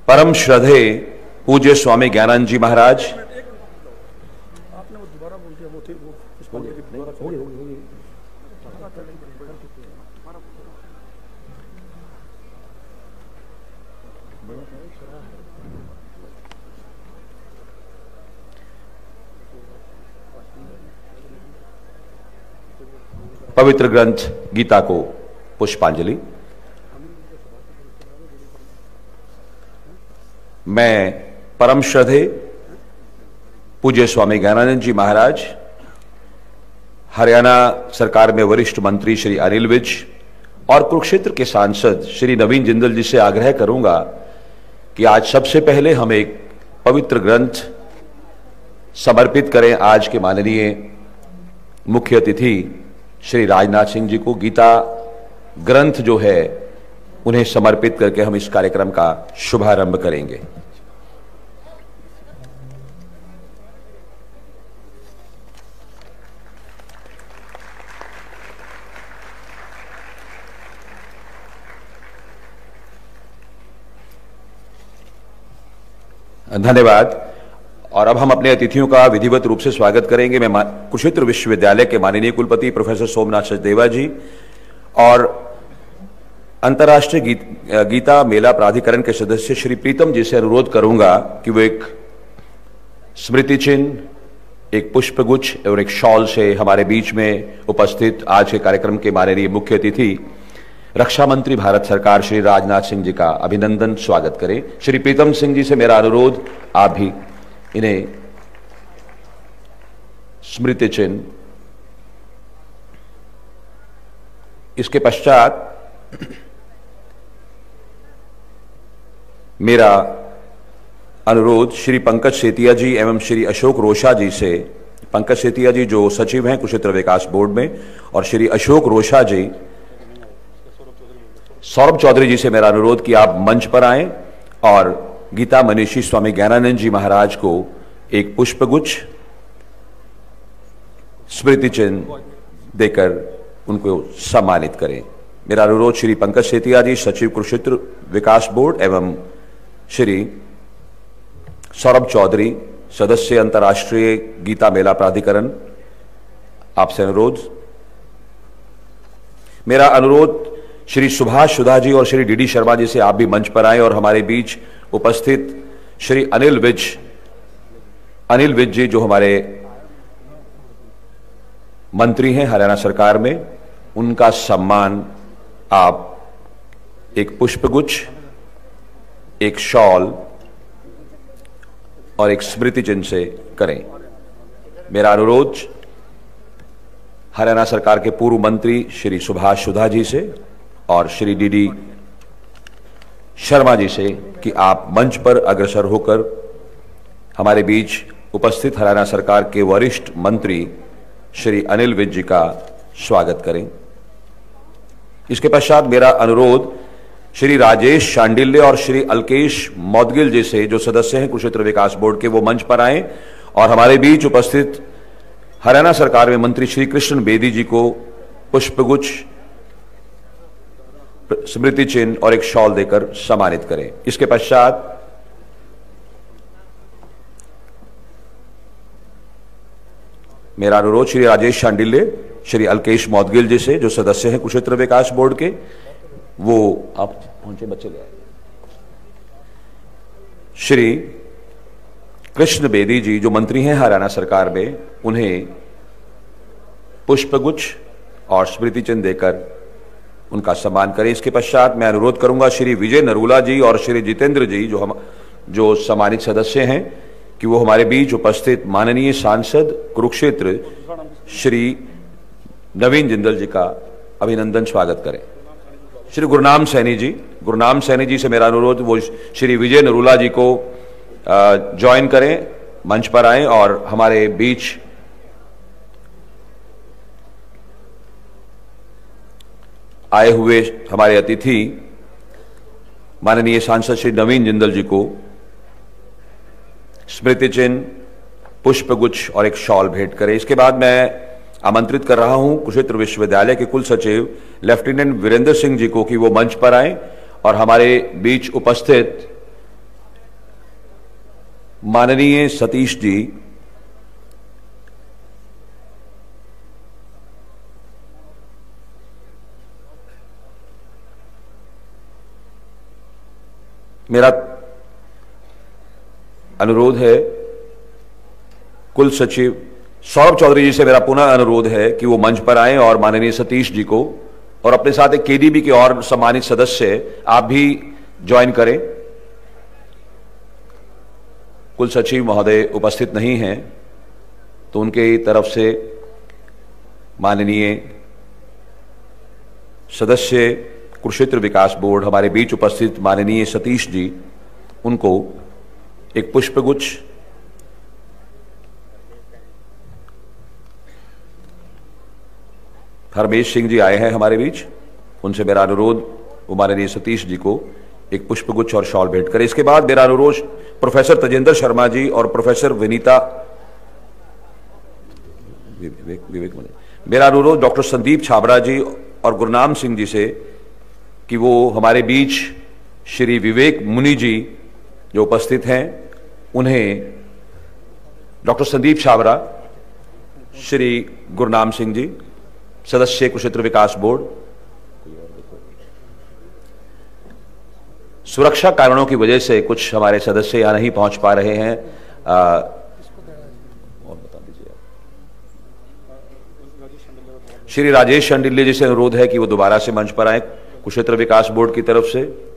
परम श्रद्धेय पूज्य स्वामी ज्ञानानंद जी महाराज, पवित्र ग्रंथ गीता को पुष्पांजलि। मैं परम श्रद्धेय पूज्य स्वामी ज्ञानानंद जी महाराज, हरियाणा सरकार में वरिष्ठ मंत्री श्री अनिल विज और कुरुक्षेत्र के सांसद श्री नवीन जिंदल जी से आग्रह करूंगा कि आज सबसे पहले हम एक पवित्र ग्रंथ समर्पित करें आज के माननीय मुख्य अतिथि श्री राजनाथ सिंह जी को। गीता ग्रंथ जो है उन्हें समर्पित करके हम इस कार्यक्रम का शुभारंभ करेंगे। धन्यवाद। और अब हम अपने अतिथियों का विधिवत रूप से स्वागत करेंगे। मैं कुरुक्षेत्र विश्वविद्यालय के माननीय कुलपति प्रोफेसर सोमनाथ सचदेवा जी और अंतर्राष्ट्रीय गीता मेला प्राधिकरण के सदस्य श्री प्रीतम जी से अनुरोध करूंगा कि वो एक स्मृति चिन्ह, एक पुष्पगुच्छ और एक शॉल से हमारे बीच में उपस्थित आज के कार्यक्रम के माननीय मुख्य अतिथि रक्षा मंत्री भारत सरकार श्री राजनाथ सिंह जी का अभिनंदन स्वागत करें। श्री प्रीतम सिंह जी से मेरा अनुरोध, आप भी इन्हें स्मृति चिन्ह। इसके पश्चात मेरा अनुरोध श्री पंकज सेतिया जी एवं श्री अशोक रोशा जी से। पंकज सेतिया जी जो सचिव हैं कुरुक्षेत्र विकास बोर्ड में, और श्री अशोक रोशा जी, सौरभ चौधरी जी से मेरा अनुरोध कि आप मंच पर आएं और गीता मनीषी स्वामी ज्ञानानंद जी महाराज को एक पुष्पगुच्छ स्मृति चिन्ह देकर उनको सम्मानित करें। मेरा अनुरोध श्री पंकज सेतिया जी, सचिव कुरुक्षेत्र विकास बोर्ड, एवं श्री सौरभ चौधरी, सदस्य अंतर्राष्ट्रीय गीता मेला प्राधिकरण, आपसे अनुरोध। मेरा अनुरोध श्री सुभाष सुधा जी और श्री डीडी शर्मा जी से आप भी मंच पर आए और हमारे बीच उपस्थित श्री अनिल विज जी जो हमारे मंत्री हैं हरियाणा सरकार में, उनका सम्मान आप एक पुष्पगुच्छ, एक शॉल और एक स्मृति चिन्ह से करें। मेरा अनुरोध हरियाणा सरकार के पूर्व मंत्री श्री सुभाष सुधा जी से और श्री डीडी शर्मा जी से कि आप मंच पर अग्रसर होकर हमारे बीच उपस्थित हरियाणा सरकार के वरिष्ठ मंत्री श्री अनिल विज जी का स्वागत करें। इसके पश्चात मेरा अनुरोध श्री राजेश शांडिल्य और श्री अल्केश मौदगिल जी से, जो सदस्य हैं कुरुक्षेत्र विकास बोर्ड के, वो मंच पर आए और हमारे बीच उपस्थित हरियाणा सरकार में मंत्री श्री कृष्ण बेदी जी को पुष्पगुच्छ, स्मृति चिन्ह और एक शॉल देकर सम्मानित करें। इसके पश्चात मेरा अनुरोध श्री राजेश शांडिल्य, श्री अल्केश मौदगिल जी से, जो सदस्य हैं कुरुक्षेत्र विकास बोर्ड के, वो आप पहुंचे, बच्चे ले आए। श्री कृष्ण बेदी जी जो मंत्री हैं हरियाणा सरकार में, उन्हें पुष्पगुच्छ और स्मृति चिन्ह देकर उनका सम्मान करें। इसके पश्चात मैं अनुरोध करूंगा श्री विजय नरूला जी और श्री जितेंद्र जी जो सम्मानित सदस्य हैं कि वो हमारे बीच उपस्थित माननीय सांसद कुरुक्षेत्र श्री नवीन जिंदल जी का अभिनंदन स्वागत करें। श्री गुरनाम सैनी जी से मेरा अनुरोध, वो श्री विजय नरूला जी को ज्वाइन करें, मंच पर आए और हमारे बीच आए हुए हमारे अतिथि माननीय सांसद श्री नवीन जिंदल जी को स्मृति चिन्ह, पुष्पगुच्छ और एक शॉल भेंट करें। इसके बाद मैं आमंत्रित कर रहा हूं कुरुक्षेत्र विश्वविद्यालय के कुल सचिव लेफ्टिनेंट वीरेंद्र सिंह जी को कि वो मंच पर आए और हमारे बीच उपस्थित माननीय सतीश जी, मेरा अनुरोध है कुल सचिव सौरभ चौधरी जी से मेरा पुनः अनुरोध है कि वो मंच पर आएं और माननीय सतीश जी को और अपने साथ एक केडीबी के और सम्मानित सदस्य आप भी ज्वाइन करें। कुल सचिव महोदय उपस्थित नहीं हैं तो उनके तरफ से माननीय सदस्य कुरुक्षेत्र विकास बोर्ड हमारे बीच उपस्थित माननीय सतीश जी, उनको एक पुष्पगुच्छ हरमेश सिंह जी आए हैं हमारे बीच, उनसे मेरा अनुरोध वो माननीय सतीश जी को एक पुष्पगुच्छ और शॉल भेंट करें। इसके बाद मेरा अनुरोध प्रोफेसर तजेंद्र शर्मा जी और प्रोफेसर मेरा अनुरोध डॉक्टर संदीप छाबड़ा जी और गुरनाम सिंह जी से कि वो हमारे बीच श्री विवेक मुनि जी जो उपस्थित हैं, उन्हें डॉक्टर संदीप छाबड़ा, श्री गुरनाम सिंह जी सदस्य कुरुक्षेत्र विकास बोर्ड, सुरक्षा कारणों की वजह से कुछ हमारे सदस्य यहां नहीं पहुंच पा रहे हैं। और बता दीजिए, श्री राजेश शांडिल्य जी से अनुरोध है कि वो दोबारा से मंच पर आए कुरुक्षेत्र विकास बोर्ड की तरफ से।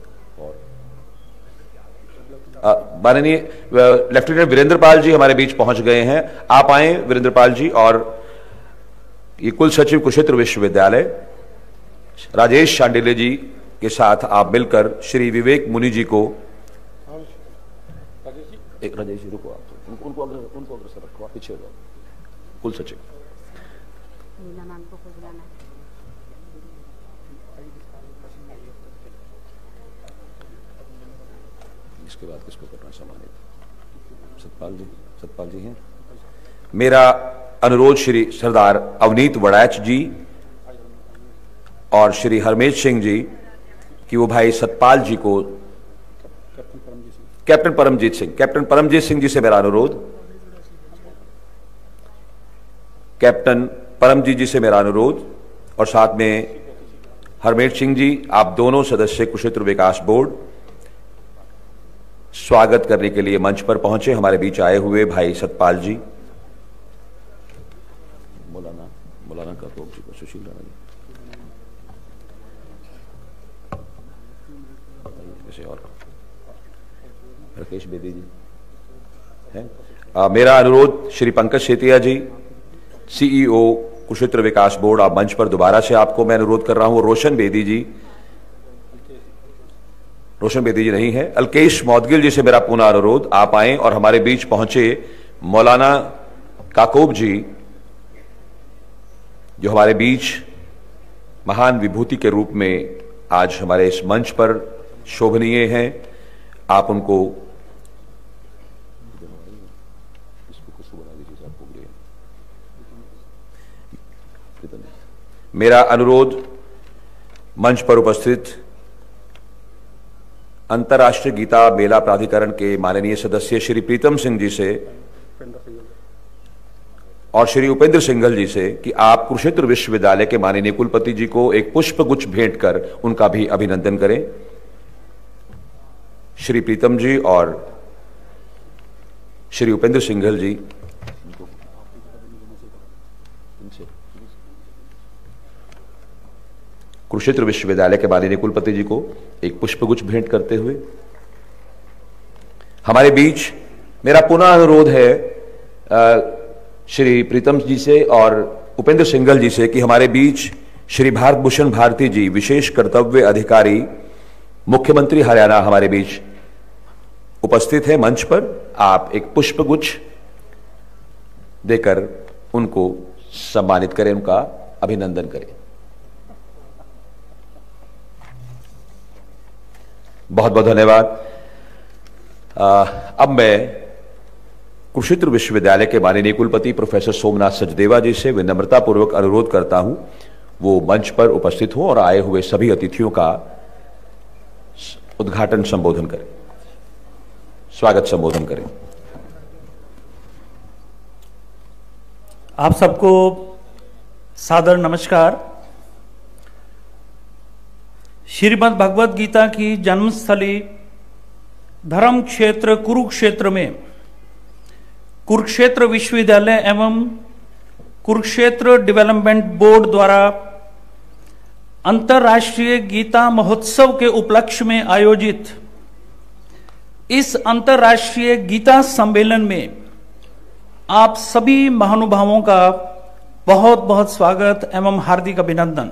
माननीय लेफ्टिनेंट वीरेंद्र पाल जी हमारे बीच पहुंच गए हैं, आप आए वीरेंद्र पाल जी। और ये कुल सचिव कुरुक्षेत्र विश्वविद्यालय राजेश शांडिल्य जी के साथ आप मिलकर श्री विवेक मुनि जी को एक राजेश जी रुको, आप उनको अग्रसर रखो, आप पीछे हो जाओ। कुल सचिव इसके बाद किसको करना सम्मानित? सतपाल जी हैं। मेरा अनुरोध श्री सरदार अवनीत वड़ैच जी और श्री हरमेश सिंह जी कि वो भाई सतपाल जी को कैप्टन परमजीत सिंह जी से मेरा अनुरोध, कैप्टन परमजीत जी से मेरा अनुरोध और साथ में हरमेश सिंह जी, आप दोनों सदस्य कुरुक्षेत्र विकास बोर्ड स्वागत करने के लिए मंच पर पहुंचे। हमारे बीच आए हुए भाई सतपाल जी, मौलाना का जी को सुशील राणा जी और राकेश बेदी जी हैं। मेरा अनुरोध श्री पंकज सेतिया जी, सीईओ कुरुक्षेत्र विकास बोर्ड, आप मंच पर दोबारा से आपको मैं अनुरोध कर रहा हूं। रोशन बेदी जी नहीं है। अल्केश मौदगिल जी से मेरा पुनः अनुरोध, आप आए और हमारे बीच पहुंचे मौलाना काकोब जी, जो हमारे बीच महान विभूति के रूप में आज हमारे इस मंच पर शोभनीय हैं। आप उनको मेरा अनुरोध मंच पर उपस्थित अंतर्राष्ट्रीय गीता मेला प्राधिकरण के माननीय सदस्य श्री प्रीतम सिंह जी से और श्री उपेंद्र सिंघल जी से कि आप कुरुक्षेत्र विश्वविद्यालय के माननीय कुलपति जी को एक पुष्पगुच्छ भेंट कर उनका भी अभिनंदन करें। श्री प्रीतम जी और श्री उपेंद्र सिंघल जी कुरुक्षेत्र विश्वविद्यालय के माननीय कुलपति जी को एक पुष्पगुच्छ भेंट करते हुए हमारे बीच मेरा पुनः अनुरोध है श्री प्रीतम जी से और उपेंद्र सिंघल जी से कि हमारे बीच श्री भारत भूषण भारती जी, विशेष कर्तव्य अधिकारी, मुख्यमंत्री हरियाणा, हमारे बीच उपस्थित है मंच पर। आप एक पुष्पगुच्छ देकर उनको सम्मानित करें, उनका अभिनंदन करें। बहुत बहुत धन्यवाद। अब मैं कुरुक्षेत्र विश्वविद्यालय के माननीय कुलपति प्रोफेसर सोमनाथ सचदेवा जी से विनम्रतापूर्वक अनुरोध करता हूं वो मंच पर उपस्थित हों और आए हुए सभी अतिथियों का उद्घाटन संबोधन करें, स्वागत संबोधन करें। आप सबको सादर नमस्कार। श्रीमद् भगवद गीता की जन्मस्थली धर्म क्षेत्र कुरुक्षेत्र में कुरुक्षेत्र विश्वविद्यालय एवं कुरुक्षेत्र डेवलपमेंट बोर्ड द्वारा अंतर्राष्ट्रीय गीता महोत्सव के उपलक्ष्य में आयोजित इस अंतर्राष्ट्रीय गीता सम्मेलन में आप सभी महानुभावों का बहुत बहुत स्वागत एवं हार्दिक अभिनंदन।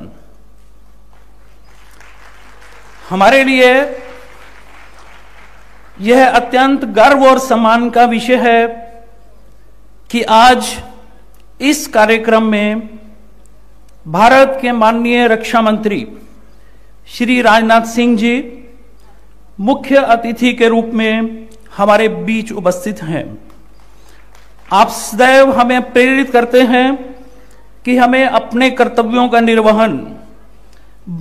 हमारे लिए यह अत्यंत गर्व और सम्मान का विषय है कि आज इस कार्यक्रम में भारत के माननीय रक्षा मंत्री श्री राजनाथ सिंह जी मुख्य अतिथि के रूप में हमारे बीच उपस्थित हैं। आप सदैव हमें प्रेरित करते हैं कि हमें अपने कर्तव्यों का निर्वहन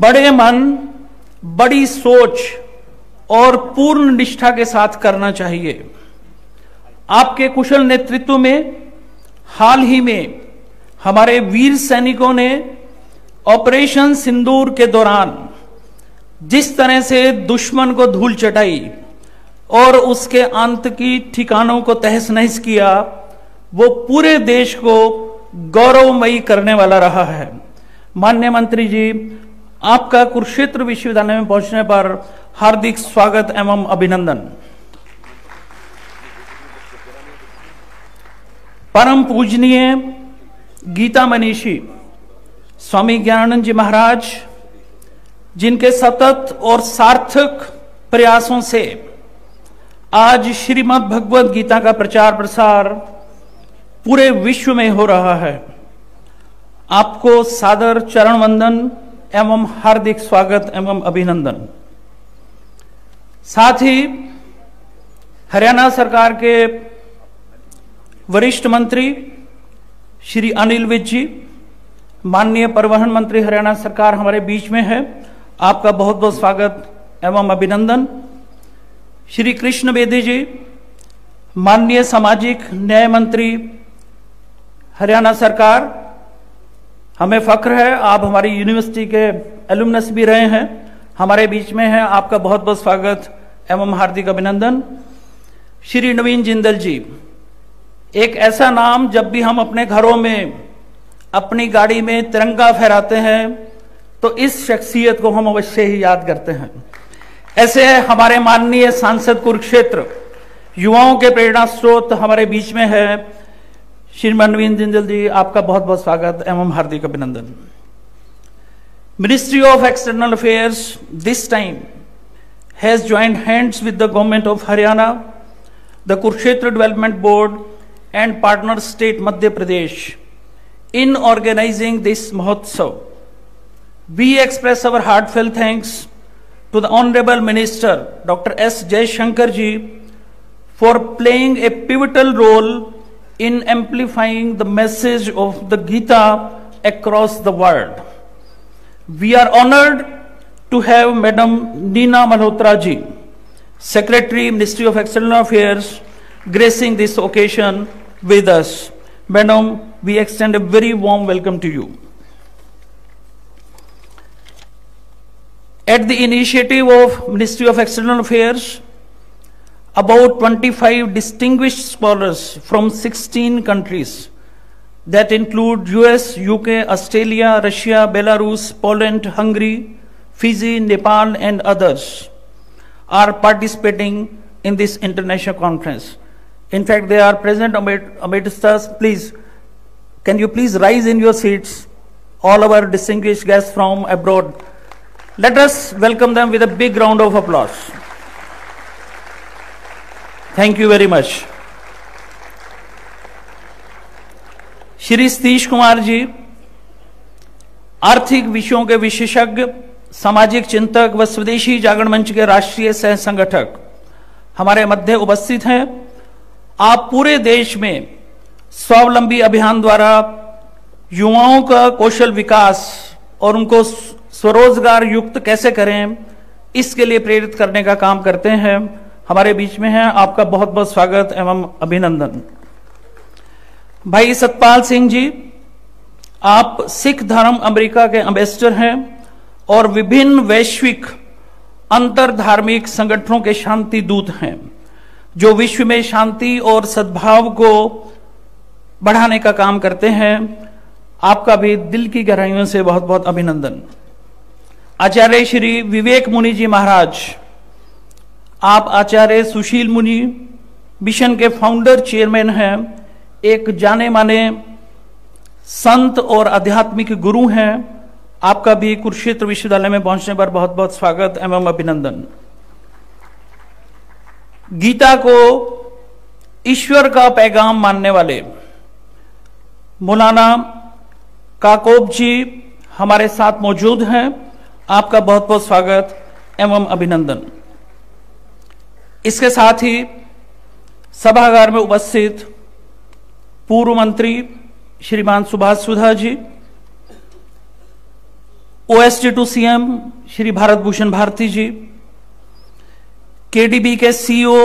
बड़े मन, बड़ी सोच और पूर्ण निष्ठा के साथ करना चाहिए। आपके कुशल नेतृत्व में हाल ही में हमारे वीर सैनिकों ने ऑपरेशन सिंदूर के दौरान जिस तरह से दुश्मन को धूल चटाई और उसके आतंकी ठिकानों को तहस नहस किया, वो पूरे देश को गौरवमयी करने वाला रहा है। माननीय मंत्री जी, आपका कुरुक्षेत्र विश्वविद्यालय में पहुंचने पर हार्दिक स्वागत एवं अभिनंदन। परम पूजनीय गीता मनीषी स्वामी ज्ञानानंद जी महाराज, जिनके सतत और सार्थक प्रयासों से आज श्रीमद् भगवद गीता का प्रचार प्रसार पूरे विश्व में हो रहा है, आपको सादर चरण वंदन एवं हार्दिक स्वागत एवं अभिनंदन। साथ ही हरियाणा सरकार के वरिष्ठ मंत्री श्री अनिल विज जी, माननीय परिवहन मंत्री हरियाणा सरकार हमारे बीच में है, आपका बहुत बहुत स्वागत एवं अभिनंदन। श्री कृष्ण बेदी जी, माननीय सामाजिक न्याय मंत्री हरियाणा सरकार, हमें फख्र है आप हमारी यूनिवर्सिटी के एलुमनस भी रहे हैं, हमारे बीच में हैं, आपका बहुत बहुत स्वागत एवं हार्दिक अभिनंदन। श्री नवीन जिंदल जी, एक ऐसा नाम जब भी हम अपने घरों में अपनी गाड़ी में तिरंगा फहराते हैं तो इस शख्सियत को हम अवश्य ही याद करते हैं। ऐसे हमारे माननीय सांसद कुरुक्षेत्र, युवाओं के प्रेरणा स्रोत हमारे बीच में है, श्रीमान नवीन जिंदल जी, आपका बहुत बहुत स्वागत एवं हार्दिक अभिनंदन। Ministry of external affairs this time has joined hands with the government of Haryana, the Kurukshetra development board and partner state Madhya Pradesh in organizing this Mahotsav. We express our heartfelt thanks to the Honorable Minister Dr. S. Jaishankar ji for playing a pivotal role in amplifying the message of the Gita across the world. We are honored to have Madam Neena Malhotra ji, Secretary, Ministry of External Affairs, gracing this occasion with us. Madam, we extend a very warm welcome to you. At the initiative of Ministry of External Affairs, about 25 distinguished scholars from 16 countries that include US, UK, Australia, Russia, Belarus, Poland, Hungary, Fiji, Nepal, and others are participating in this international conference. In fact, they are present amidst us. Please, can you please rise in your seats, all our distinguished guests from abroad. Let us welcome them with a big round of applause. Thank you very much. Shri Satish Kumar ji, आर्थिक विषयों के विशेषज्ञ, सामाजिक चिंतक व स्वदेशी जागरण मंच के राष्ट्रीय सह संगठक हमारे मध्य उपस्थित हैं। आप पूरे देश में स्वावलंबी अभियान द्वारा युवाओं का कौशल विकास और उनको स्वरोजगार युक्त कैसे करें, इसके लिए प्रेरित करने का काम करते हैं। हमारे बीच में हैं, आपका बहुत बहुत स्वागत एवं अभिनंदन। भाई सतपाल सिंह जी, आप सिख धर्म अमेरिका के एम्बेसडर हैं और विभिन्न वैश्विक अंतर धार्मिक संगठनों के शांति दूत हैं, जो विश्व में शांति और सद्भाव को बढ़ाने का काम करते हैं। आपका भी दिल की गहराइयों से बहुत बहुत अभिनंदन। आचार्य श्री विवेक मुनि जी महाराज, आप आचार्य सुशील मुनि मिशन के फाउंडर चेयरमैन हैं, एक जाने माने संत और आध्यात्मिक गुरु हैं। आपका भी कुरुक्षेत्र विश्वविद्यालय में पहुंचने पर बहुत बहुत स्वागत एवं अभिनंदन। गीता को ईश्वर का पैगाम मानने वाले मौलाना काकोब जी हमारे साथ मौजूद हैं। आपका बहुत बहुत स्वागत एवं अभिनंदन। इसके साथ ही सभागार में उपस्थित पूर्व मंत्री श्रीमान Subhash Sudha ji, OSD to CM Shri Bharat Bhushan Bharati ji, KDB के CEO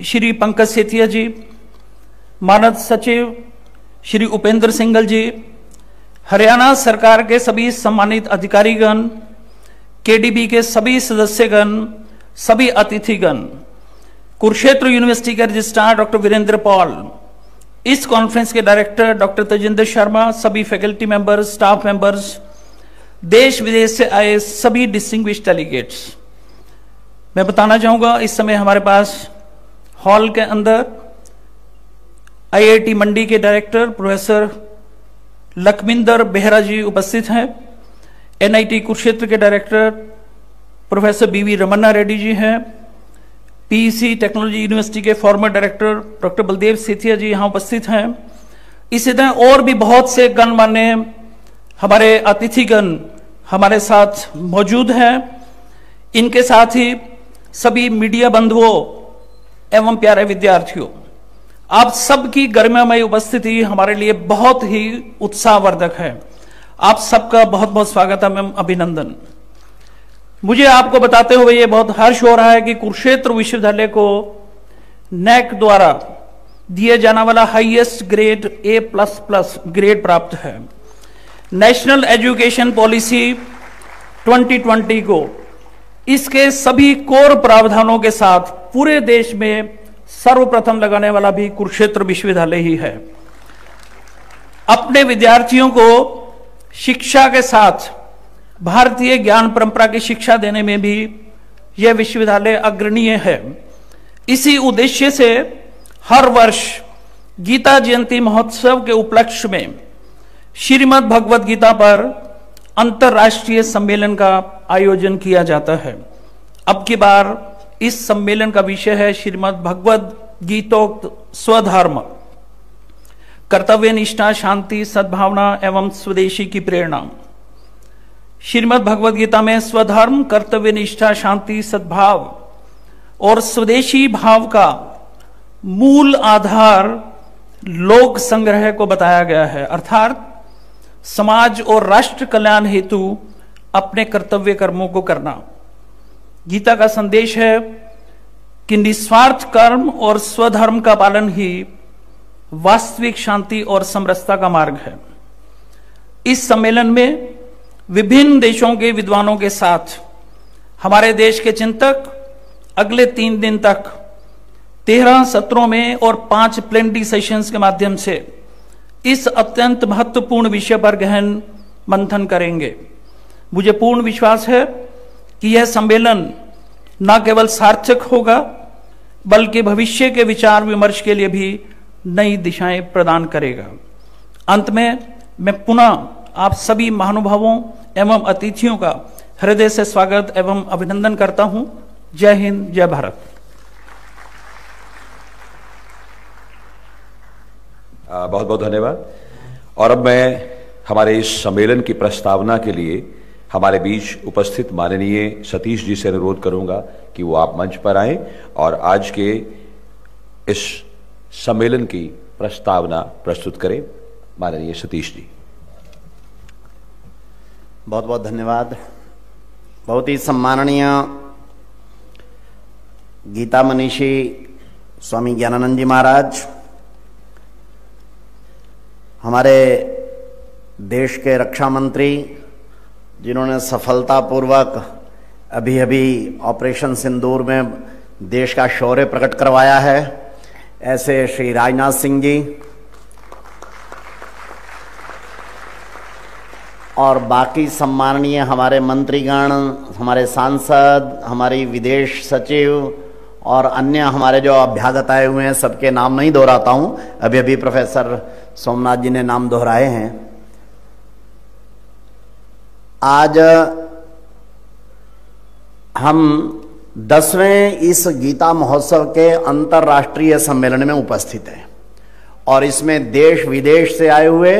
श्री पंकज सेतिया जी, मानद सचिव श्री उपेंद्र सिंघल जी, हरियाणा सरकार के सभी सम्मानित अधिकारीगण, KDB के सभी सदस्यगण, सभी अतिथिगण, कुरुक्षेत्र यूनिवर्सिटी के रजिस्ट्रार डॉक्टर वीरेंद्र पॉल, इस कॉन्फ्रेंस के डायरेक्टर डॉक्टर तेजिंदर शर्मा, सभी फैकल्टी मेंबर्स, स्टाफ मेंबर्स, देश विदेश से आए सभी डिस्टिंग्विश्ड डेलीगेट्स। मैं बताना चाहूंगा, इस समय हमारे पास हॉल के अंदर IIT मंडी के डायरेक्टर प्रोफेसर लखमिंदर बेहरा जी उपस्थित हैं। NIT कुरुक्षेत्र के director professor BV Ramanna Reddy ji हैं। PEC टेक्नोलॉजी यूनिवर्सिटी के former director doctor Baldev Setia ji यहां उपस्थित हैं। इसी तरह और भी बहुत से गणमान्य हमारे अतिथिगण हमारे साथ मौजूद हैं। इनके साथ ही सभी मीडिया बंधुओं एवं प्यारे विद्यार्थियों, आप सबकी गरिमामय उपस्थिति हमारे लिए बहुत ही उत्साहवर्धक है। आप सबका बहुत बहुत स्वागत एवं अभिनंदन। मुझे आपको बताते हुए ये बहुत हर्ष हो रहा है कि कुरुक्षेत्र विश्वविद्यालय को NAC द्वारा दिए जाने वाला हाईएस्ट ग्रेड A++ ग्रेड प्राप्त है। नेशनल एजुकेशन पॉलिसी 2020 को इसके सभी कोर प्रावधानों के साथ पूरे देश में सर्वप्रथम लगाने वाला भी कुरुक्षेत्र विश्वविद्यालय ही है। अपने विद्यार्थियों को शिक्षा के साथ भारतीय ज्ञान परंपरा की शिक्षा देने में भी यह विश्वविद्यालय अग्रणीय है। इसी उद्देश्य से हर वर्ष गीता जयंती महोत्सव के उपलक्ष्य में श्रीमद् भगवद गीता पर अंतर्राष्ट्रीय सम्मेलन का आयोजन किया जाता है। अब की बार इस सम्मेलन का विषय है श्रीमद् भगवद गीतोक्त स्वधर्म, कर्तव्य निष्ठा, शांति, सद्भावना एवं स्वदेशी की प्रेरणा। श्रीमद् भगवद गीता में स्वधर्म, कर्तव्य निष्ठा, शांति, सद्भाव और स्वदेशी भाव का मूल आधार लोक संग्रह को बताया गया है, अर्थात समाज और राष्ट्र कल्याण हेतु अपने कर्तव्य कर्मों को करना। गीता का संदेश है कि निस्वार्थ कर्म और स्वधर्म का पालन ही वास्तविक शांति और समरसता का मार्ग है। इस सम्मेलन में विभिन्न देशों के विद्वानों के साथ हमारे देश के चिंतक अगले 3 दिन तक 13 सत्रों में और 5 प्लेनरी सेशंस के माध्यम से इस अत्यंत महत्वपूर्ण विषय पर गहन मंथन करेंगे। मुझे पूर्ण विश्वास है कि यह सम्मेलन न केवल सार्थक होगा बल्कि भविष्य के विचार विमर्श के लिए भी नई दिशाएं प्रदान करेगा। अंत में मैं पुनः आप सभी महानुभावों एवं अतिथियों का हृदय से स्वागत एवं अभिनंदन करता हूं। जय हिंद, जय भारत। बहुत बहुत धन्यवाद। और अब मैं हमारे इस सम्मेलन की प्रस्तावना के लिए हमारे बीच उपस्थित माननीय सतीश जी से अनुरोध करूंगा कि वो आप मंच पर आएं और आज के इस सम्मेलन की प्रस्तावना प्रस्तुत करें। माननीय सतीश जी। बहुत बहुत धन्यवाद। बहुत ही सम्माननीय गीता मनीषी स्वामी ज्ञानानंद जी महाराज, हमारे देश के रक्षा मंत्री जिन्होंने सफलतापूर्वक अभी ऑपरेशन सिंदूर में देश का शौर्य प्रकट करवाया है, ऐसे श्री राजनाथ सिंह जी और बाकी सम्माननीय हमारे मंत्रीगण, हमारे सांसद, हमारी विदेश सचिव और अन्य हमारे जो अभ्यागत आए हुए हैं, सबके नाम नहीं दोहराता हूं, अभी प्रोफेसर सोमनाथ जी ने नाम दोहराए हैं। आज हम 10वें इस गीता महोत्सव के अंतर्राष्ट्रीय सम्मेलन में उपस्थित हैं और इसमें देश विदेश से आए हुए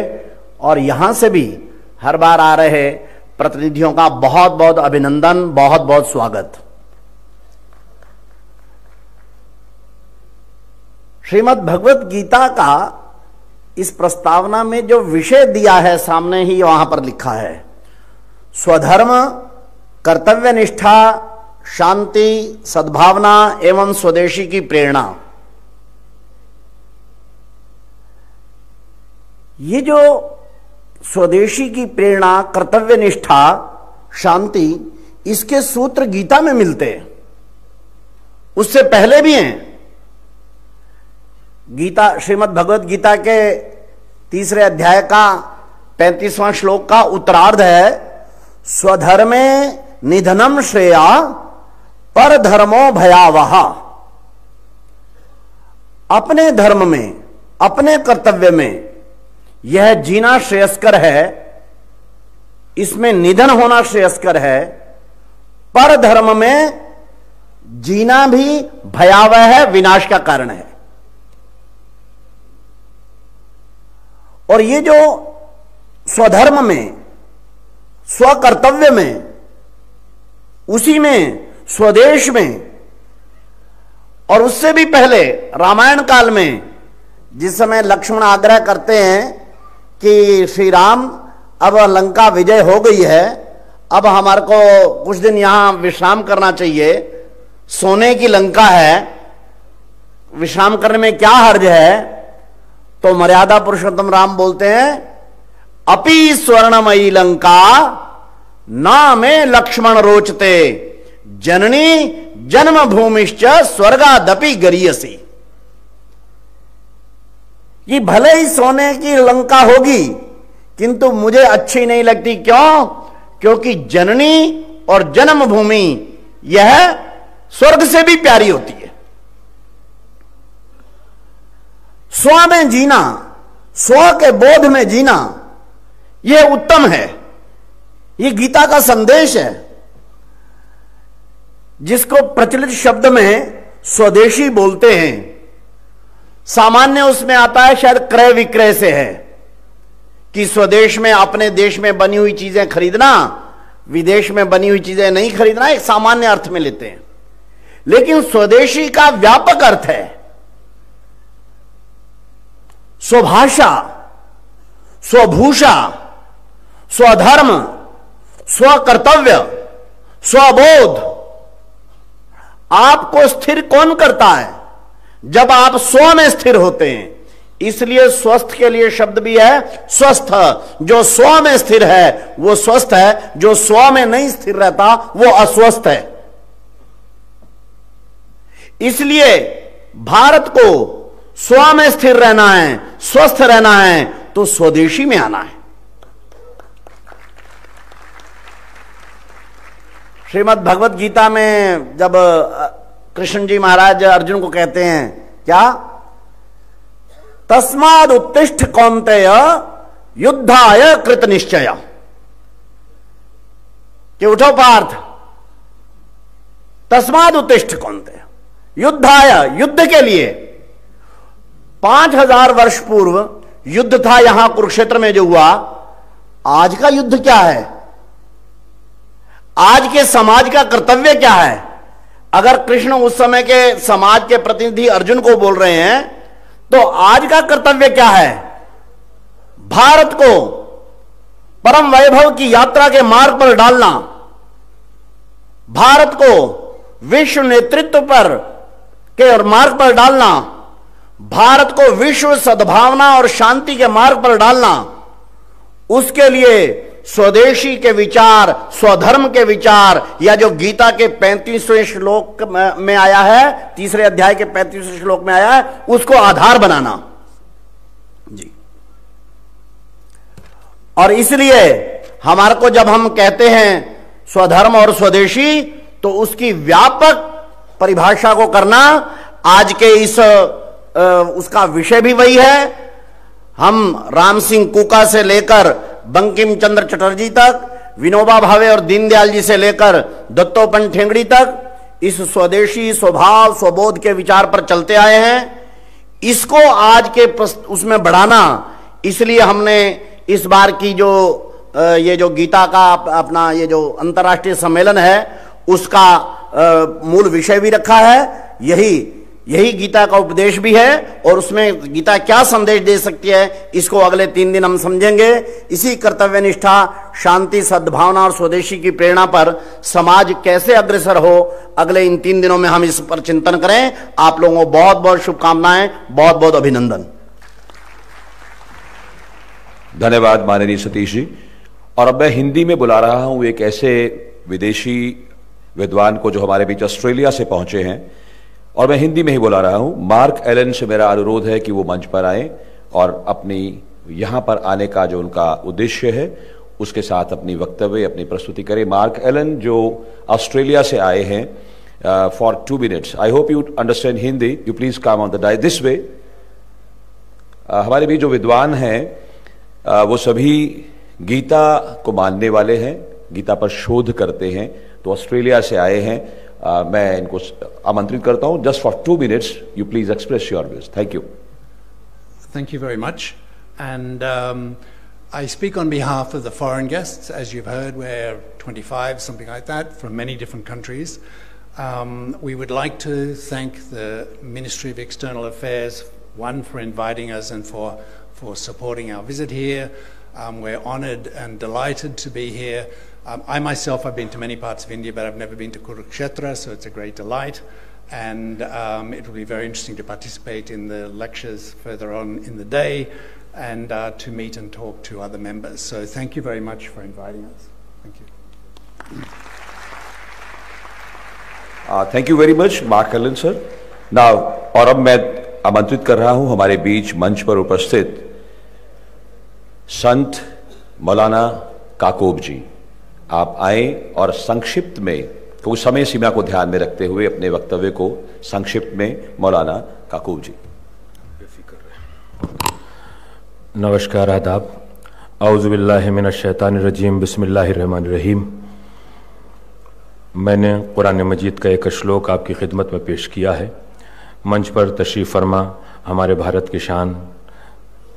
और यहां से भी हर बार आ रहे प्रतिनिधियों का बहुत बहुत अभिनंदन, बहुत बहुत स्वागत। श्रीमद् भगवत गीता का इस प्रस्तावना में जो विषय दिया है सामने ही वहां पर लिखा है, स्वधर्म, कर्तव्य निष्ठा, शांति, सद्भावना एवं स्वदेशी की प्रेरणा। ये जो स्वदेशी की प्रेरणा, कर्तव्य निष्ठा, शांति, इसके सूत्र गीता में मिलते हैं, उससे पहले भी हैं। गीता, श्रीमद् भगवत गीता के 3 अध्याय का 35वां श्लोक का उत्तरार्ध है, स्वधर्मे निधनम श्रेया पर धर्मो भयावह। अपने धर्म में, अपने कर्तव्य में यह जीना श्रेयस्कर है, इसमें निधन होना श्रेयस्कर है, पर धर्म में जीना भी भयावह है, विनाश का कारण है। और ये जो स्वधर्म में, स्वकर्तव्य में, उसी में, स्वदेश में, और उससे भी पहले रामायण काल में जिस समय लक्ष्मण आग्रह करते हैं कि श्री राम अब लंका विजय हो गई है, अब हमारे को कुछ दिन यहां विश्राम करना चाहिए, सोने की लंका है, विश्राम करने में क्या हर्ज है, तो मर्यादा पुरुषोत्तम राम बोलते हैं, अपि स्वर्णमयी लंका ना में लक्ष्मण रोचते, जननी जन्म भूमिश्च स्वर्गादपि गरीयसी। कि भले ही सोने की लंका होगी किंतु मुझे अच्छी नहीं लगती। क्यों? क्योंकि जननी और जन्म भूमि यह स्वर्ग से भी प्यारी होती है। स्व में जीना, स्व के बोध में जीना, यह उत्तम है। यह गीता का संदेश है, जिसको प्रचलित शब्द में स्वदेशी बोलते हैं। सामान्य उसमें आता है, शायद क्रय विक्रय से है कि स्वदेश में, अपने देश में बनी हुई चीजें खरीदना, विदेश में बनी हुई चीजें नहीं खरीदना, एक सामान्य अर्थ में लेते हैं। लेकिन स्वदेशी का व्यापक अर्थ है स्वभाषा, स्वभूषा, स्वधर्म, स्वकर्तव्य, स्वबोध। आपको स्थिर कौन करता है? जब आप स्व में स्थिर होते हैं। इसलिए स्वस्थ के लिए शब्द भी है स्वस्थ। जो स्व में स्थिर है वो स्वस्थ है, जो स्व में नहीं स्थिर रहता वो अस्वस्थ है। इसलिए भारत को स्व में स्थिर रहना है, स्वस्थ रहना है, तो स्वदेशी में आना है। श्रीमद् भगवत गीता में जब कृष्ण जी महाराज अर्जुन को कहते हैं क्या, तस्माद उत्तिष्ठ कौन्तेय युद्धाय कृत निश्चय, कि उठो पार्थ, तस्माद उत्तिष्ठ कौन्तेय, युद्धाय, युद्ध के लिए। 5000 वर्ष पूर्व युद्ध था यहां कुरुक्षेत्र में जो हुआ। आज का युद्ध क्या है? आज के समाज का कर्तव्य क्या है? अगर कृष्ण उस समय के समाज के प्रतिनिधि अर्जुन को बोल रहे हैं, तो आज का कर्तव्य क्या है? भारत को परम वैभव की यात्रा के मार्ग पर डालना, भारत को विश्व नेतृत्व पर के मार्ग पर डालना, भारत को विश्व सद्भावना और शांति के मार्ग पर डालना, उसके लिए स्वदेशी के विचार, स्वधर्म के विचार, या जो गीता के 35वें श्लोक में आया है, तीसरे अध्याय के 35वें श्लोक में आया है, उसको आधार बनाना जी। और इसलिए हमारे को जब हम कहते हैं स्वधर्म और स्वदेशी, तो उसकी व्यापक परिभाषा को करना आज के इस उसका विषय भी वही है। हम राम सिंह कुका से लेकर बंकिम चंद्र चटर्जी तक, विनोबा भावे और दीनदयाल जी से लेकर दत्तोपंत ठेंगड़ी तक इस स्वदेशी स्वभाव स्वबोध के विचार पर चलते आए हैं। इसको आज के उसमें बढ़ाना, इसलिए हमने इस बार की जो ये जो गीता का अपना ये जो अंतर्राष्ट्रीय सम्मेलन है, उसका मूल विषय भी रखा है। यही गीता का उपदेश भी है, और उसमें गीता क्या संदेश दे सकती है, इसको अगले 3 दिन हम समझेंगे। इसी कर्तव्य निष्ठा, शांति, सद्भावना और स्वदेशी की प्रेरणा पर समाज कैसे अग्रसर हो, अगले इन 3 दिनों में हम इस पर चिंतन करें। आप लोगों को बहुत बहुत शुभकामनाएं, बहुत बहुत अभिनंदन। धन्यवाद माननीय सतीश जी। और अब मैं हिंदी में बुला रहा हूं एक ऐसे विदेशी विद्वान को जो हमारे बीच ऑस्ट्रेलिया से पहुंचे हैं, और मैं हिंदी में ही बुला रहा हूं। मार्क एलन से मेरा अनुरोध है कि वो मंच पर आए और अपनी यहां पर आने का जो उनका उद्देश्य है उसके साथ अपनी वक्तव्य, अपनी प्रस्तुति करें। मार्क एलन जो ऑस्ट्रेलिया से आए हैं for 2 minutes. I hope you understand Hindi. You please come on the dais this way. हमारे बीच जो विद्वान हैं वो सभी गीता को मानने वाले हैं, गीता पर शोध करते हैं, तो ऑस्ट्रेलिया से आए हैं। मैं इनको आमंत्रित करता हूं। Just for 2 minutes you please express your views. Thank you. Thank you very much. And I speak on behalf of the foreign guests. As you've heard, we're 25, something like that, from many different countries. We would like to thank the Ministry of External Affairs, one, for inviting us and for supporting our visit here. We're honoured and delighted to be here. I myself have been to many parts of India, but I've never been to Kurukshetra, so it's a great delight. And it will be very interesting to participate in the lectures further on in the day, and to meet and talk to other members. So thank you very much for inviting us. Thank you. Thank you very much, Mark Allen sir. Now, और अब मैं आमंत्रित कर रहा हूं हमारे बीच मंच पर उपस्थित संत मौलाना काकूब जी। आप आए और संक्षिप्त में, तो समय सीमा को ध्यान में रखते हुए अपने वक्तव्य को संक्षिप्त में मौलाना काकूब जी। नमस्कार, आदाब। औज़ु बिल्लाहि मिनश शैतानिर रजीम, बिस्मिल्लाहिर रहमानिर रहीम। मैंने कुरान मजीद का एक श्लोक आपकी खिदमत में पेश किया है। मंच पर तशरीफ़ फरमा हमारे भारत की शान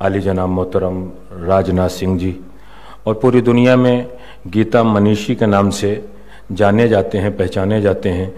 आली जनाब मोहतरम राजनाथ सिंह जी, और पूरी दुनिया में गीता मनीषी के नाम से जाने जाते हैं, पहचाने जाते हैं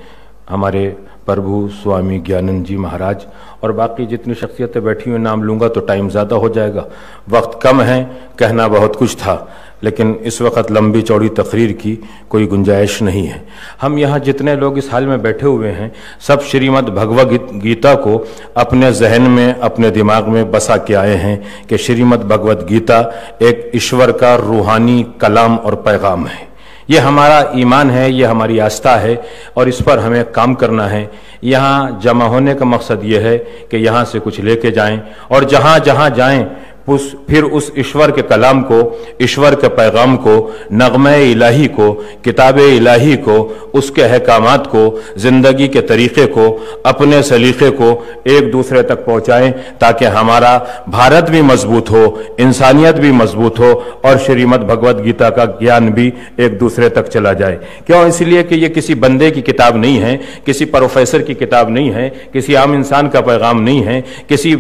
हमारे प्रभु स्वामी ज्ञानंद जी महाराज, और बाकी जितनी शख्सियतें बैठी हुई नाम लूँगा तो टाइम ज़्यादा हो जाएगा, वक्त कम है, कहना बहुत कुछ था, लेकिन इस वक्त लंबी चौड़ी तकरीर की कोई गुंजाइश नहीं है। हम यहाँ जितने लोग इस हाल में बैठे हुए हैं, सब श्रीमद् भगवद गीता को अपने जहन में, अपने दिमाग में बसा के आए हैं कि श्रीमद् भगवद गीता एक ईश्वर का रूहानी कलाम और पैगाम है। ये हमारा ईमान है, ये हमारी आस्था है, और इस पर हमें काम करना है। यहाँ जमा होने का मकसद ये है कि यहाँ से कुछ लेके जाएं, और जहाँ जहाँ जाएं फिर उस ईश्वर के कलाम को, ईश्वर के पैगाम को, नगमे इलाही को, किताब इलाही को, उसके अहकामात को, ज़िंदगी के तरीक़े को, अपने सलीक़े को एक दूसरे तक पहुँचाएँ, ताकि हमारा भारत भी मजबूत हो, इंसानियत भी मजबूत हो, और श्रीमद् भगवद गीता का ज्ञान भी एक दूसरे तक चला जाए। क्यों? इसलिए कि ये किसी बंदे की किताब नहीं है, किसी प्रोफेसर की किताब नहीं है, किसी आम इंसान का पैगाम नहीं है, किसी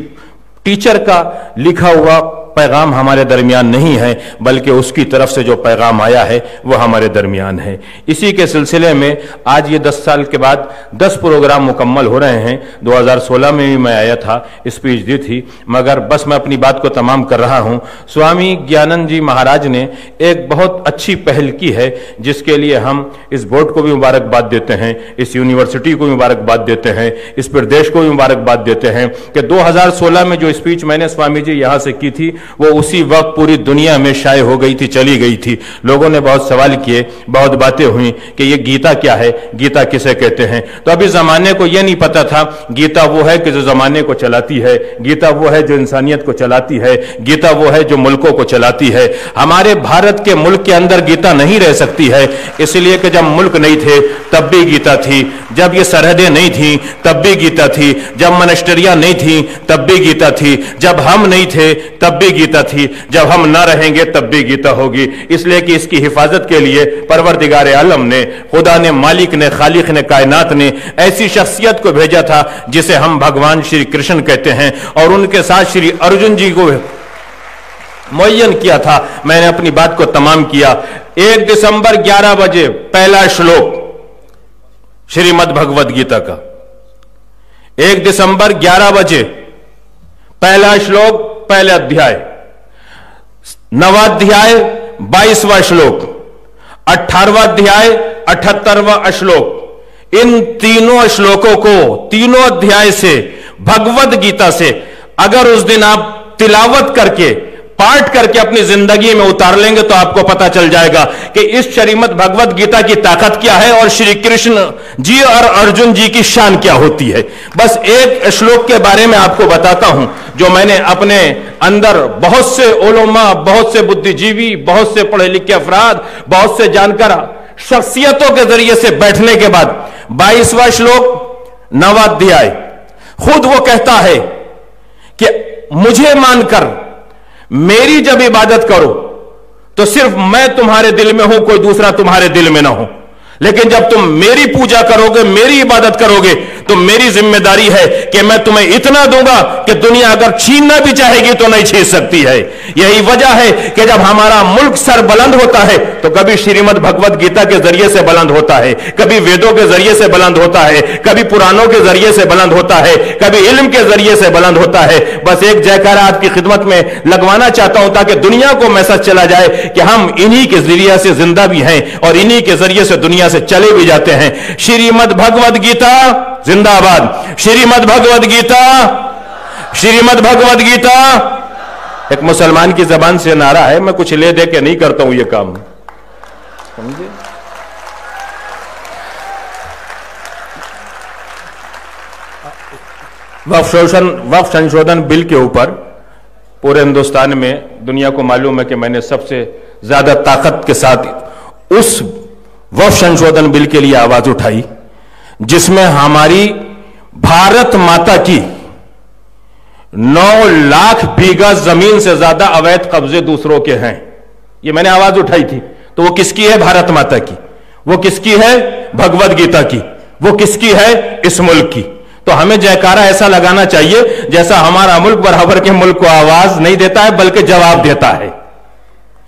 टीचर का लिखा हुआ पैगाम हमारे दरमियान नहीं है, बल्कि उसकी तरफ से जो पैगाम आया है वह हमारे दरमियान है। इसी के सिलसिले में आज ये 10 साल के बाद 10 प्रोग्राम मुकम्मल हो रहे हैं। 2016 में भी मैं आया था, स्पीच दी थी, मगर बस मैं अपनी बात को तमाम कर रहा हूं। स्वामी ज्ञानंद जी महाराज ने एक बहुत अच्छी पहल की है, जिसके लिए हम इस बोर्ड को भी मुबारकबाद देते हैं, इस यूनिवर्सिटी को मुबारकबाद देते हैं, इस प्रदेश को भी मुबारकबाद देते हैं कि 2016 में जो स्पीच मैंने स्वामी जी यहां से की थी वो उसी वक्त पूरी दुनिया में शाये हो गई थी, चली गई थी। लोगों ने बहुत सवाल किए, बहुत बातें हुई कि ये गीता क्या है, गीता किसे कहते हैं। तो अभी जमाने को यह नहीं पता था गीता वो है कि जो जमाने को चलाती है, गीता वो है जो इंसानियत को चलाती है, गीता वो है जो मुल्कों को चलाती है। हमारे भारत के मुल्क के अंदर गीता नहीं रह सकती है, इसलिए कि जब मुल्क नहीं थे तब भी गीता थी, जब ये सरहदें नहीं थी तब भी गीता थी, जब मॉनेस्टरियां नहीं थी तब भी गीता थी, जब हम नहीं थे तब भी गीता थी, जब हम ना रहेंगे तब भी गीता होगी। इसलिए कि इसकी हिफाजत के लिए परवरदिगार आलम ने, खुदा ने, मालिक ने, खालिक ने, कायनात ने ऐसी शख्सियत को भेजा था जिसे हम भगवान श्री कृष्ण कहते हैं, और उनके साथ श्री अर्जुन जी को मुअय्यन किया था। मैंने अपनी बात को तमाम किया। 1 दिसंबर 11 बजे पहला श्लोक श्रीमद् भगवद गीता का, 1 दिसंबर 11 बजे पहला श्लोक, पहला अध्याय, 9वां अध्याय 22वां श्लोक, 18वां अध्याय 78वां श्लोक। इन तीनों श्लोकों को, तीनों अध्याय से, भगवद गीता से अगर उस दिन आप तिलावत करके, पाठ करके अपनी जिंदगी में उतार लेंगे तो आपको पता चल जाएगा कि इस श्रीमद् भगवद गीता की ताकत क्या है और श्री कृष्ण जी और अर्जुन जी की शान क्या होती है। बस एक श्लोक के बारे में आपको बताता हूं, जो मैंने अपने अंदर बहुत से उलमा, बहुत से बुद्धिजीवी, बहुत से पढ़े लिखे अफराद, बहुत से जानकार शख्सियतों के जरिए से बैठने के बाद 22वां श्लोक 9वां अध्याय, खुद वो कहता है कि मुझे मानकर मेरी जब इबादत करो तो सिर्फ मैं तुम्हारे दिल में हूं, कोई दूसरा तुम्हारे दिल में ना हो। लेकिन जब तुम मेरी पूजा करोगे, मेरी इबादत करोगे, तो मेरी जिम्मेदारी है कि मैं तुम्हें इतना दूंगा कि दुनिया अगर छीनना भी चाहेगी तो नहीं छीन सकती है। यही वजह है कि जब हमारा मुल्क सर बुलंद होता है तो कभी श्रीमद् भगवद गीता के जरिए से बुलंद होता है, कभी वेदों के जरिए से बुलंद होता है, कभी पुराणों के जरिए से बुलंद होता है, कभी इल्म के जरिए से बुलंद होता है। बस एक जयकारा आपकी खिदमत में लगवाना चाहता हूं ताकि दुनिया को मैसेज चला जाए कि हम इन्हीं के जरिए से जिंदा भी हैं और इन्हीं के जरिए से दुनिया से चले भी जाते हैं। श्रीमद् भगवद गीता जिंदाबाद, श्रीमद् भगवद गीता, श्रीमद् भगवद गीता। एक मुसलमान की जबान से नारा है, मैं कुछ ले दे के नहीं करता हूं ये काम, समझे। वक्फ संशोधन बिल के ऊपर पूरे हिंदुस्तान में दुनिया को मालूम है कि मैंने सबसे ज्यादा ताकत के साथ उस वक्फ संशोधन बिल के लिए आवाज उठाई जिसमें हमारी भारत माता की 9 लाख बीघा जमीन से ज्यादा अवैध कब्जे दूसरों के हैं। ये मैंने आवाज उठाई थी। तो वो किसकी है? भारत माता की। वो किसकी है? भगवद गीता की। वो किसकी है? इस मुल्क की। तो हमें जयकारा ऐसा लगाना चाहिए जैसा हमारा मुल्क बराबर के मुल्क को आवाज नहीं देता है बल्कि जवाब देता है।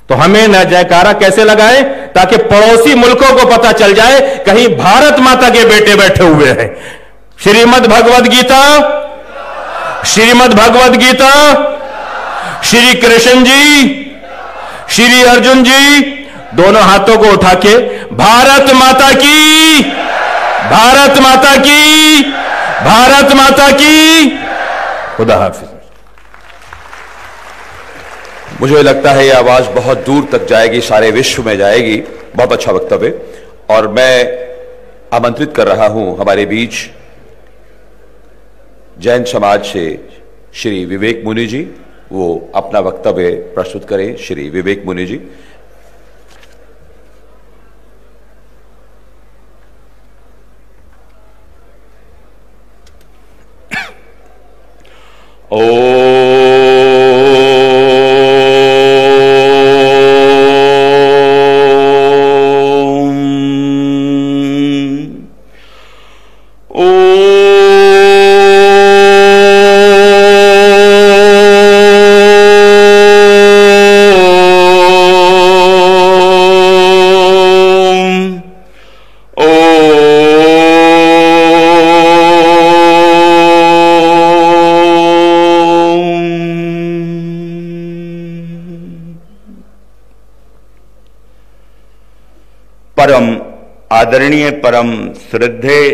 तो हमें न जयकारा कैसे लगाएं ताकि पड़ोसी मुल्कों को पता चल जाए कहीं भारत माता के बेटे बैठे हुए हैं। श्रीमद् भगवद गीता, श्रीमद् भगवद गीता, श्री कृष्ण जी, श्री अर्जुन जी, दोनों हाथों को उठा के भारत माता की, भारत माता की, भारत माता की। खुदा हाफिज। मुझे लगता है यह आवाज बहुत दूर तक जाएगी, सारे विश्व में जाएगी। बहुत अच्छा वक्तव्य। और मैं आमंत्रित कर रहा हूं हमारे बीच जैन समाज से श्री विवेक मुनि जी, वो अपना वक्तव्य प्रस्तुत करें। श्री विवेक मुनि जी। परम आदरणीय, परम श्रद्धेय,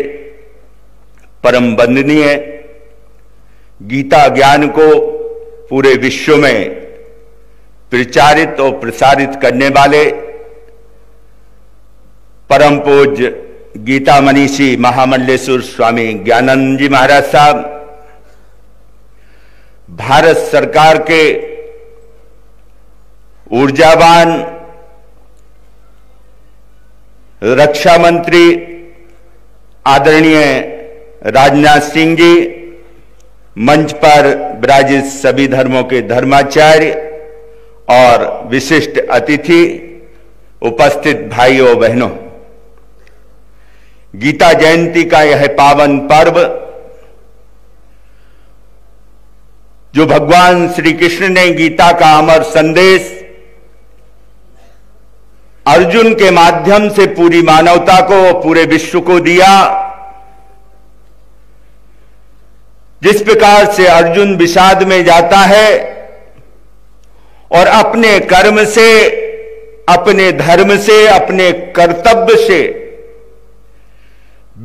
परम वंदनीय गीता ज्ञान को पूरे विश्व में प्रचारित और प्रसारित करने वाले परम पूज्य गीता मनीषी महामंडलेश्वर स्वामी ज्ञानानंद जी महाराज साहब, भारत सरकार के ऊर्जावान रक्षा मंत्री आदरणीय राजनाथ सिंह जी, मंच पर विराजित सभी धर्मों के धर्माचार्य और विशिष्ट अतिथि, उपस्थित भाइयों बहनों, गीता जयंती का यह पावन पर्व जो भगवान श्री कृष्ण ने गीता का अमर संदेश अर्जुन के माध्यम से पूरी मानवता को, पूरे विश्व को दिया, जिस प्रकार से अर्जुन विषाद में जाता है और अपने कर्म से, अपने धर्म से, अपने कर्तव्य से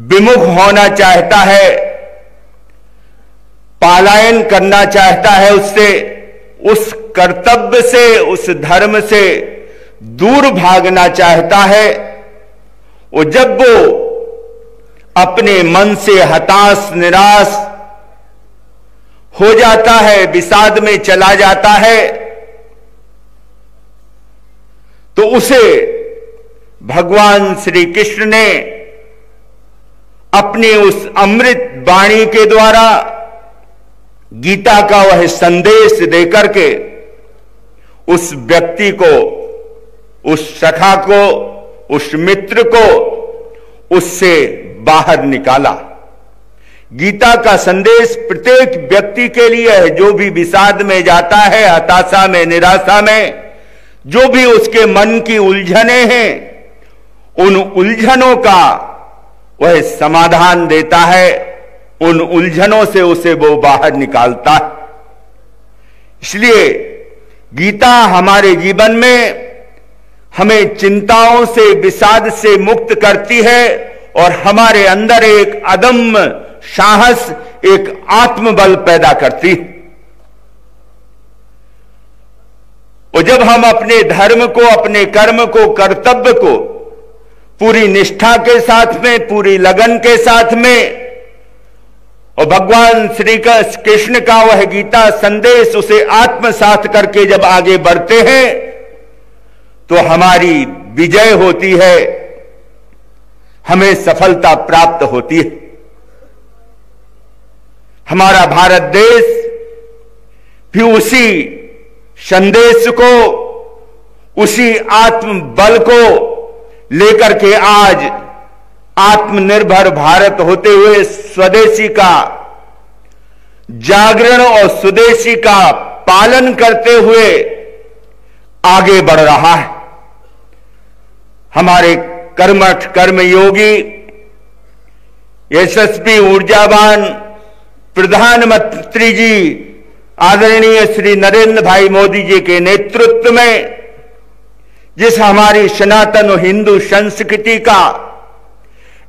विमुख होना चाहता है, पलायन करना चाहता है, उससे, उस कर्तव्य से, उस धर्म से दूर भागना चाहता है, और जब वो अपने मन से हताश निराश हो जाता है, विषाद में चला जाता है, तो उसे भगवान श्री कृष्ण ने अपने उस अमृत वाणी के द्वारा गीता का वह संदेश देकर के उस व्यक्ति को, उस सखा को, उस मित्र को उससे बाहर निकाला। गीता का संदेश प्रत्येक व्यक्ति के लिए है, जो भी विषाद में जाता है, हताशा में, निराशा में, जो भी उसके मन की उलझने हैं, उन उलझनों का वह समाधान देता है, उन उलझनों से उसे वो बाहर निकालता है। इसलिए गीता हमारे जीवन में हमें चिंताओं से, विषाद से मुक्त करती है और हमारे अंदर एक अदम्य साहस, एक आत्मबल पैदा करती है। और जब हम अपने धर्म को, अपने कर्म को, कर्तव्य को पूरी निष्ठा के साथ में, पूरी लगन के साथ में, और भगवान श्री कृष्ण का वह गीता संदेश उसे आत्मसात करके जब आगे बढ़ते हैं, तो हमारी विजय होती है, हमें सफलता प्राप्त होती है। हमारा भारत देश भी उसी संदेश को, उसी आत्मबल को लेकर के आज आत्मनिर्भर भारत होते हुए स्वदेशी का जागरण और स्वदेशी का पालन करते हुए आगे बढ़ रहा है। हमारे कर्मठ, कर्मयोगी, यशस्वी, ऊर्जावान प्रधानमंत्री जी आदरणीय श्री नरेंद्र भाई मोदी जी के नेतृत्व में जिस हमारी सनातन हिंदू संस्कृति का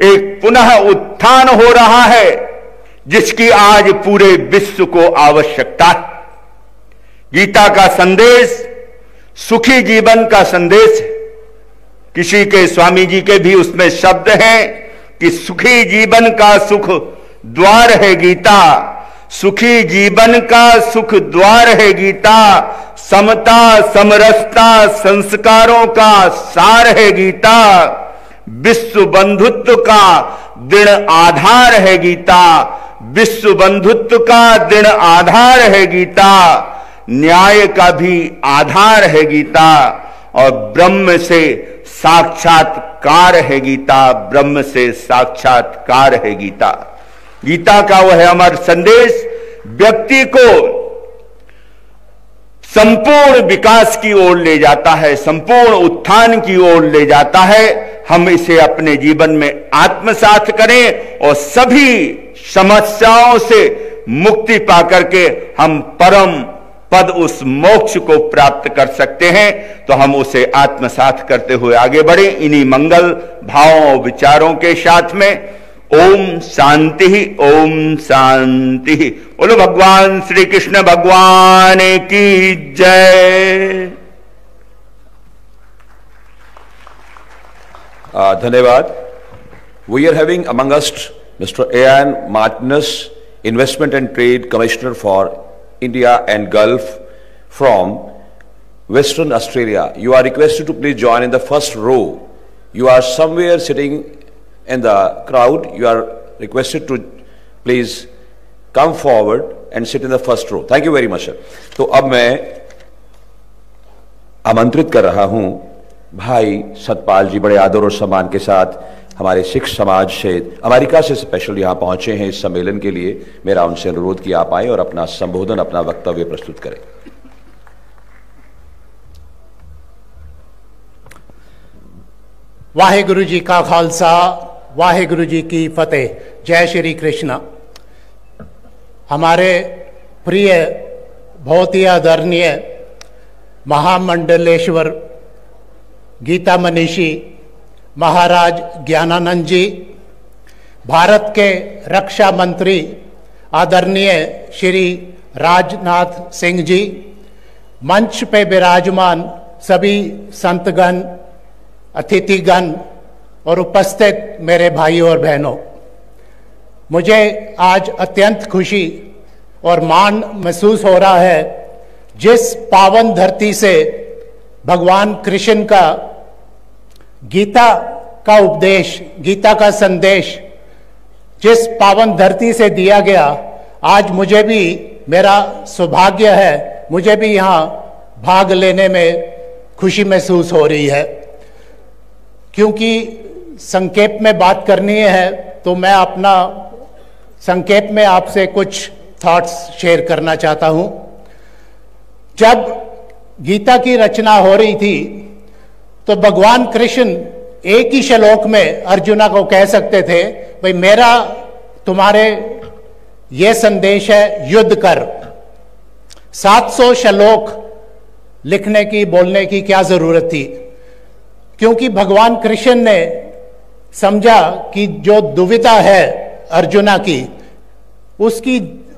एक पुनः उत्थान हो रहा है, जिसकी आज पूरे विश्व को आवश्यकता है। गीता का संदेश सुखी जीवन का संदेश है। किसी के, स्वामी जी के भी उसमें शब्द हैं कि सुखी जीवन का सुख द्वार है गीता, सुखी जीवन का सुख द्वार है गीता, समता समरसता संस्कारों का सार है गीता, विश्व बंधुत्व का दृढ़ आधार है गीता, विश्व बंधुत्व का दृढ़ आधार है गीता, न्याय का भी आधार है गीता, और ब्रह्म से साक्षात्कार है गीता, ब्रह्म से साक्षात्कार है गीता। गीता का वह अमर संदेश व्यक्ति को संपूर्ण विकास की ओर ले जाता है, संपूर्ण उत्थान की ओर ले जाता है। हम इसे अपने जीवन में आत्मसात करें और सभी समस्याओं से मुक्ति पाकर के हम परम पद उस मोक्ष को प्राप्त कर सकते हैं, तो हम उसे आत्मसात करते हुए आगे बढ़े इन्हीं मंगल भावों और विचारों के साथ में। ओम शांति, ओम शांति। बोलो भगवान श्री कृष्ण भगवान की जय। धन्यवाद। We are having among us Mr. A.N. Martinez, Investment and Trade Commissioner for India and Gulf from Western Australia. You are requested to please join in the first row. You are somewhere sitting in the crowd. You are requested to please come forward and sit in the first row. Thank you very much, sir. तो अब मैं आमंत्रित कर रहा हूं भाई सतपाल जी, बड़े आदर और सम्मान के साथ हमारे सिख समाज से अमेरिका से स्पेशल यहां पहुंचे हैं इस सम्मेलन के लिए। मेरा उनसे अनुरोध कि आप आए और अपना संबोधन, अपना वक्तव्य प्रस्तुत करें। वाहेगुरु जी का खालसा, वाहेगुरु जी की फतेह। जय श्री कृष्ण। हमारे प्रिय, बहुत ही आदरणीय महामंडलेश्वर गीता मनीषी महाराज ज्ञानानंद जी, भारत के रक्षा मंत्री आदरणीय श्री राजनाथ सिंह जी, मंच पे विराजमान सभी संतगण, अतिथिगण और उपस्थित मेरे भाइयों और बहनों, मुझे आज अत्यंत खुशी और मान महसूस हो रहा है जिस पावन धरती से भगवान कृष्ण का गीता का उपदेश, गीता का संदेश जिस पावन धरती से दिया गया, आज मुझे भी, मेरा सौभाग्य है, मुझे भी यहाँ भाग लेने में खुशी महसूस हो रही है। क्योंकि संक्षेप में बात करनी है तो मैं अपना संक्षेप में आपसे कुछ थॉट्स शेयर करना चाहता हूँ। जब गीता की रचना हो रही थी तो भगवान कृष्ण एक ही श्लोक में अर्जुना को कह सकते थे, भाई मेरा तुम्हारे ये संदेश है, युद्ध कर। 700 श्लोक लिखने की, बोलने की क्या जरूरत थी? क्योंकि भगवान कृष्ण ने समझा कि जो दुविधा है अर्जुना की,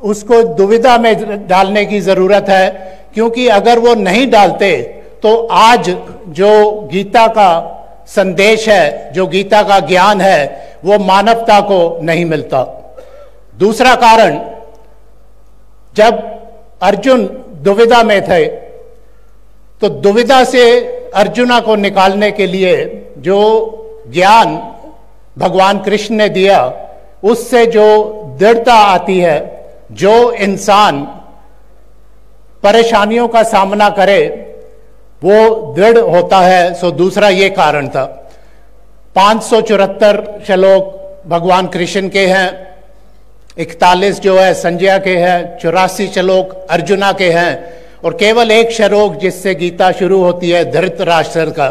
उसको दुविधा में डालने की जरूरत है। क्योंकि अगर वो नहीं डालते तो आज जो गीता का संदेश है, जो गीता का ज्ञान है, वो मानवता को नहीं मिलता। दूसरा कारण, जब अर्जुन दुविधा में थे तो दुविधा से अर्जुना को निकालने के लिए जो ज्ञान भगवान कृष्ण ने दिया, उससे जो दृढ़ता आती है, जो इंसान परेशानियों का सामना करे वो दृढ़ होता है। सो दूसरा ये कारण था। 574 श्लोक भगवान कृष्ण के हैं, 41 जो है संजय के हैं, 84 श्लोक अर्जुना के हैं और केवल एक श्लोक जिससे गीता शुरू होती है धृतराष्ट्र का।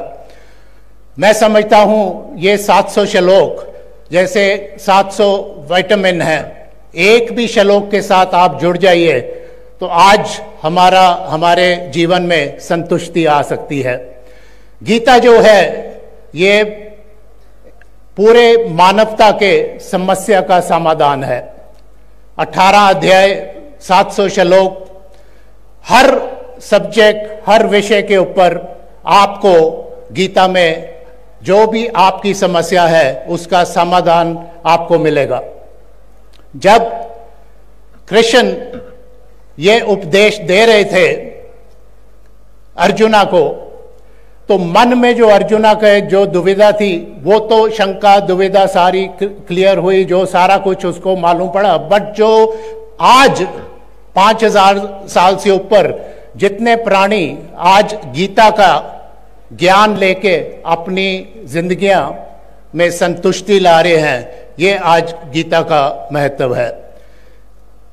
मैं समझता हूं ये 700 श्लोक जैसे 700 विटामिन है, एक भी श्लोक के साथ आप जुड़ जाइए तो आज हमारे जीवन में संतुष्टि आ सकती है। गीता जो है ये पूरे मानवता के समस्या का समाधान है। 18 अध्याय, 700 श्लोक, हर सब्जेक्ट, हर विषय के ऊपर आपको गीता में जो भी आपकी समस्या है उसका समाधान आपको मिलेगा। जब कृष्ण ये उपदेश दे रहे थे अर्जुना को, तो मन में जो अर्जुना के जो दुविधा थी वो तो शंका दुविधा सारी क्लियर हुई, जो सारा कुछ उसको मालूम पड़ा। बट जो आज 5000 साल से ऊपर जितने प्राणी आज गीता का ज्ञान लेके अपनी जिंदगियां में संतुष्टि ला रहे हैं, ये आज गीता का महत्व है।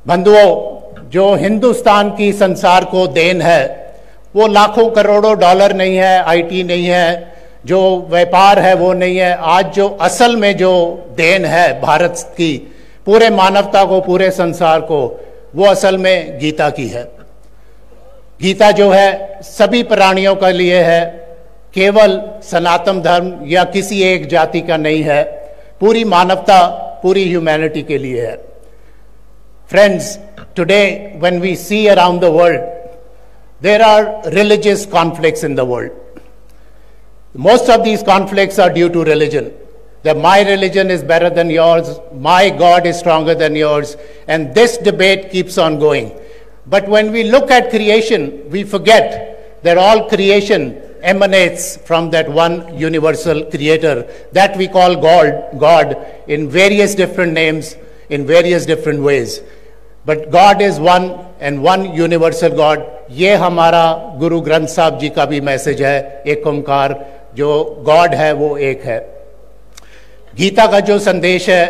बंधुओं, जो हिंदुस्तान की संसार को देन है वो लाखों करोड़ों डॉलर नहीं है, आईटी नहीं है, जो व्यापार है वो नहीं है। आज जो असल में जो देन है भारत की, पूरे मानवता को, पूरे संसार को, वो असल में गीता की है। गीता जो है सभी प्राणियों के लिए है, केवल सनातन धर्म या किसी एक जाति का नहीं है, पूरी मानवता, पूरी ह्यूमैनिटी के लिए है। Friends, today when we see around the world, there are religious conflicts in the world. Most of these conflicts are due to religion. That my religion is better than yours, my God is stronger than yours, and this debate keeps on going. But when we look at creation, we forget that all creation emanates from that one universal creator that we call God in various different names, in various different ways. But God is one and one universal God. ये हमारा गुरु ग्रंथ साहब जी का भी message है, एक ओंकार, जो God है वो एक है। गीता का जो संदेश है,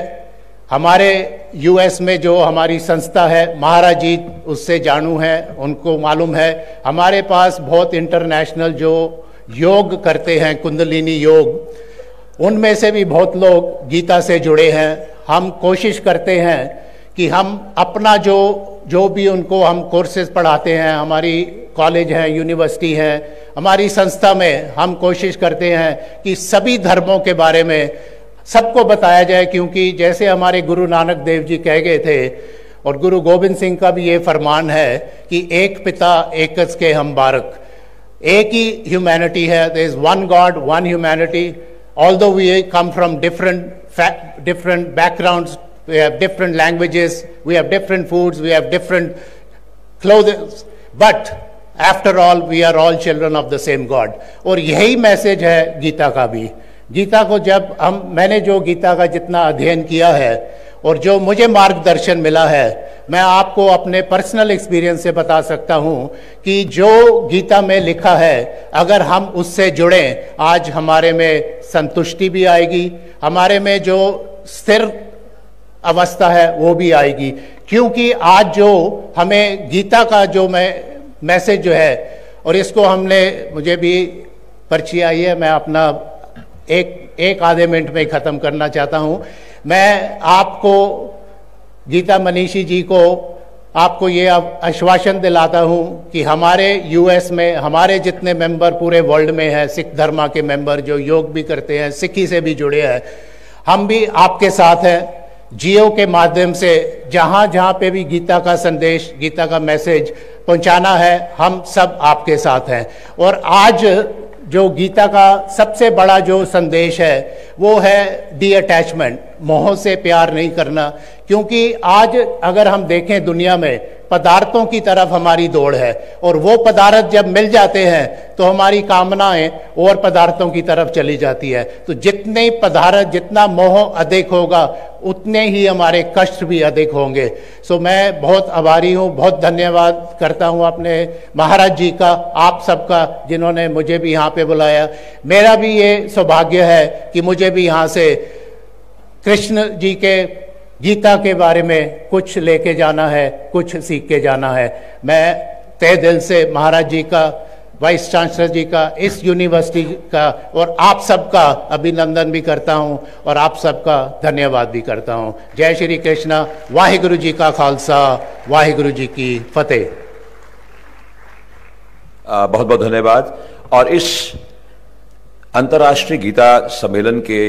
हमारे यूएस में जो हमारी संस्था है, महाराज जी उससे जानू हैं, उनको मालूम है। हमारे पास बहुत इंटरनेशनल जो योग करते हैं, कुंडलिनी योग, उनमें से भी बहुत लोग गीता से जुड़े हैं। हम कोशिश करते हैं कि हम अपना जो भी उनको हम कोर्सेज पढ़ाते हैं, हमारी कॉलेज हैं, यूनिवर्सिटी हैं, हमारी संस्था में हम कोशिश करते हैं कि सभी धर्मों के बारे में सबको बताया जाए, क्योंकि जैसे हमारे गुरु नानक देव जी कह गए थे और गुरु गोविंद सिंह का भी ये फरमान है कि एक पिता एकच के हम बारक, एक ही ह्यूमैनिटी है। There is one God, one humanity, although we come from different backgrounds, we have different languages, we have different foods, we have different clothes, but after all we are all children of the same God. और यही message है गीता का भी। गीता को जब मैंने जो गीता का जितना अध्ययन किया है और जो मुझे मार्गदर्शन मिला है, मैं आपको अपने पर्सनल एक्सपीरियंस से बता सकता हूं कि जो गीता में लिखा है, अगर हम उससे जुड़ें, आज हमारे में संतुष्टि भी आएगी, हमारे में जो स्थिर अवस्था है वो भी आएगी। क्योंकि आज जो हमें गीता का जो मैसेज जो है, और इसको मुझे भी पर्ची आई है, मैं अपना एक आधे मिनट में ख़त्म करना चाहता हूँ। मैं आपको, गीता मनीषी जी को, आपको ये आश्वासन दिलाता हूँ कि हमारे यूएस में हमारे जितने मेंबर पूरे वर्ल्ड में हैं, सिख धर्म के मेंबर जो योग भी करते हैं, सिखी से भी जुड़े हैं, हम भी आपके साथ हैं। जियो के माध्यम से जहाँ जहाँ पे भी गीता का संदेश, गीता का मैसेज पहुँचाना है, हम सब आपके साथ हैं। और आज जो गीता का सबसे बड़ा जो संदेश है वो है डी अटैचमेंट, मोह से प्यार नहीं करना। क्योंकि आज अगर हम देखें दुनिया में पदार्थों की तरफ हमारी दौड़ है, और वो पदार्थ जब मिल जाते हैं तो हमारी कामनाएं और पदार्थों की तरफ चली जाती है। तो जितने पदार्थ, जितना मोह अधिक होगा, उतने ही हमारे कष्ट भी अधिक होंगे। सो मैं बहुत आभारी हूँ, बहुत धन्यवाद करता हूँ अपने महाराज जी का, आप सबका, जिन्होंने मुझे भी यहाँ पे बुलाया। मेरा भी ये सौभाग्य है कि मुझे भी यहाँ से कृष्ण जी के गीता के बारे में कुछ लेके जाना है, कुछ सीख के जाना है। मैं तहे दिल से महाराज जी का, वाइस चांसलर जी का, इस यूनिवर्सिटी का और आप सबका अभिनंदन भी करता हूं और आप सबका धन्यवाद भी करता हूं। जय श्री कृष्णा। वाहिगुरु जी का खालसा, वाहिगुरु जी की फतेह। बहुत बहुत धन्यवाद। और इस अंतर्राष्ट्रीय गीता सम्मेलन के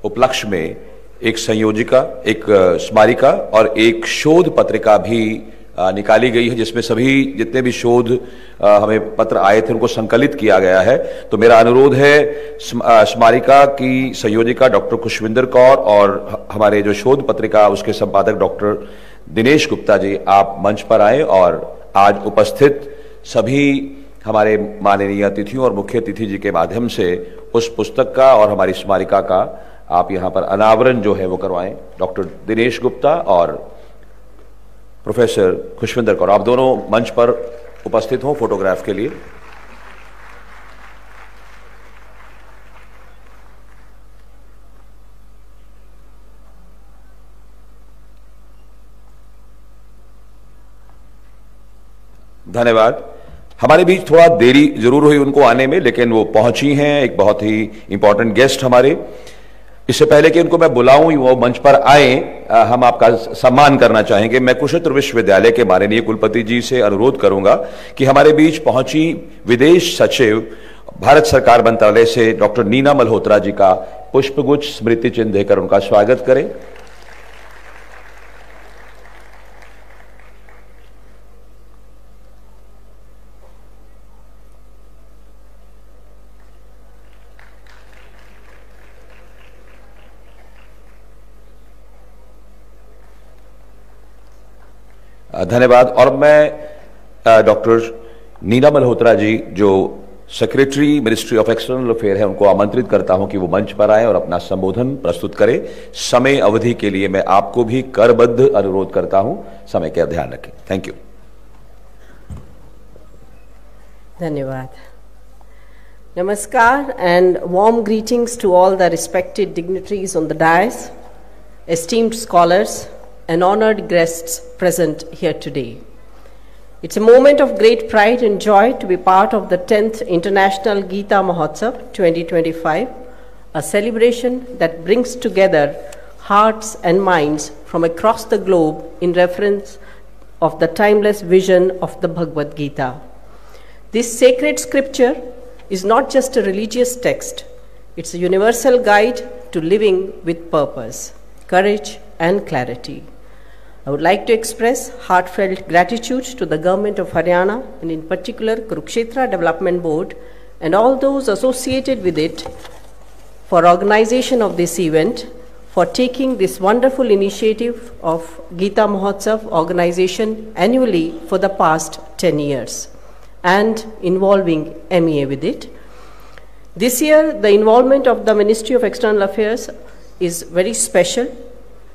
उपलक्ष्य में एक संयोजिका, एक स्मारिका और एक शोध पत्रिका भी निकाली गई है, जिसमें सभी जितने भी शोध हमें पत्र आए थे उनको संकलित किया गया है। तो मेरा अनुरोध है, स्मारिका की संयोजिका डॉक्टर खुशविंदर कौर और हमारे जो शोध पत्रिका उसके संपादक डॉक्टर दिनेश गुप्ता जी, आप मंच पर आए और आज उपस्थित सभी हमारे माननीय अतिथियों और मुख्य अतिथि जी के माध्यम से उस पुस्तक का और हमारी स्मारिका का आप यहाँ पर अनावरण जो है वो करवाएं। डॉक्टर दिनेश गुप्ता और प्रोफेसर खुशविंदर कौर, आप दोनों मंच पर उपस्थित हों फोटोग्राफ के लिए। धन्यवाद। हमारे बीच थोड़ा देरी जरूर हुई उनको आने में, लेकिन वो पहुंची हैं। एक बहुत ही इंपॉर्टेंट गेस्ट हमारे इससे पहले कि उनको मैं बुलाऊं वो मंच पर आए, हम आपका सम्मान करना चाहेंगे। मैं कुरुक्षेत्र विश्वविद्यालय के माननीय कुलपति जी से अनुरोध करूंगा कि हमारे बीच पहुंची विदेश सचिव भारत सरकार मंत्रालय से डॉक्टर नीना मल्होत्रा जी का पुष्पगुच्छ स्मृति चिन्ह देकर उनका स्वागत करें। धन्यवाद। और मैं डॉक्टर नीना मल्होत्रा जी जो secretary ministry of external affair है उनको आमंत्रित करता हूं कि वो मंच पर आए और अपना संबोधन प्रस्तुत करें। समय अवधि के लिए मैं आपको भी करबद्ध अनुरोध करता हूं, समय का ध्यान रखें। Thank you. धन्यवाद। Namaskar and warm greetings to all the respected dignitaries on the dais, esteemed scholars, and honored guests present here today. It's a moment of great pride and joy to be part of the 10th International Gita Mahotsav 2025, a celebration that brings together hearts and minds from across the globe in reference of the timeless vision of the Bhagavad Gita. This sacred scripture is not just a religious text, it's a universal guide to living with purpose, courage, and clarity. I would like to express heartfelt gratitude to the Government of Haryana and in particular Kurukshetra Development Board and all those associated with it for organization of this event, for taking this wonderful initiative of Gita Mahotsav organization annually for the past 10 years and involving MEA with it. This year, the involvement of the Ministry of External Affairs is very special.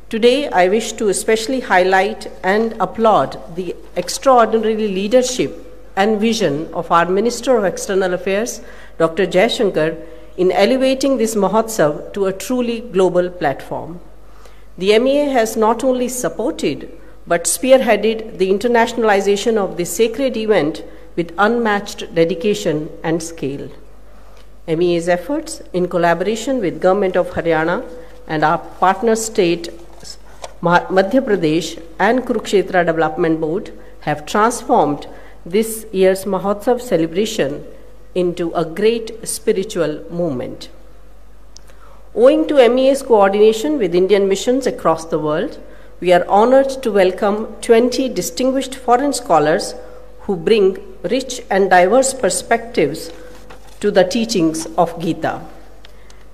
Today, I wish to especially highlight and applaud the extraordinary leadership and vision of our Minister of External Affairs, Dr. Jaishankar, in elevating this Mahotsav to a truly global platform. The MEA has not only supported but spearheaded the internationalization of this sacred event with unmatched dedication and scale. MEA's efforts, in collaboration with Government of Haryana and our partner state Madhya Pradesh and Kurukshetra Development Board, have transformed this year's Mahotsav celebration into a great spiritual movement. Owing to MEA's coordination with Indian missions across the world, we are honored to welcome 20 distinguished foreign scholars who bring rich and diverse perspectives to the teachings of Gita.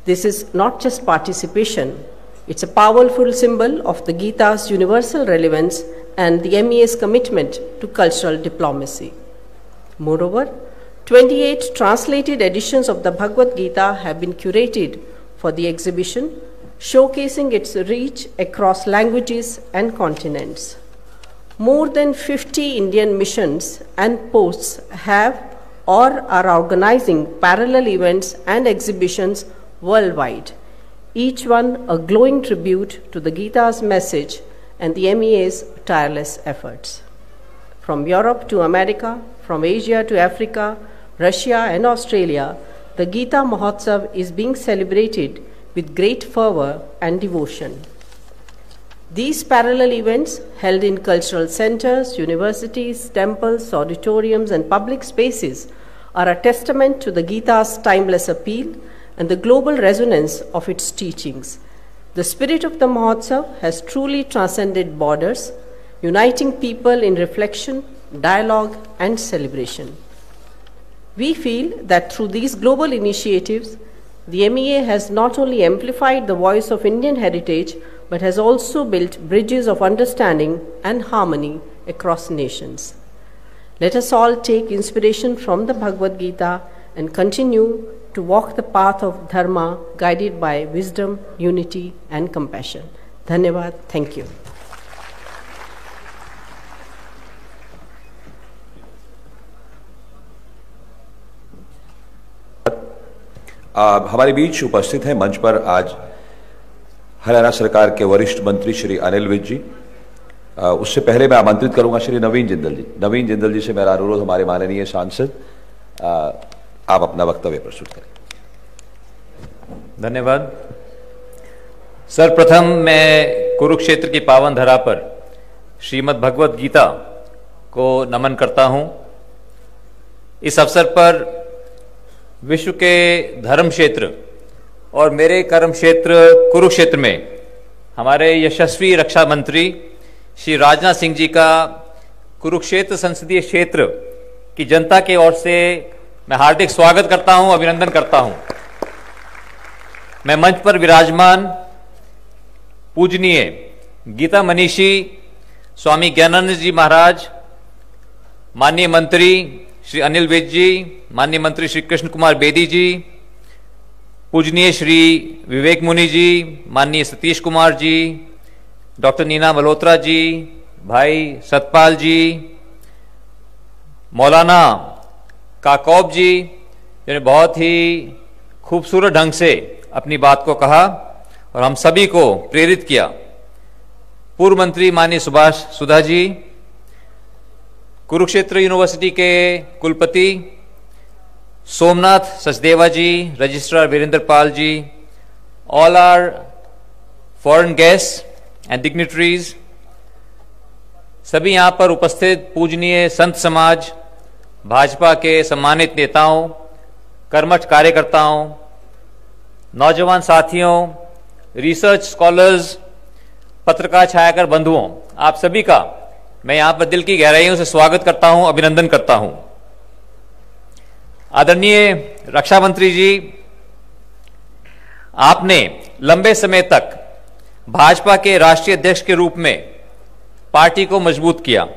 This is not just participation, it's a powerful symbol of the Gita's universal relevance and the MEA's commitment to cultural diplomacy. Moreover, 28 translated editions of the Bhagavad Gita have been curated for the exhibition, showcasing its reach across languages and continents. More than 50 Indian missions and posts have or are organizing parallel events and exhibitions worldwide, each one a glowing tribute to the Gita's message and the MEA's tireless efforts. From Europe to America, from Asia to Africa, Russia and Australia, the Gita Mahotsav is being celebrated with great fervor and devotion. These parallel events, held in cultural centers, universities, temples, auditoriums, and public spaces, are a testament to the Gita's timeless appeal and the global resonance of its teachings. The spirit of the Mahotsav has truly transcended borders, uniting people in reflection, dialogue, and celebration. We feel that through these global initiatives, the MEA has not only amplified the voice of Indian heritage, but has also built bridges of understanding and harmony across nations. Let us all take inspiration from the Bhagavad Gita and continue to walk the path of Dharma guided by wisdom, unity, and compassion. Dhanyavad. Thank you. हमारे बीच उपस्थित हैं मंच पर आज हरियाणा सरकार के वरिष्ठ मंत्री श्री अनिल विज जी। उससे पहले मैं आमंत्रित करूंगा श्री नवीन जिंदल जी। नवीन जिंदल जी से मेरा अनुरोध, हमारे माननीय सांसद, आप अपना वक्तव्य प्रस्तुत करें। धन्यवाद। सर्वप्रथम मैं कुरुक्षेत्र की पावन धरा पर श्रीमद् भगवत गीता को नमन करता हूं। इस अवसर पर विश्व के धर्म क्षेत्र और मेरे कर्म क्षेत्र कुरुक्षेत्र में हमारे यशस्वी रक्षा मंत्री श्री राजनाथ सिंह जी का कुरुक्षेत्र संसदीय क्षेत्र की जनता की ओर से मैं हार्दिक स्वागत करता हूं, अभिनंदन करता हूं। मैं मंच पर विराजमान पूजनीय गीता मनीषी स्वामी ज्ञानानंद जी महाराज, माननीय मंत्री श्री अनिल विज जी, माननीय मंत्री श्री कृष्ण कुमार बेदी जी, पूजनीय श्री विवेक मुनि जी, माननीय सतीश कुमार जी, डॉक्टर नीना मल्होत्रा जी, भाई सतपाल जी, मौलाना काकौब जी, जिन्होंने बहुत ही खूबसूरत ढंग से अपनी बात को कहा और हम सभी को प्रेरित किया, पूर्व मंत्री माननीय सुभाष सुधा जी, कुरुक्षेत्र यूनिवर्सिटी के कुलपति Somnath Sachdeva ji, registrar Virendra Pal ji, all are foreign guests and dignitaries, सभी यहां पर उपस्थित पूजनीय संत समाज, भाजपा के सम्मानित नेताओं, कर्मठ कार्यकर्ताओं, नौजवान साथियों, रिसर्च स्कॉलर्स, पत्रकार छायाकर बंधुओं, आप सभी का मैं यहां पर दिल की गहराइयों से स्वागत करता हूं, अभिनंदन करता हूं। आदरणीय रक्षा मंत्री जी, आपने लंबे समय तक भाजपा के राष्ट्रीय अध्यक्ष के रूप में पार्टी को मजबूत किया।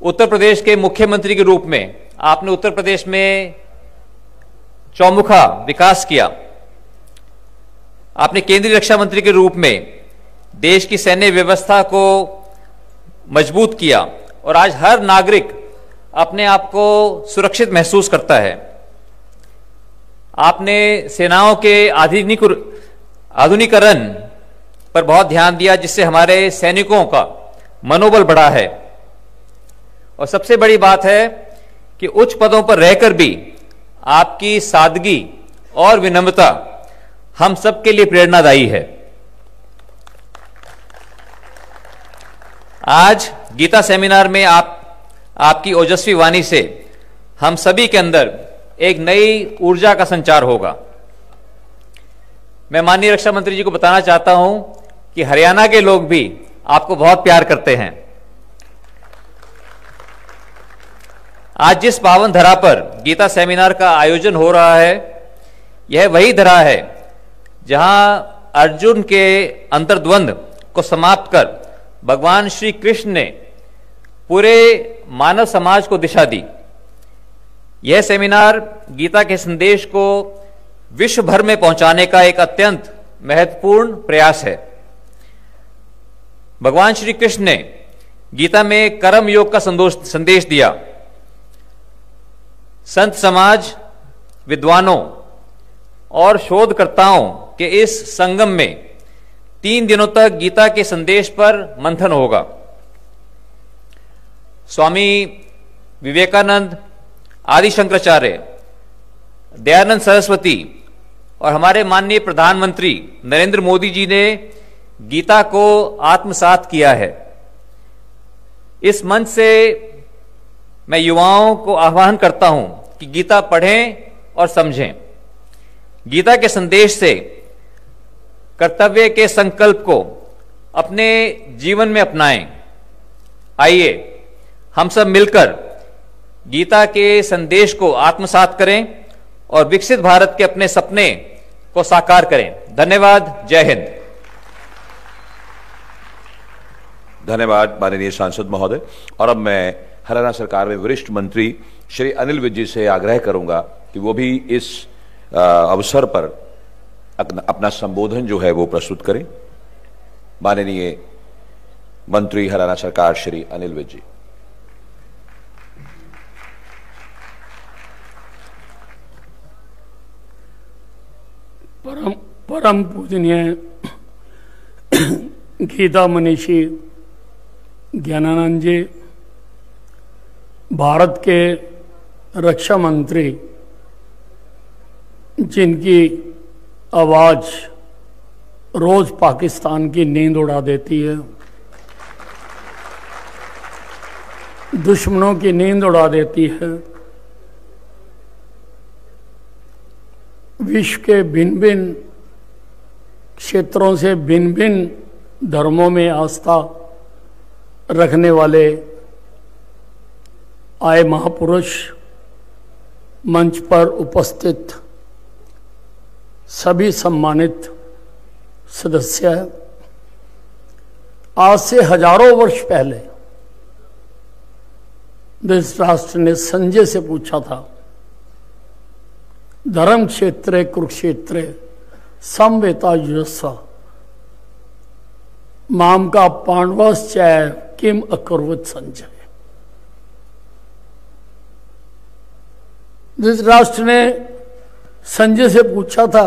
उत्तर प्रदेश के मुख्यमंत्री के रूप में आपने उत्तर प्रदेश में चौमुखा विकास किया। आपने केंद्रीय रक्षा मंत्री के रूप में देश की सैन्य व्यवस्था को मजबूत किया और आज हर नागरिक अपने आप को सुरक्षित महसूस करता है। आपने सेनाओं के आधुनिकीकरण पर बहुत ध्यान दिया, जिससे हमारे सैनिकों का मनोबल बढ़ा है। और सबसे बड़ी बात है कि उच्च पदों पर रहकर भी आपकी सादगी और विनम्रता हम सबके लिए प्रेरणादायी है। आज गीता सेमिनार में आपकी ओजस्वी वाणी से हम सभी के अंदर एक नई ऊर्जा का संचार होगा। मैं माननीय रक्षा मंत्री जी को बताना चाहता हूं कि हरियाणा के लोग भी आपको बहुत प्यार करते हैं। आज जिस पावन धरा पर गीता सेमिनार का आयोजन हो रहा है, यह वही धरा है जहां अर्जुन के अंतर्द्वंद को समाप्त कर भगवान श्री कृष्ण ने पूरे मानव समाज को दिशा दी। यह सेमिनार गीता के संदेश को विश्व भर में पहुंचाने का एक अत्यंत महत्वपूर्ण प्रयास है। भगवान श्री कृष्ण ने गीता में कर्म योग का संदेश दिया। संत समाज, विद्वानों और शोधकर्ताओं के इस संगम में 3 दिनों तक गीता के संदेश पर मंथन होगा। स्वामी विवेकानंद, आदि शंकराचार्य, दयानंद सरस्वती और हमारे माननीय प्रधानमंत्री नरेंद्र मोदी जी ने गीता को आत्मसात किया है। इस मंच से मैं युवाओं को आह्वान करता हूं कि गीता पढ़ें और समझें। गीता के संदेश से कर्तव्य के संकल्प को अपने जीवन में अपनाएं। आइए हम सब मिलकर गीता के संदेश को आत्मसात करें और विकसित भारत के अपने सपने को साकार करें। धन्यवाद। जय हिंद। धन्यवाद माननीय सांसद महोदय। और अब मैं हरियाणा सरकार में वरिष्ठ मंत्री श्री अनिल विज जी से आग्रह करूंगा कि वो भी इस अवसर पर अपना संबोधन जो है वो प्रस्तुत करें। माननीय मंत्री हरियाणा सरकार श्री अनिल विज जी। परम पूजनीय गीता मनीषी ज्ञानानंद जी, भारत के रक्षा मंत्री, जिनकी आवाज़ रोज पाकिस्तान की नींद उड़ा देती है, दुश्मनों की नींद उड़ा देती है। विश्व के भिन्न भिन्न क्षेत्रों से भिन्न भिन्न धर्मों में आस्था रखने वाले आए महापुरुष, मंच पर उपस्थित सभी सम्मानित सदस्य, आज से हजारों वर्ष पहले धृतराष्ट्र ने संजय से पूछा था, धर्म क्षेत्रे कुरुक्षेत्रे समवेता युजस्व माम का पांडवश्चैव किम अकुर्वत संजय। धृतराष्ट्र ने संजय से पूछा था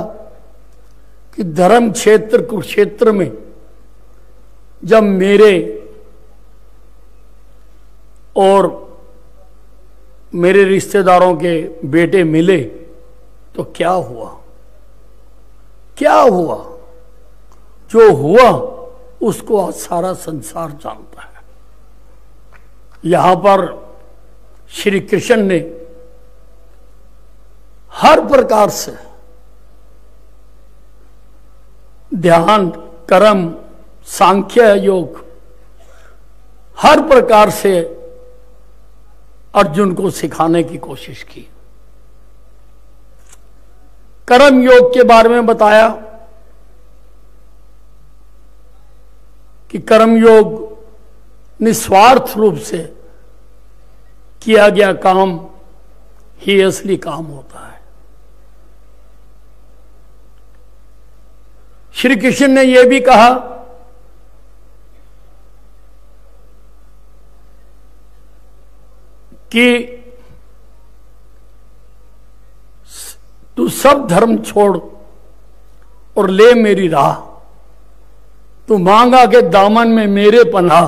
कि धर्म क्षेत्र कुरुक्षेत्र में जब मेरे और मेरे रिश्तेदारों के बेटे मिले तो क्या हुआ? क्या हुआ? जो हुआ उसको आज सारा संसार जानता है। यहां पर श्री कृष्ण ने हर प्रकार से ध्यान, कर्म, सांख्य योग, हर प्रकार से अर्जुन को सिखाने की कोशिश की। कर्म योग के बारे में बताया कि कर्म योग निस्वार्थ रूप से किया गया काम ही असली काम होता है। श्री कृष्ण ने यह भी कहा कि तू सब धर्म छोड़ और ले मेरी राह, तू मांगा के दामन में मेरे पनाह,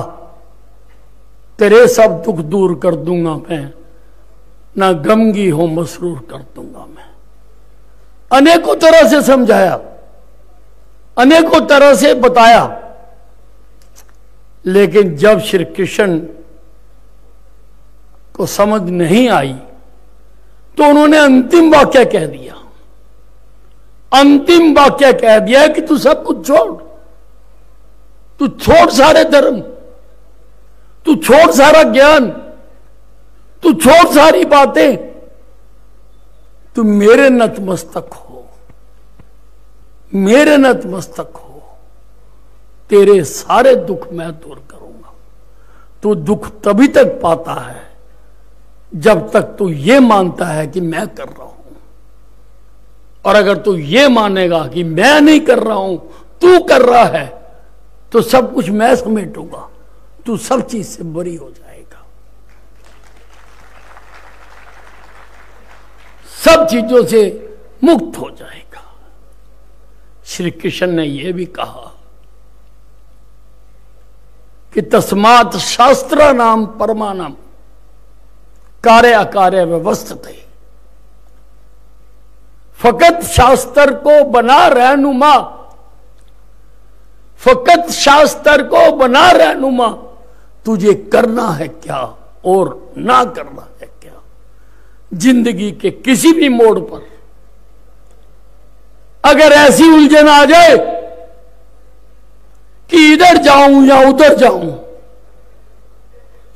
तेरे सब दुख दूर कर दूंगा मैं, ना गमगी हो मसरूर कर दूंगा मैं। अनेकों तरह से समझाया, अनेकों तरह से बताया, लेकिन जब श्री कृष्ण को समझ नहीं आई तो उन्होंने अंतिम वाक्य कह दिया। अंतिम वाक्य कह दिया कि तू सब कुछ छोड़, तू छोड़ सारे धर्म, तू छोड़ सारा ज्ञान, तू छोड़ सारी बातें, तू मेरे नतमस्तक हो, मेरे नतमस्तक हो, तेरे सारे दुख मैं दूर करूंगा। तू दुख तभी तक पाता है जब तक तू ये मानता है कि मैं कर रहा हूं, और अगर तू ये मानेगा कि मैं नहीं कर रहा हूं, तू कर रहा है, तो सब कुछ मैं समेटूंगा, तू सब चीज से बरी हो जाएगा, सब चीजों से मुक्त हो जाएगा। श्री कृष्ण ने यह भी कहा कि तस्मात् शास्त्र नाम परमानम कार्य अकार्य व्यवस्थित। फकत शास्त्र को बना रहनुमा, फकत शास्त्र को बना रहनुमा, तुझे करना है क्या और ना करना है क्या। जिंदगी के किसी भी मोड़ पर अगर ऐसी उलझन आ जाए कि इधर जाऊं या उधर जाऊं,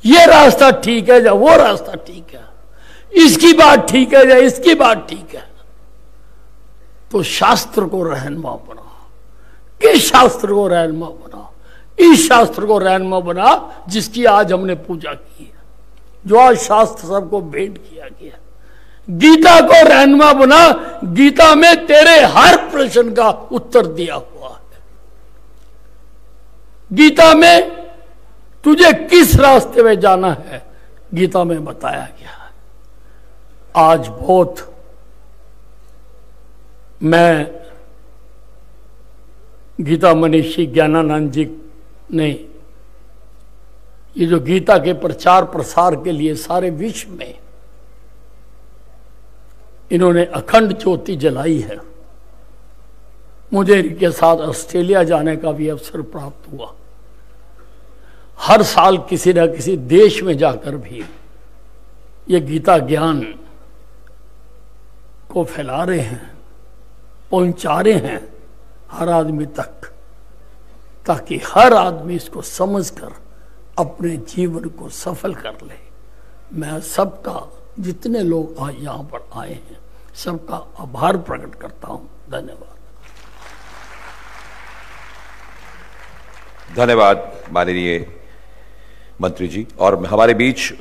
ये रास्ता ठीक है या वो रास्ता ठीक है, इसकी बात ठीक है या इसकी बात ठीक है, तो शास्त्र को रहनुमा बना। किस शास्त्र को रहनुमा बना? इस शास्त्र को रहनुमा बना जिसकी आज हमने पूजा की है, जो आज शास्त्र सबको भेंट किया गया। गीता को रहनुमा बना, गीता में तेरे हर प्रश्न का उत्तर दिया हुआ है। गीता में तुझे किस रास्ते में जाना है गीता में बताया गया है। आज बहुत मैं गीता मनीषी ज्ञानानंद जी ने ये जो गीता के प्रचार प्रसार के लिए सारे विश्व में इन्होंने अखंड ज्योति जलाई है, मुझे इनके साथ ऑस्ट्रेलिया जाने का भी अवसर प्राप्त हुआ। हर साल किसी न किसी देश में जाकर भी ये गीता ज्ञान को फैला रहे हैं, पहुंचा रहे हैं हर आदमी तक, ताकि हर आदमी इसको समझकर अपने जीवन को सफल कर ले। मैं सबका, जितने लोग यहाँ पर आए हैं, सबका आभार प्रकट करता हूं। धन्यवाद। धन्यवाद माननीय मंत्री जी। और हमारे बीच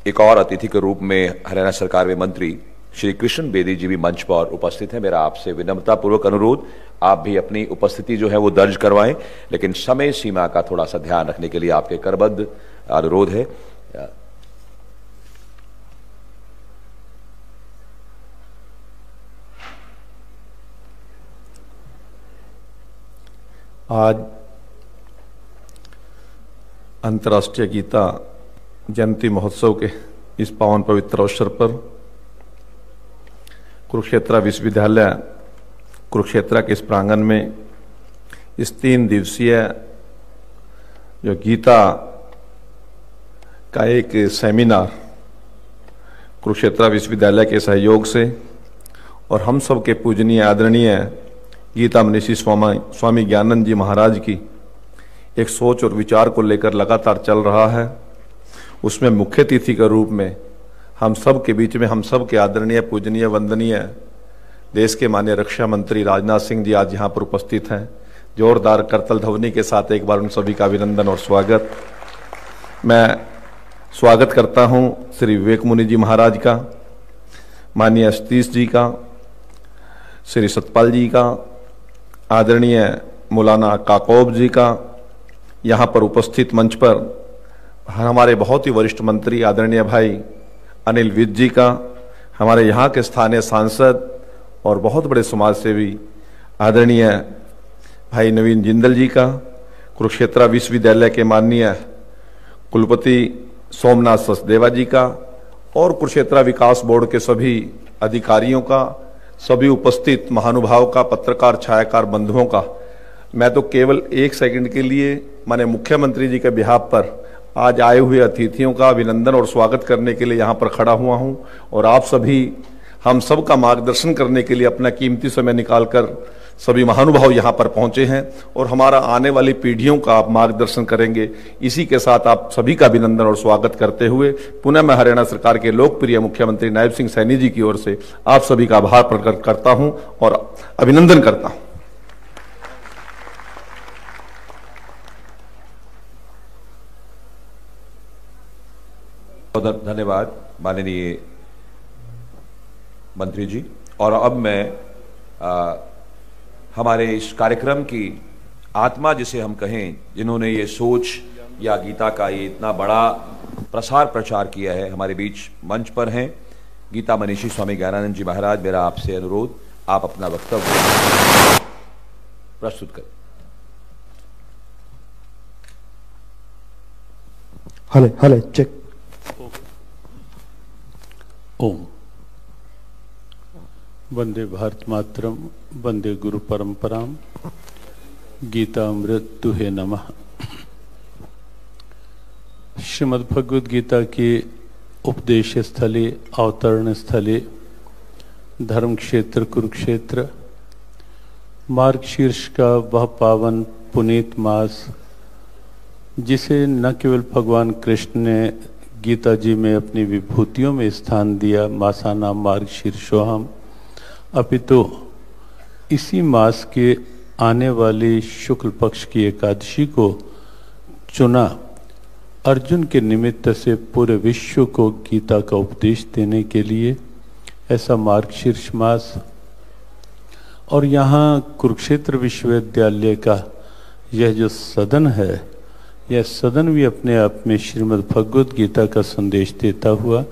एक और अतिथि के रूप में हरियाणा सरकार में मंत्री श्री कृष्ण बेदी जी भी मंच पर उपस्थित हैं। मेरा आपसे विनम्रता पूर्वक अनुरोध, आप भी अपनी उपस्थिति जो है वो दर्ज करवाएं, लेकिन समय सीमा का थोड़ा सा ध्यान रखने के लिए आपके करबद्ध अनुरोध है। आज अंतर्राष्ट्रीय गीता जयंती महोत्सव के इस पावन पवित्र अवसर पर कुरुक्षेत्र विश्वविद्यालय कुरुक्षेत्र के इस प्रांगण में इस 3 दिवसीय जो गीता का एक सेमिनार कुरुक्षेत्र विश्वविद्यालय के सहयोग से और हम सब के पूजनीय आदरणीय गीता मनीषी स्वामी ज्ञानानंद जी महाराज की एक सोच और विचार को लेकर लगातार चल रहा है, उसमें मुख्य अतिथि के रूप में हम सब के बीच में हम सब के आदरणीय पूजनीय वंदनीय देश के माननीय रक्षा मंत्री राजनाथ सिंह जी आज यहाँ पर उपस्थित हैं। जोरदार करतल ध्वनि के साथ एक बार उन सभी का अभिनंदन और स्वागत। मैं स्वागत करता हूँ श्री विवेक मुनि जी महाराज का, माननीय सतीश जी का, श्री सतपाल जी का, आदरणीय मौलाना काकोब जी का, यहाँ पर उपस्थित मंच पर हमारे बहुत ही वरिष्ठ मंत्री आदरणीय भाई अनिल विज जी का, हमारे यहाँ के स्थानीय सांसद और बहुत बड़े समाज सेवी आदरणीय भाई नवीन जिंदल जी का, कुरुक्षेत्र विश्वविद्यालय के माननीय कुलपति सोमनाथ सचदेवा जी का और कुरुक्षेत्र विकास बोर्ड के सभी अधिकारियों का, सभी उपस्थित महानुभाव का, पत्रकार छायाकार बंधुओं का मैं तो केवल 1 सेकंड के लिए माने मुख्यमंत्री जी के बिहाफ पर आज आए हुए अतिथियों का अभिनंदन और स्वागत करने के लिए यहाँ पर खड़ा हुआ हूँ। और आप सभी हम सब का मार्गदर्शन करने के लिए अपना कीमती समय निकालकर सभी महानुभाव यहाँ पर पहुंचे हैं और हमारा आने वाली पीढ़ियों का आप मार्गदर्शन करेंगे। इसी के साथ आप सभी का अभिनंदन और स्वागत करते हुए पुनः मैं हरियाणा सरकार के लोकप्रिय मुख्यमंत्री नायब सिंह सैनी जी की ओर से आप सभी का आभार प्रकट करता हूं और अभिनंदन करता हूं। बहुत धन्यवाद माननीय मंत्री जी। और अब मैं हमारे इस कार्यक्रम की आत्मा जिसे हम कहें, जिन्होंने ये सोच या गीता का ये इतना बड़ा प्रसार प्रचार किया है, हमारे बीच मंच पर हैं गीता मनीषी स्वामी ज्ञानानंद जी महाराज। मेरा आपसे अनुरोध, आप अपना वक्तव्य प्रस्तुत करें। हले चेक। ओम। वंदे भारत मातरम, वंदे गुरु परंपराम, गीता अमृत तुहे नमः। श्रीमद् भगवद गीता की उपदेश स्थली, अवतरण स्थली, धर्म क्षेत्र कुरुक्षेत्र, मार्गशीर्ष का वह पावन पुनीत मास जिसे न केवल भगवान कृष्ण ने गीता जी में अपनी विभूतियों में स्थान दिया, मासाना मार्गशीर्षोहम, अपितु इसी मास के आने वाली शुक्ल पक्ष की एकादशी को चुना अर्जुन के निमित्त से पूरे विश्व को गीता का उपदेश देने के लिए। ऐसा मार्गशीर्ष मास और यहाँ कुरुक्षेत्र विश्वविद्यालय का यह जो सदन है, यह सदन भी अपने आप में श्रीमद् भगवद गीता का संदेश देता हुआ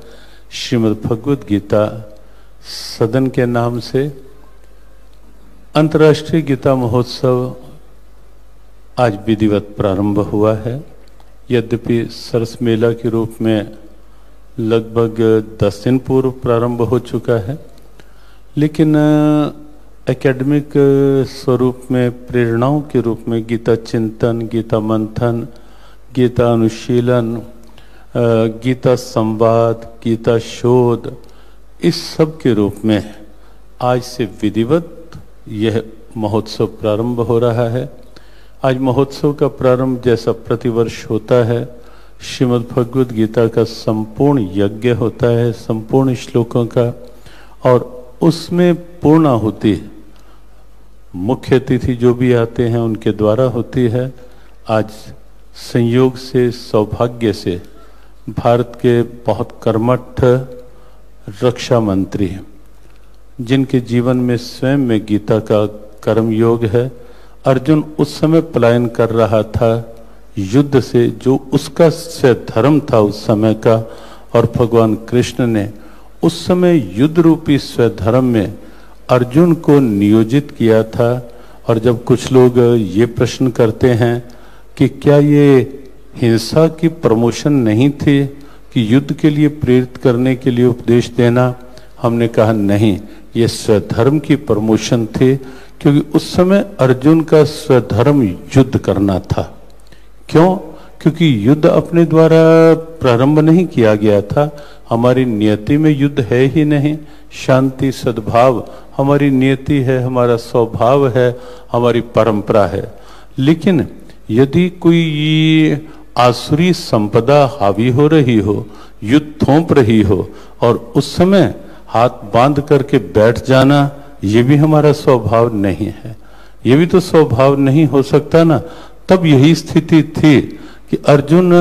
श्रीमद् भगवद गीता सदन के नाम से अंतर्राष्ट्रीय गीता महोत्सव आज विधिवत प्रारंभ हुआ है। यद्यपि सरस मेला के रूप में लगभग 10 दिन पूर्व प्रारंभ हो चुका है, लेकिन एकेडमिक स्वरूप में, प्रेरणाओं के रूप में गीता चिंतन, गीता मंथन, गीता अनुशीलन, गीता संवाद, गीता शोध, इस सब के रूप में आज से विधिवत यह महोत्सव प्रारंभ हो रहा है। आज महोत्सव का प्रारंभ जैसा प्रतिवर्ष होता है, श्रीमद् भगवद गीता का संपूर्ण यज्ञ होता है, संपूर्ण श्लोकों का, और उसमें पूर्णाहुति मुख्य अतिथि जो भी आते हैं उनके द्वारा होती है। आज संयोग से, सौभाग्य से भारत के बहुत कर्मठ रक्षा मंत्री, जिनके जीवन में स्वयं में गीता का कर्मयोग है, अर्जुन उस समय पलायन कर रहा था युद्ध से, जो उसका धर्म था उस समय का, और भगवान कृष्ण ने उस समय युद्ध रूपी स्वधर्म में अर्जुन को नियोजित किया था। और जब कुछ लोग ये प्रश्न करते हैं कि क्या ये हिंसा की प्रमोशन नहीं थी कि युद्ध के लिए प्रेरित करने के लिए उपदेश देना, हमने कहा नहीं, ये स्वधर्म की प्रमोशन थी, क्योंकि उस समय अर्जुन का स्वधर्म युद्ध करना था। क्यों? क्योंकि युद्ध अपने द्वारा प्रारंभ नहीं किया गया था, हमारी नियति में युद्ध है ही नहीं। शांति सद्भाव हमारी नियति है, हमारा स्वभाव है, हमारी परंपरा है। लेकिन यदि कोई आसुरी संपदा हावी हो रही हो, युद्ध थोप रही हो, और उस समय हाथ बांध करके बैठ जाना, ये भी हमारा स्वभाव नहीं है, ये भी तो स्वभाव नहीं हो सकता ना। तब यही स्थिति थी कि अर्जुन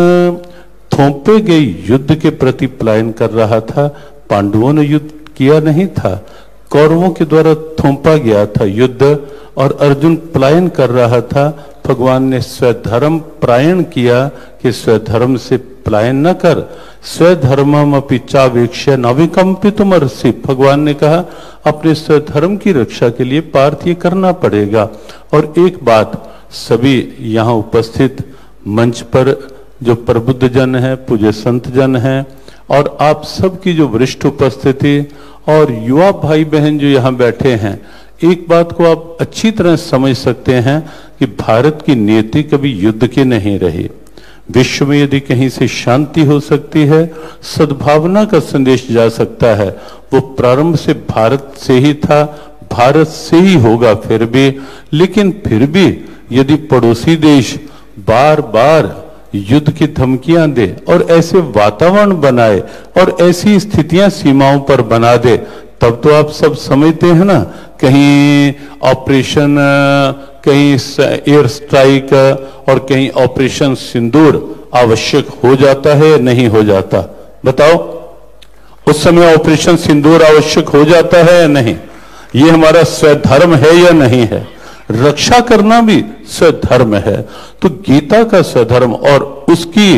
थोपे गए युद्ध के प्रति पलायन कर रहा था। पांडवों ने युद्ध किया नहीं था, कौरवों के द्वारा थोपा गया था युद्ध, और अर्जुन पलायन कर रहा था। भगवान ने स्वधर्म प्रायण किया कि स्वधर्म से पलायन न कर, स्वधर्मम अपि चावेक्ष्य नविकंपितुम अर्षि। भगवान ने कहा अपने स्वधर्म की रक्षा के लिए पार्थ ये करना पड़ेगा। और एक बात, सभी यहाँ उपस्थित मंच पर जो प्रबुद्ध जन है, पूज्य संत जन हैं, और आप सबकी जो वरिष्ठ उपस्थिति और युवा भाई बहन जो यहाँ बैठे हैं, एक बात को आप अच्छी तरह समझ सकते हैं कि भारत की नीति कभी युद्ध की नहीं रही। विश्व में यदि कहीं से शांति हो सकती है, सद्भावना का संदेश जा सकता है, वो प्रारंभ से भारत से ही था, भारत से ही होगा फिर भी। लेकिन फिर भी यदि पड़ोसी देश बार बार युद्ध की धमकियां दे और ऐसे वातावरण बनाए और ऐसी स्थितियां सीमाओं पर बना दे, तब तो आप सब समझते हैं ना, कहीं ऑपरेशन, कहीं एयर स्ट्राइक और कहीं ऑपरेशन सिंदूर आवश्यक हो जाता है, नहीं हो जाता? बताओ, उस समय ऑपरेशन सिंदूर आवश्यक हो जाता है या नहीं? ये हमारा स्वधर्म है या नहीं है? रक्षा करना भी स्वधर्म है। तो गीता का स्वधर्म और उसकी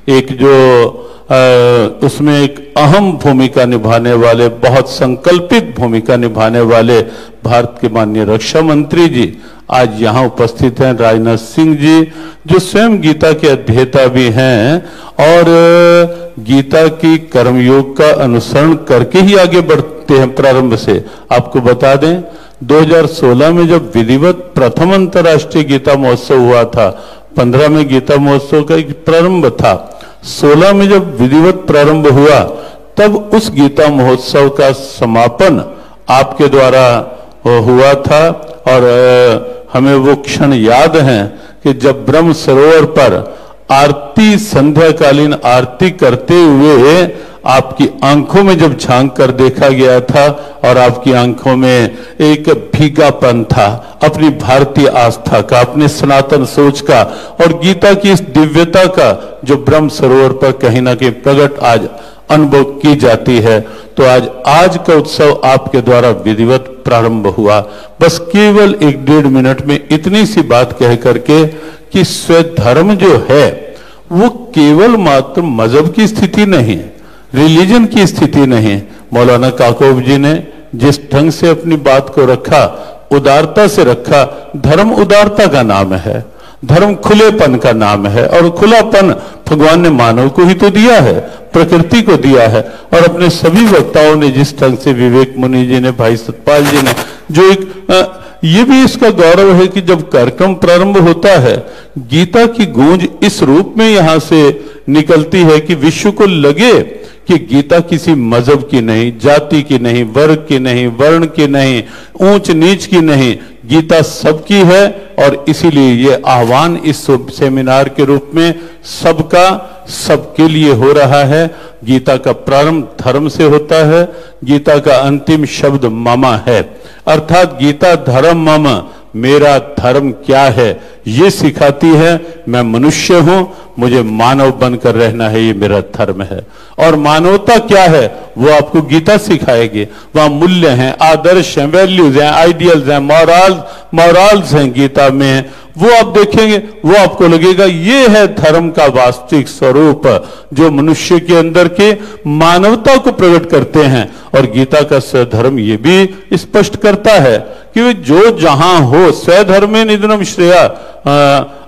एक जो उसमें एक अहम भूमिका निभाने वाले, बहुत संकल्पित भूमिका निभाने वाले भारत के माननीय रक्षा मंत्री जी आज यहाँ उपस्थित हैं, राजनाथ सिंह जी, जो स्वयं गीता के अध्येता भी हैं और गीता की कर्मयोग का अनुसरण करके ही आगे बढ़ते हैं प्रारंभ से। आपको बता दें, 2016 में जब विधिवत प्रथम अंतर्राष्ट्रीय गीता महोत्सव हुआ था, 15 में गीता महोत्सव का एक प्रारंभ था, 16 में जब विधिवत प्रारंभ हुआ, तब उस गीता महोत्सव का समापन आपके द्वारा हुआ था। और हमें वो क्षण याद हैं कि जब ब्रह्म सरोवर पर आरती, संध्याकालीन आरती करते हुए आपकी आंखों में जब झांक कर देखा गया था और आपकी आंखों में एक भीगापन था अपनी भारतीय आस्था का, अपने सनातन सोच का और गीता की इस दिव्यता का, जो ब्रह्म सरोवर पर कहीं ना कहीं प्रकट आज अनुभव की जाती है। तो आज का उत्सव आपके द्वारा विधिवत प्रारंभ हुआ। बस केवल 1-1.5 मिनट में इतनी सी बात कह करके कि स्वधर्म जो है वो केवल मात्र मजहब की स्थिति नहीं है, रिलीजन की स्थिति नहीं। मौलाना काकोब जी ने जिस ढंग से अपनी बात को रखा, उदारता से रखा, धर्म उदारता का नाम है, धर्म खुलेपन का नाम है, और खुलापन भगवान ने मानव को ही तो दिया है, प्रकृति को दिया है। और अपने सभी वक्ताओं ने जिस ढंग से, विवेक मुनि जी ने, भाई सतपाल जी ने जो एक ये भी इसका गौरव है कि जब कार्यक्रम प्रारंभ होता है, गीता की गूंज इस रूप में यहां से निकलती है कि विश्व को लगे कि गीता किसी मजहब की नहीं, जाति की नहीं, वर्ग की नहीं, वर्ण की नहीं, ऊंच नीच की नहीं, गीता सबकी है। और इसीलिए ये आह्वान इस सेमिनार के रूप में सबका सबके लिए हो रहा है। गीता का प्रारंभ धर्म से होता है, गीता का अंतिम शब्द मम है, अर्थात गीता धर्म मम, मेरा धर्म क्या है ये सिखाती है। मैं मनुष्य हूं, मुझे मानव बनकर रहना है, ये मेरा धर्म है। और मानवता क्या है वो आपको गीता सिखाएगी। वहां मूल्य हैं, आदर्श हैं, वैल्यूज हैं, आइडियल्स हैं, मॉरल्स हैं गीता में। वो आप देखेंगे, वो आपको लगेगा ये है धर्म का वास्तविक स्वरूप, जो मनुष्य के अंदर के मानवता को प्रकट करते हैं। और गीता का स्वधर्म ये भी स्पष्ट करता है कि जो जहां हो, स्वधर्मे निधनम श्रेया,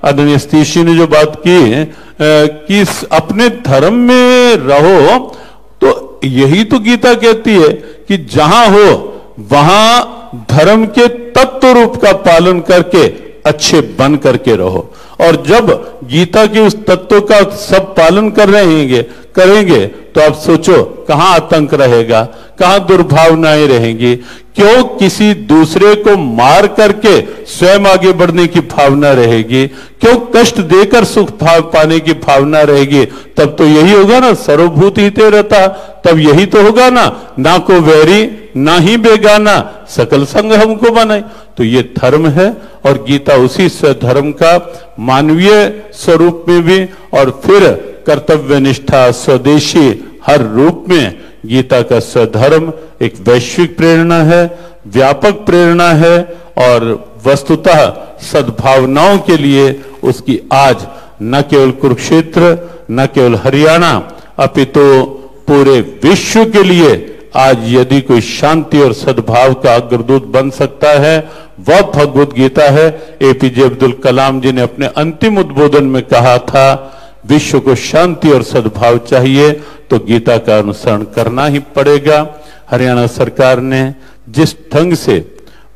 आदरणीय सतीश ने जो बात की कि अपने धर्म में रहो, तो यही तो गीता कहती है कि जहां हो वहां धर्म के तत्व रूप का पालन करके अच्छे बन करके रहो। और जब गीता के उस तत्व का सब पालन कर करेंगे तो आप सोचो कहां आतंक रहेगा, कहां दुर्भावनाएं रहेंगी, क्यों किसी दूसरे को मार करके स्वयं आगे बढ़ने की भावना रहेगी, क्यों कष्ट देकर सुख पाने की भावना रहेगी। तब तो यही होगा ना, सर्वभूत हिते रता, तब यही तो होगा ना को वैरी ना ही बेगाना, सकल संग हमको बनाए। तो ये धर्म है और गीता उसी स्वधर्म का मानवीय स्वरूप में भी और फिर कर्तव्य निष्ठा स्वदेशी हर रूप में गीता का स्वधर्म एक वैश्विक प्रेरणा है, व्यापक प्रेरणा है। और वस्तुतः सद्भावनाओं के लिए उसकी आज न केवल कुरुक्षेत्र, न केवल हरियाणा, अपितु पूरे विश्व के लिए आज यदि कोई शांति और सद्भाव का अग्रदूत बन सकता है वह भगवत गीता है। एपीजे अब्दुल कलाम जी ने अपने अंतिम उद्बोधन में कहा था, विश्व को शांति और सद्भाव चाहिए तो गीता का अनुसरण करना ही पड़ेगा। हरियाणा सरकार ने जिस ढंग से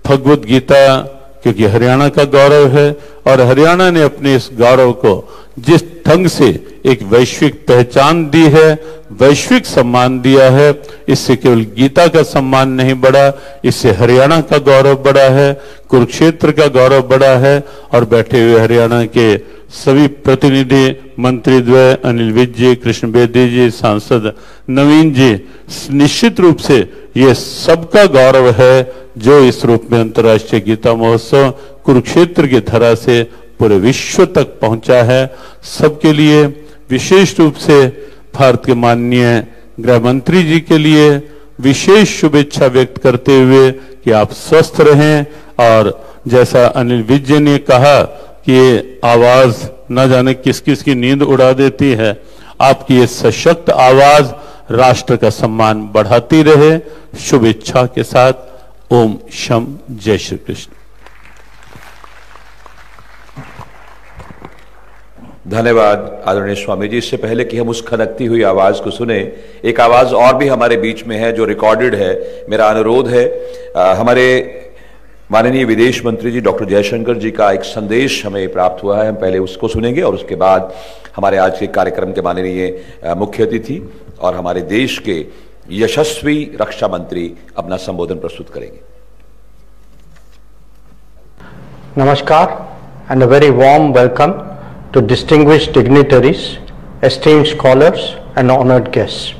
भगवत गीता, क्योंकि हरियाणा का गौरव है और हरियाणा ने अपने इस गौरव को जिस ढंग से एक वैश्विक पहचान दी है, वैश्विक सम्मान दिया है, इससे केवल गीता का सम्मान नहीं बढ़ा, इससे हरियाणा का गौरव बढ़ा है, कुरुक्षेत्र का गौरव बढ़ा है। और बैठे हुए हरियाणा के सभी प्रतिनिधि, मंत्री द्वय अनिल विज जी, कृष्ण बेदी जी, सांसद नवीन जी, निश्चित रूप से ये सबका गौरव है जो इस रूप में अंतर्राष्ट्रीय गीता महोत्सव कुरुक्षेत्र की धरा से पूरे विश्व तक पहुंचा है। सबके लिए विशेष रूप से भारत के माननीय गृह मंत्री जी के लिए विशेष शुभेच्छा व्यक्त करते हुए कि आप स्वस्थ रहें। और जैसा अनिल विज जी ने कहा कि आवाज न जाने किस किस की नींद उड़ा देती है, आपकी ये सशक्त आवाज राष्ट्र का सम्मान बढ़ाती रहे। शुभेच्छा के साथ ओम शम, जय श्री कृष्ण। धन्यवाद आदरणीय स्वामी जी। इससे पहले कि हम उस खनकती हुई आवाज को सुने, एक आवाज और भी हमारे बीच में है जो रिकॉर्डेड है। मेरा अनुरोध है, हमारे माननीय विदेश मंत्री जी डॉक्टर जयशंकर जी का एक संदेश हमें प्राप्त हुआ है, हम पहले उसको सुनेंगे और उसके बाद हमारे आज के कार्यक्रम के माननीय मुख्य अतिथि और हमारे देश के यशस्वी रक्षा मंत्री अपना संबोधन प्रस्तुत करेंगे। नमस्कार and a very warm welcome to distinguished dignitaries, esteemed scholars and honored guests.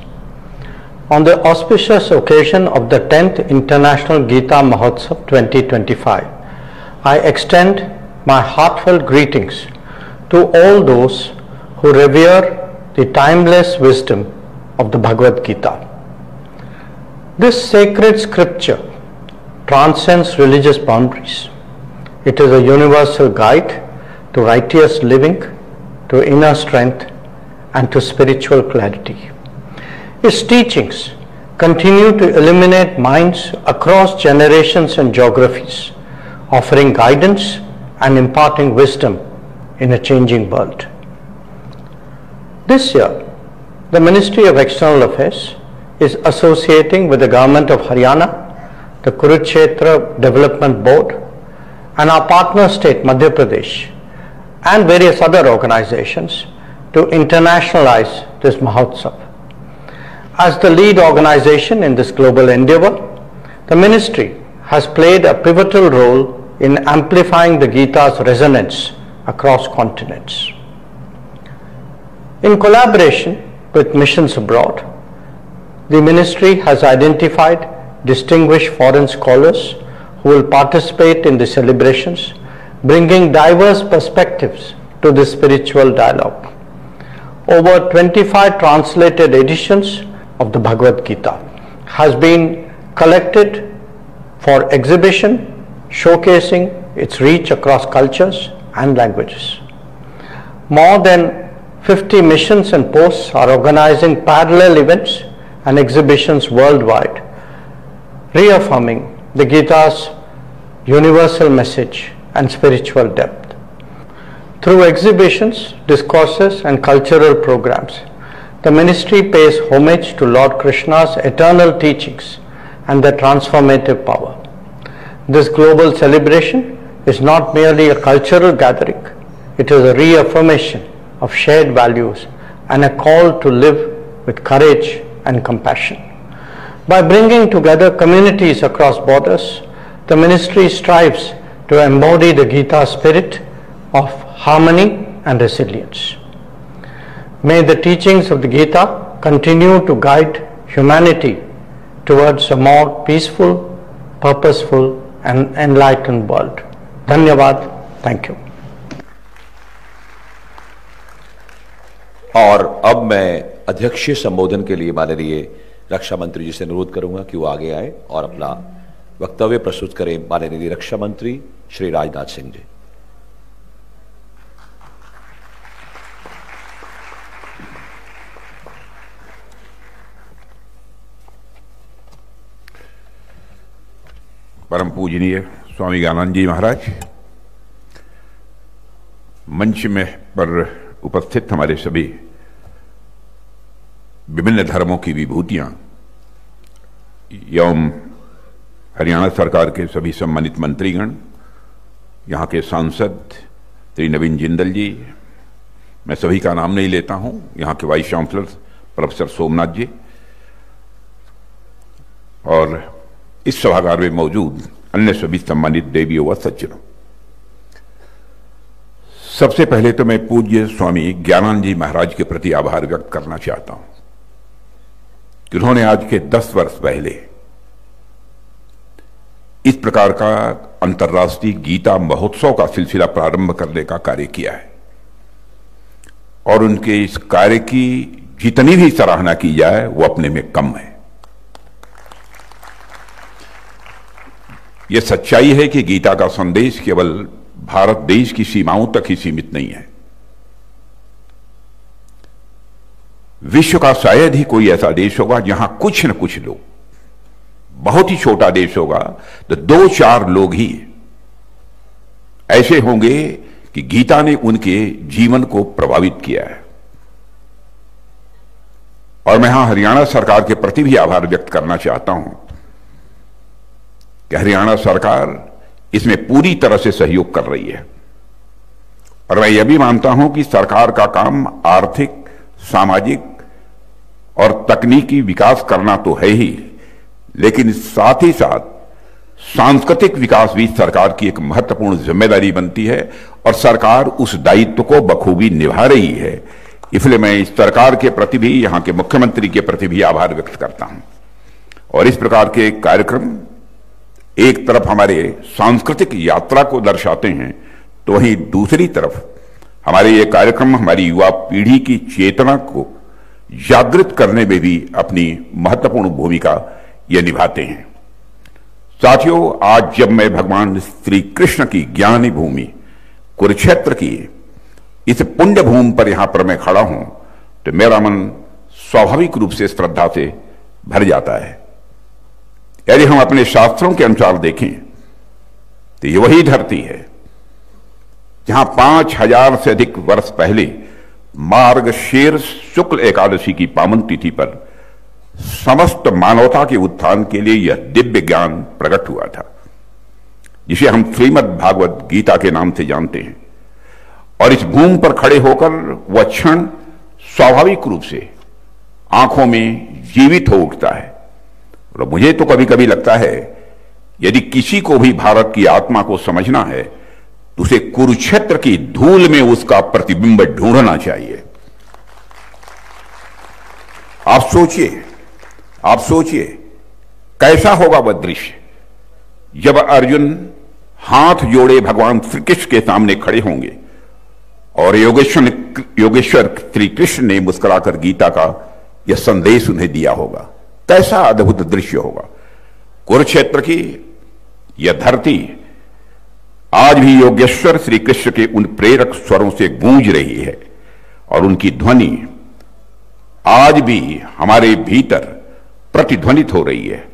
On the auspicious occasion of the 10th International Gita Mahotsav 2025, I extend my heartfelt greetings to all those who revere the timeless wisdom of the Bhagavad Gita. This sacred scripture transcends religious boundaries. It is a universal guide to righteous living, to inner strength and to spiritual clarity. Its teachings continue to illuminate minds across generations and geographies, offering guidance and imparting wisdom in a changing world. This year, the Ministry of External Affairs is associating with the Government of Haryana, the Kurukshetra Development Board, and our partner state Madhya Pradesh, and various other organizations to internationalize this Mahotsav. As the lead organization in this global endeavor, the ministry has played a pivotal role in amplifying the Gita's resonance across continents. In collaboration with missions abroad, the ministry has identified distinguished foreign scholars who will participate in the celebrations, bringing diverse perspectives to the spiritual dialogue. Over 25 translated editions of the Bhagavad Gita has been collected for exhibition, showcasing its reach across cultures and languages. More than 50 missions and posts are organizing parallel events and exhibitions worldwide, reaffirming the Gita's universal message and spiritual depth. Through exhibitions, discourses, and cultural programs, the ministry pays homage to Lord Krishna's eternal teachings and their transformative power. This global celebration is not merely a cultural gathering, it is a reaffirmation of shared values and a call to live with courage and compassion. By bringing together communities across borders, the ministry strives to embody the Gita spirit of harmony and resilience. May the teachings of the Gita continue to guide humanity towards a more peaceful, purposeful, and enlightened world. Dhanyavad. Thank you. और अब मैं अध्यक्षीय संबोधन के लिए माननीय रक्षा मंत्री जी से अनुरोध करूंगा कि वो आगे आए और अपना वक्तव्य प्रस्तुत करें। माननीय रक्षा मंत्री श्री राजनाथ सिंह जी। परम पूजनीय स्वामी ज्ञानानंद जी महाराज, मंच में पर उपस्थित हमारे सभी विभिन्न धर्मों की विभूतियां एवं हरियाणा सरकार के सभी सम्मानित मंत्रीगण, यहाँ के सांसद श्री नवीन जिंदल जी, मैं सभी का नाम नहीं लेता हूं, यहाँ के वाइस चांसलर प्रोफेसर सोमनाथ जी, और इस सभागार में मौजूद अन्य सभी सम्मानित देवियों व सज्जनों। सबसे पहले तो मैं पूज्य स्वामी ज्ञानानंद जी महाराज के प्रति आभार व्यक्त करना चाहता हूं कि उन्होंने आज के 10 वर्ष पहले इस प्रकार का अंतर्राष्ट्रीय गीता महोत्सव का सिलसिला प्रारंभ करने का कार्य किया है, और उनके इस कार्य की जितनी भी सराहना की जाए वो अपने में कम है। यह सच्चाई है कि गीता का संदेश केवल भारत देश की सीमाओं तक ही सीमित नहीं है। विश्व का शायद ही कोई ऐसा देश होगा जहां कुछ न कुछ लोग, बहुत ही छोटा देश होगा तो 2-4 लोग ही ऐसे होंगे कि गीता ने उनके जीवन को प्रभावित किया है। और मैं यहां हरियाणा सरकार के प्रति भी आभार व्यक्त करना चाहता हूं कि हरियाणा सरकार इसमें पूरी तरह से सहयोग कर रही है। और मैं यह भी मानता हूं कि सरकार का काम आर्थिक, सामाजिक और तकनीकी विकास करना तो है ही, लेकिन साथ ही साथ सांस्कृतिक विकास भी सरकार की एक महत्वपूर्ण जिम्मेदारी बनती है, और सरकार उस दायित्व को बखूबी निभा रही है। इसलिए मैं इस सरकार के प्रति भी, यहां के मुख्यमंत्री के प्रति भी आभार व्यक्त करता हूं। और इस प्रकार के कार्यक्रम एक तरफ हमारे सांस्कृतिक यात्रा को दर्शाते हैं, तो वहीं दूसरी तरफ हमारे ये कार्यक्रम हमारी युवा पीढ़ी की चेतना को जागृत करने में भी अपनी महत्वपूर्ण भूमिका ये निभाते हैं। साथियों, आज जब मैं भगवान श्री कृष्ण की ज्ञानी भूमि कुरुक्षेत्र की इस पुण्य भूमि पर यहां पर मैं खड़ा हूं, तो मेरा मन स्वाभाविक रूप से श्रद्धा से भर जाता है। यदि हम अपने शास्त्रों के अनुसार देखें तो ये वही धरती है जहां 5000 से अधिक वर्ष पहले मार्गशीर्ष शुक्ल एकादशी की पावन तिथि पर समस्त मानवता के उत्थान के लिए यह दिव्य ज्ञान प्रकट हुआ था, जिसे हम श्रीमद् भागवत गीता के नाम से जानते हैं। और इस भूमि पर खड़े होकर वह क्षण स्वाभाविक रूप से आंखों में जीवित हो उठता है। और मुझे तो कभी कभी लगता है, यदि किसी को भी भारत की आत्मा को समझना है तो उसे कुरुक्षेत्र की धूल में उसका प्रतिबिंब ढूंढना चाहिए। आप सोचिए कैसा होगा वह दृश्य जब अर्जुन हाथ जोड़े भगवान श्री कृष्ण के सामने खड़े होंगे और योगेश्वर श्री कृष्ण ने मुस्कुराकर गीता का यह संदेश उन्हें दिया होगा। कैसा अद्भुत दृश्य होगा। कुरुक्षेत्र की यह धरती आज भी योगेश्वर श्री कृष्ण के उन प्रेरक स्वरों से गूंज रही है और उनकी ध्वनि आज भी हमारे भीतर प्रतिध्वनित हो रही है।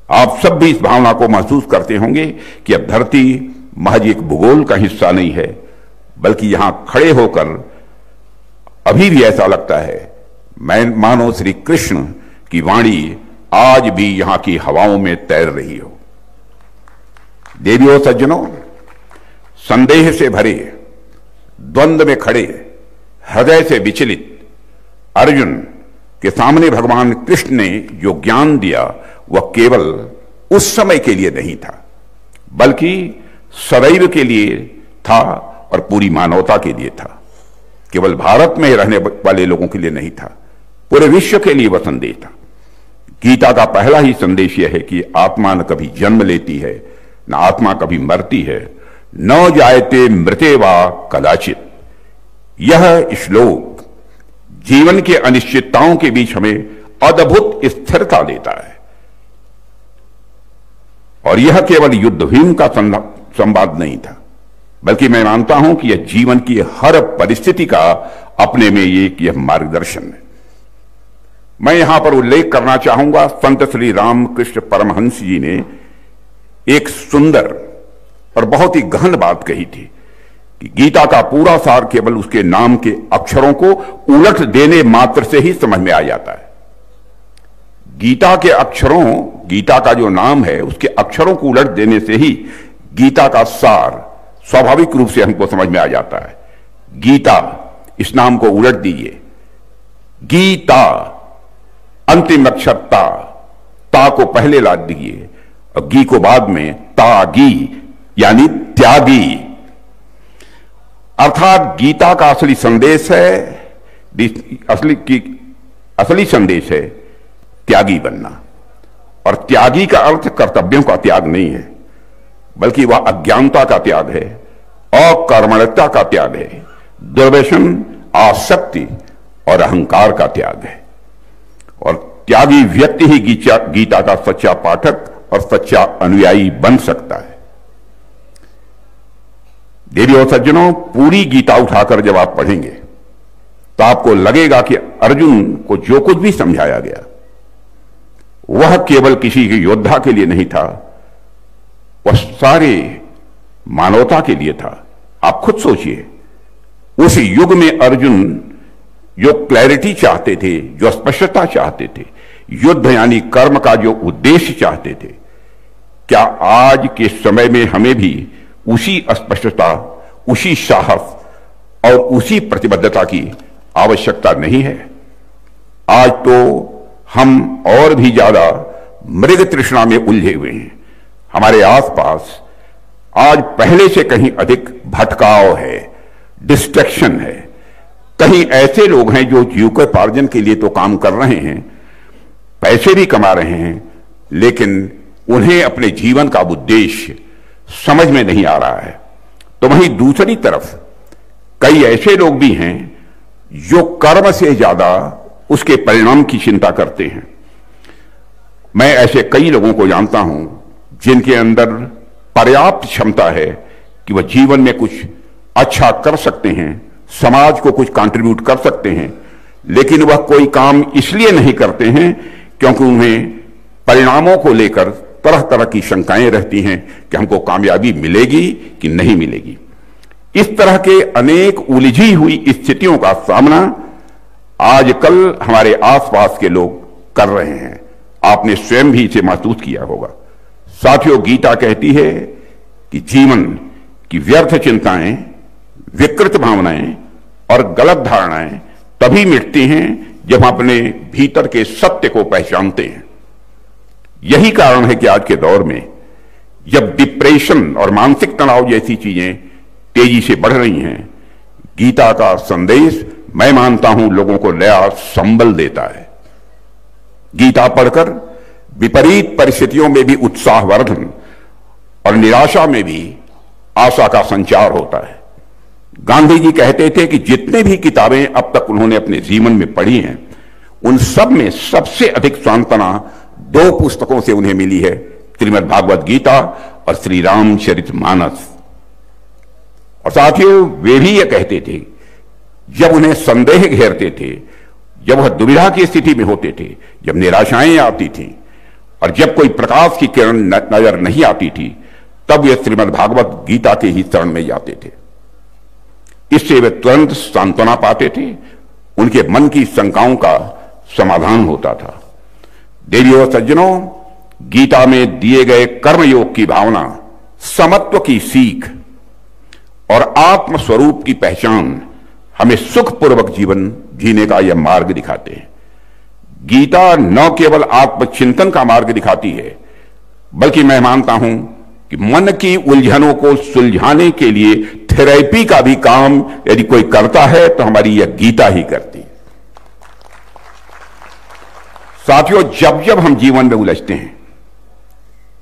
आप सब भी इस भावना को महसूस करते होंगे कि अब धरती महज एक भूगोल का हिस्सा नहीं है, बल्कि यहां खड़े होकर अभी भी ऐसा लगता है मैं मानो श्री कृष्ण की वाणी आज भी यहां की हवाओं में तैर रही हो। देवियों सज्जनों, संदेह से भरे, द्वंद्व में खड़े, हृदय से विचलित अर्जुन के सामने भगवान कृष्ण ने जो ज्ञान दिया वह केवल उस समय के लिए नहीं था, बल्कि सदैव के लिए था और पूरी मानवता के लिए था। केवल भारत में रहने वाले लोगों के लिए नहीं था, पूरे विश्व के लिए वह संदेश था। गीता का पहला ही संदेश यह है कि आत्मा न कभी जन्म लेती है, न आत्मा कभी मरती है, न जायते मृते वा कदाचित। यह श्लोक जीवन के अनिश्चितताओं के बीच हमें अद्भुत स्थिरता देता है। और यह केवल युद्धभूमि का संवाद नहीं था, बल्कि मैं मानता हूं कि यह जीवन की हर परिस्थिति का अपने में यह मार्गदर्शन है। मैं यहां पर उल्लेख करना चाहूंगा, संत श्री रामकृष्ण परमहंस जी ने एक सुंदर और बहुत ही गहन बात कही थी कि गीता का पूरा सार केवल उसके नाम के अक्षरों को उलट देने मात्र से ही समझ में आ जाता है। गीता के अक्षरों, गीता का जो नाम है उसके अक्षरों को उलट देने से ही गीता का सार स्वाभाविक रूप से हमको समझ में आ जाता है। गीता, इस नाम को उलट दीजिए, गीता अंतिम अक्षर ता को पहले ला दीजिए और गी को बाद में, तागी यानी त्यागी। अर्थात गीता का असली संदेश है, असली संदेश है त्यागी बनना। और त्यागी का अर्थ कर्तव्यों का त्याग नहीं है, बल्कि वह अज्ञानता का त्याग है, अकर्मण्यता का त्याग है, दुर्व्यसन, आसक्ति और अहंकार का त्याग है। और त्यागी व्यक्ति ही गीता का सच्चा पाठक और सच्चा अनुयायी बन सकता है। देवियों और सज्जनों, पूरी गीता उठाकर जब आप पढ़ेंगे तो आपको लगेगा कि अर्जुन को जो कुछ भी समझाया गया वह केवल किसी योद्धा के लिए नहीं था, वह सारे मानवता के लिए था। आप खुद सोचिए, उस युग में अर्जुन जो क्लैरिटी चाहते थे, जो स्पष्टता चाहते थे, युद्ध यानी कर्म का जो उद्देश्य चाहते थे, क्या आज के समय में हमें भी उसी स्पष्टता, उसी साहस और उसी प्रतिबद्धता की आवश्यकता नहीं है? आज तो हम और भी ज्यादा मृग तृष्णा में उलझे हुए हैं। हमारे आसपास आज पहले से कहीं अधिक भटकाव है, डिस्ट्रैक्शन है। कहीं ऐसे लोग हैं जो जीविकोपार्जन के लिए तो काम कर रहे हैं, पैसे भी कमा रहे हैं, लेकिन उन्हें अपने जीवन का उद्देश्य समझ में नहीं आ रहा है। तो वहीं दूसरी तरफ कई ऐसे लोग भी हैं जो कर्म से ज्यादा उसके परिणाम की चिंता करते हैं। मैं ऐसे कई लोगों को जानता हूं जिनके अंदर पर्याप्त क्षमता है कि वह जीवन में कुछ अच्छा कर सकते हैं, समाज को कुछ कंट्रीब्यूट कर सकते हैं, लेकिन वह कोई काम इसलिए नहीं करते हैं क्योंकि उन्हें परिणामों को लेकर तरह तरह की शंकाएं रहती हैं कि हमको कामयाबी मिलेगी कि नहीं मिलेगी। इस तरह के अनेक उलझी हुई स्थितियों का सामना आजकल हमारे आसपास के लोग कर रहे हैं। आपने स्वयं भी इसे महसूस किया होगा। साथियों, गीता कहती है कि जीवन की व्यर्थ चिंताएं, विकृत भावनाएं और गलत धारणाएं तभी मिटती हैं जब हम अपने भीतर के सत्य को पहचानते हैं। यही कारण है कि आज के दौर में जब डिप्रेशन और मानसिक तनाव जैसी चीजें तेजी से बढ़ रही हैं, गीता का संदेश मैं मानता हूं लोगों को नया संबल देता है। गीता पढ़कर विपरीत परिस्थितियों में भी उत्साहवर्धन और निराशा में भी आशा का संचार होता है। गांधी जी कहते थे कि जितने भी किताबें अब तक उन्होंने अपने जीवन में पढ़ी हैं, उन सब में सबसे अधिक सांत्वना 2 पुस्तकों से उन्हें मिली है, श्रीमद् भागवत गीता और श्री रामचरितमानस। और साथियों, वे भी यह कहते थे जब उन्हें संदेह घेरते थे, जब वह दुविधा की स्थिति में होते थे, जब निराशाएं आती थीं और जब कोई प्रकाश की किरण नजर नहीं आती थी, तब वे श्रीमद् भागवत गीता के ही शरण में जाते थे। इससे वे तुरंत सांत्वना पाते थे, उनके मन की शंकाओं का समाधान होता था। देवियों और सज्जनों, गीता में दिए गए कर्मयोग की भावना, समत्व की सीख और आत्म स्वरूप की पहचान हमें सुखपूर्वक जीवन जीने का यह मार्ग दिखाते हैं। गीता न केवल आत्मचिंतन का मार्ग दिखाती है, बल्कि मैं मानता हूं कि मन की उलझनों को सुलझाने के लिए थेरेपी का भी काम यदि कोई करता है तो हमारी यह गीता ही करती है। साथियों, जब जब हम जीवन में उलझते हैं,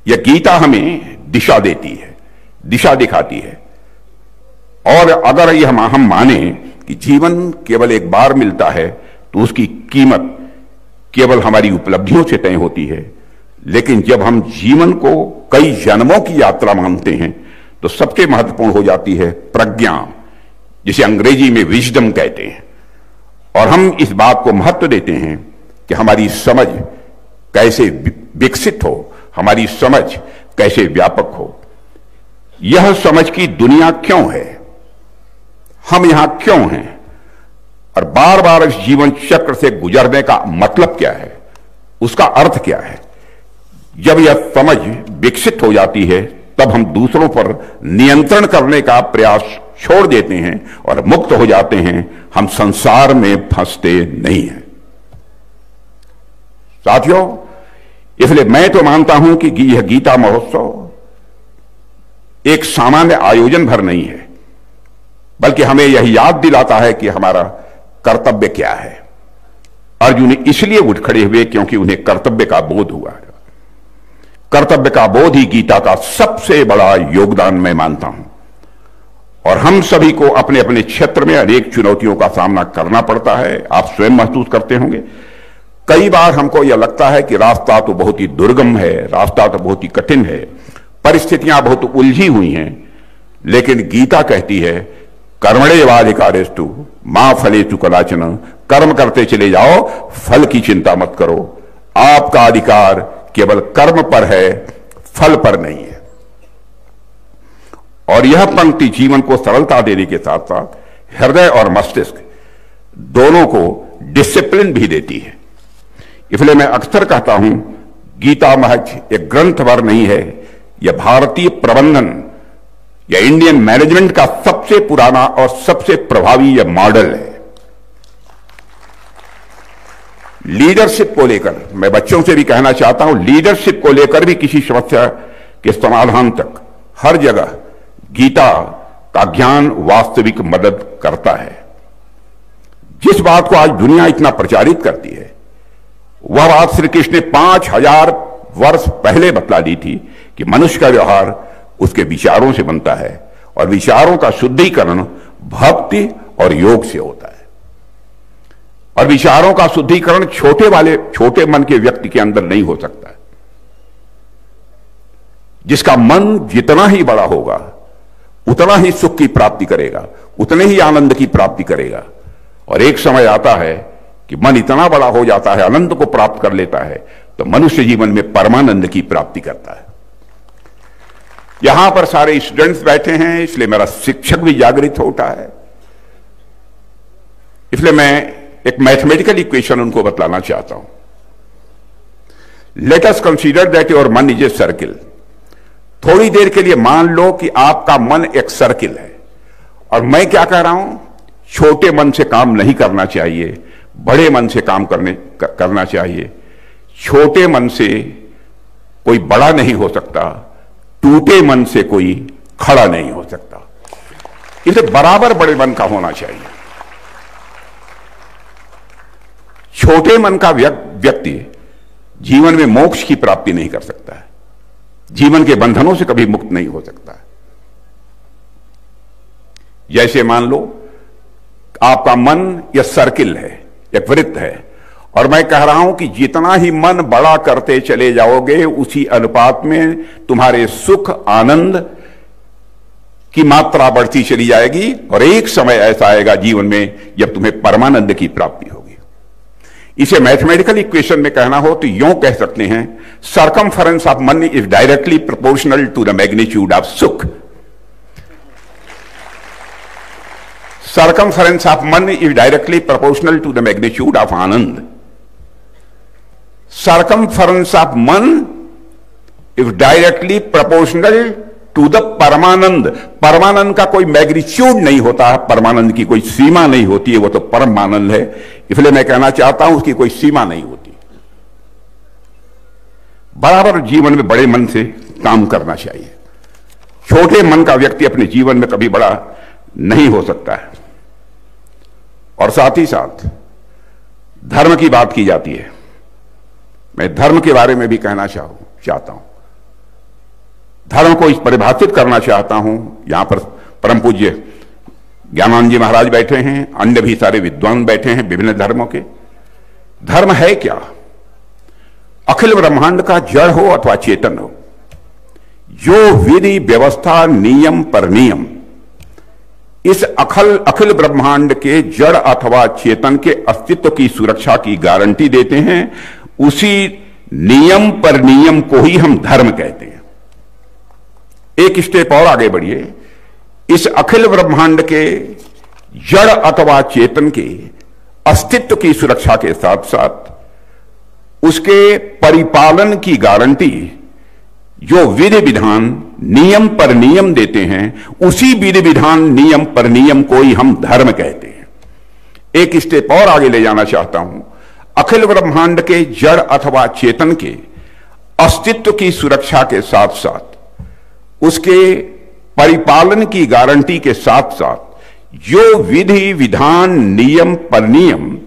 यह गीता हमें दिशा देती है, दिशा दिखाती है। और अगर यह हम माने कि जीवन केवल एक बार मिलता है तो उसकी कीमत केवल हमारी उपलब्धियों से तय होती है, लेकिन जब हम जीवन को कई जन्मों की यात्रा मानते हैं तो सबसे महत्वपूर्ण हो जाती है प्रज्ञा, जिसे अंग्रेजी में विजडम कहते हैं। और हम इस बात को महत्व देते हैं कि हमारी समझ कैसे विकसित हो, हमारी समझ कैसे व्यापक हो। यह समझ की दुनिया क्यों है, हम यहां क्यों हैं, और बार बार इस जीवन चक्र से गुजरने का मतलब क्या है, उसका अर्थ क्या है। जब यह समझ विकसित हो जाती है, तब हम दूसरों पर नियंत्रण करने का प्रयास छोड़ देते हैं और मुक्त हो जाते हैं। हम संसार में फंसते नहीं हैं। साथियों, इसलिए मैं तो मानता हूं कि यह गीता महोत्सव एक सामान्य आयोजन भर नहीं है, बल्कि हमें यह याद दिलाता है कि हमारा कर्तव्य क्या है। अर्जुन इसलिए उठ खड़े हुए क्योंकि उन्हें कर्तव्य का बोध हुआ। कर्तव्य का बोध ही गीता का सबसे बड़ा योगदान मैं मानता हूं। और हम सभी को अपने अपने क्षेत्र में अनेक चुनौतियों का सामना करना पड़ता है। आप स्वयं महसूस करते होंगे, कई बार हमको यह लगता है कि रास्ता तो बहुत ही दुर्गम है, रास्ता तो बहुत ही कठिन है, परिस्थितियां बहुत उलझी हुई हैं। लेकिन गीता कहती है, कर्मण्येवाधिकारस्तु मा फलेषु कदाचन, कर्म करते चले जाओ, फल की चिंता मत करो। आपका अधिकार केवल कर्म पर है, फल पर नहीं है। और यह पंक्ति जीवन को सरलता देने के साथ साथ हृदय और मस्तिष्क दोनों को डिसिप्लिन भी देती है। इसलिए मैं अक्सर कहता हूं, गीता महज एक ग्रंथ भर नहीं है, यह भारतीय प्रबंधन या इंडियन मैनेजमेंट का सबसे पुराना और सबसे प्रभावी यह मॉडल है। लीडरशिप को लेकर मैं बच्चों से भी कहना चाहता हूं, लीडरशिप को लेकर भी किसी समस्या के समाधान तक हर जगह गीता का ज्ञान वास्तविक मदद करता है। जिस बात को आज दुनिया इतना प्रचारित करती है, वह बात श्री कृष्ण ने 5000 वर्ष पहले बतला दी थी कि मनुष्य का व्यवहार उसके विचारों से बनता है और विचारों का शुद्धिकरण भक्ति और योग से होता है। और विचारों का शुद्धिकरण छोटे मन के व्यक्ति के अंदर नहीं हो सकता है। जिसका मन जितना ही बड़ा होगा, उतना ही सुख की प्राप्ति करेगा, उतने ही आनंद की प्राप्ति करेगा। और एक समय आता है कि मन इतना बड़ा हो जाता है, आनंद को प्राप्त कर लेता है, तो मनुष्य जीवन में परमानंद की प्राप्ति करता है। यहां पर सारे स्टूडेंट्स बैठे हैं, इसलिए मेरा शिक्षक भी जागृत होता है। इसलिए मैं एक मैथमेटिकल इक्वेशन उनको बतलाना चाहता हूं। Let us consider that your मन इज ए सर्किल। थोड़ी देर के लिए मान लो कि आपका मन एक सर्किल है, और मैं क्या कह रहा हूं, छोटे मन से काम नहीं करना चाहिए, बड़े मन से काम करना चाहिए। छोटे मन से कोई बड़ा नहीं हो सकता, टूटे मन से कोई खड़ा नहीं हो सकता। इसे बराबर बड़े मन का होना चाहिए। छोटे मन का व्यक्ति जीवन में मोक्ष की प्राप्ति नहीं कर सकता है, जीवन के बंधनों से कभी मुक्त नहीं हो सकता है। जैसे मान लो आपका मन यह सर्किल है, एक वृत्त है, और मैं कह रहा हूं कि जितना ही मन बड़ा करते चले जाओगे उसी अनुपात में तुम्हारे सुख आनंद की मात्रा बढ़ती चली जाएगी, और एक समय ऐसा आएगा जीवन में जब तुम्हें परमानंद की प्राप्ति होगी। इसे मैथमेटिकल इक्वेशन में कहना हो तो यूं कह सकते हैं, circumference of man is directly proportional to the magnitude of sukh. Circumference of man is directly proportional to the magnitude of Anand. Circumference of man is directly proportional to the परमानंद। परमानंद का कोई मैग्नीट्यूड नहीं होता है, परमानंद की कोई सीमा नहीं होती है, वो तो परमानंद है। इसलिए मैं कहना चाहता हूं उसकी कोई सीमा नहीं होती। बराबर जीवन में बड़े मन से काम करना चाहिए। छोटे मन का व्यक्ति अपने जीवन में कभी बड़ा नहीं हो सकता है। और साथ ही साथ धर्म की बात की जाती है, मैं धर्म के बारे में भी कहना चाहता हूं। धर्म को इस परिभाषित करना चाहता हूं। यहां पर परम पूज्य ज्ञानानंद जी महाराज बैठे हैं, अन्य भी सारे विद्वान बैठे हैं विभिन्न धर्मों के। धर्म है क्या? अखिल ब्रह्मांड का जड़ हो अथवा चेतन हो, जो विधि व्यवस्था नियम पर नियम इस अखिल ब्रह्मांड के जड़ अथवा चेतन के अस्तित्व की सुरक्षा की गारंटी देते हैं, उसी नियम पर नियम को ही हम धर्म कहते हैं। एक स्टेप और आगे बढ़िए। इस अखिल ब्रह्मांड के जड़ अथवा चेतन के अस्तित्व की सुरक्षा के साथ साथ उसके परिपालन की गारंटी जो विधि विधान नियम पर नियम देते हैं, उसी विधि विधान नियम पर नियम को ही हम धर्म कहते हैं। एक स्टेप और आगे ले जाना चाहता हूं। अखिल ब्रह्मांड के जड़ अथवा चेतन के अस्तित्व की सुरक्षा के साथ साथ उसके परिपालन की गारंटी के साथ साथ जो विधि विधान नियम पर नियम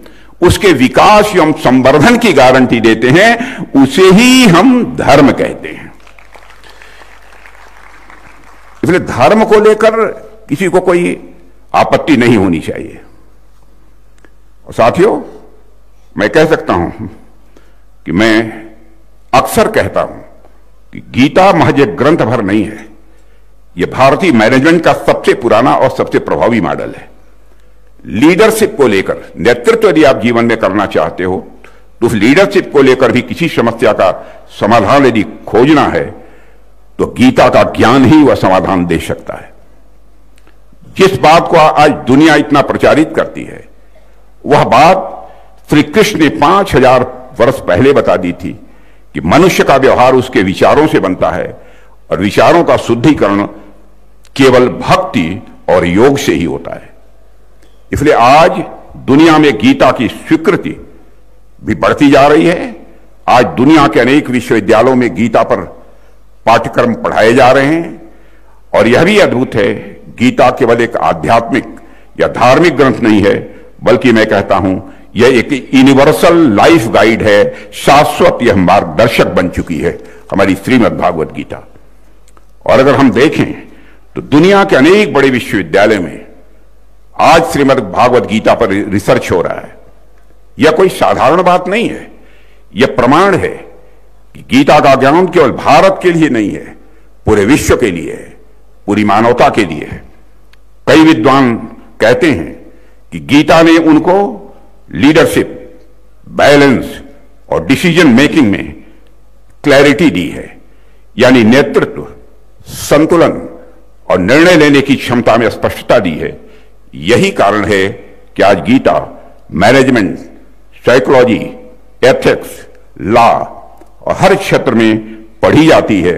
उसके विकास एवं संवर्धन की गारंटी देते हैं, उसे ही हम धर्म कहते हैं। इसलिए धर्म को लेकर किसी को कोई आपत्ति नहीं होनी चाहिए। और साथियों, मैं कह सकता हूं कि मैं अक्सर कहता हूं कि गीता महज एक ग्रंथ भर नहीं है, यह भारतीय मैनेजमेंट का सबसे पुराना और सबसे प्रभावी मॉडल है। लीडरशिप को लेकर, नेतृत्व यदि आप जीवन में करना चाहते हो तो उस लीडरशिप को लेकर भी किसी समस्या का समाधान यदि खोजना है तो गीता का ज्ञान ही वह समाधान दे सकता है। जिस बात को आज दुनिया इतना प्रचारित करती है, वह बात श्री कृष्ण ने 5000 वर्ष पहले बता दी थी कि मनुष्य का व्यवहार उसके विचारों से बनता है और विचारों का शुद्धिकरण केवल भक्ति और योग से ही होता है। इसलिए आज दुनिया में गीता की स्वीकृति भी बढ़ती जा रही है। आज दुनिया के अनेक विश्वविद्यालयों में गीता पर पाठ्यक्रम पढ़ाए जा रहे हैं, और यह भी अद्भुत है, गीता केवल एक आध्यात्मिक या धार्मिक ग्रंथ नहीं है, बल्कि मैं कहता हूं यह एक यूनिवर्सल लाइफ गाइड है, शाश्वत यह मार्गदर्शक बन चुकी है हमारी श्रीमद् भागवत गीता। और अगर हम देखें तो दुनिया के अनेक बड़े विश्वविद्यालय में आज श्रीमद् भागवत गीता पर रिसर्च हो रहा है। यह कोई साधारण बात नहीं है, यह प्रमाण है कि गीता का ज्ञान केवल भारत के लिए नहीं है, पूरे विश्व के लिए है, पूरी मानवता के लिए है। कई विद्वान कहते हैं कि गीता ने उनको लीडरशिप, बैलेंस और डिसीजन मेकिंग में क्लैरिटी दी है, यानी नेतृत्व, संतुलन और निर्णय लेने की क्षमता में स्पष्टता दी है। यही कारण है कि आज Gita management, psychology, ethics, law और हर क्षेत्र में पढ़ी जाती है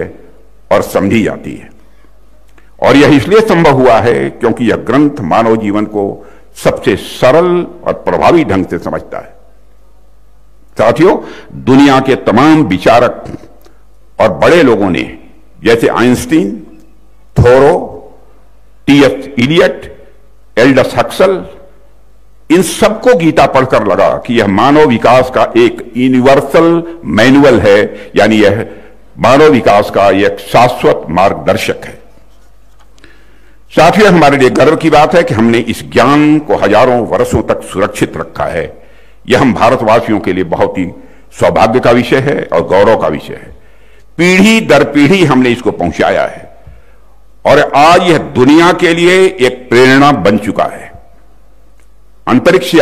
और समझी जाती है। और यह इसलिए संभव हुआ है क्योंकि यह ग्रंथ मानव जीवन को सबसे सरल और प्रभावी ढंग से समझता है। साथियों, दुनिया के तमाम विचारक और बड़े लोगों ने, जैसे आइंस्टीन, थोरो, टी.एस. इलियट, एल्डस हक्सल, इन सबको गीता पढ़कर लगा कि यह मानव विकास का एक यूनिवर्सल मैनुअल है, यानी यह मानव विकास का एक शाश्वत मार्गदर्शक है। साथियों, हमारे लिए गर्व की बात है कि हमने इस ज्ञान को हजारों वर्षों तक सुरक्षित रखा है। यह हम भारतवासियों के लिए बहुत ही सौभाग्य का विषय है और गौरव का विषय है। पीढ़ी दर पीढ़ी हमने इसको पहुंचाया है और आज यह दुनिया के लिए एक प्रेरणा बन चुका है। अंतरिक्ष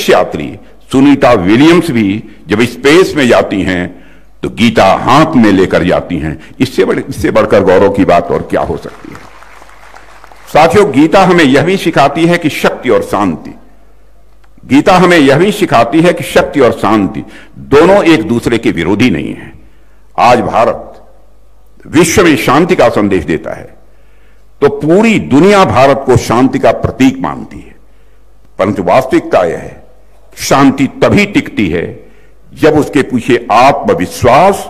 यात्री सुनीता विलियम्स भी जब स्पेस में जाती हैं तो गीता हाथ में लेकर जाती हैं। इससे बढ़कर गौरव की बात और क्या हो सकती है। साथियों, गीता हमें यह भी सिखाती है कि शक्ति और शांति दोनों एक दूसरे के विरोधी नहीं है। आज भारत विश्व में शांति का संदेश देता है तो पूरी दुनिया भारत को शांति का प्रतीक मानती है, परंतु वास्तविकता यह है शांति तभी टिकती है जब उसके पीछे आत्मविश्वास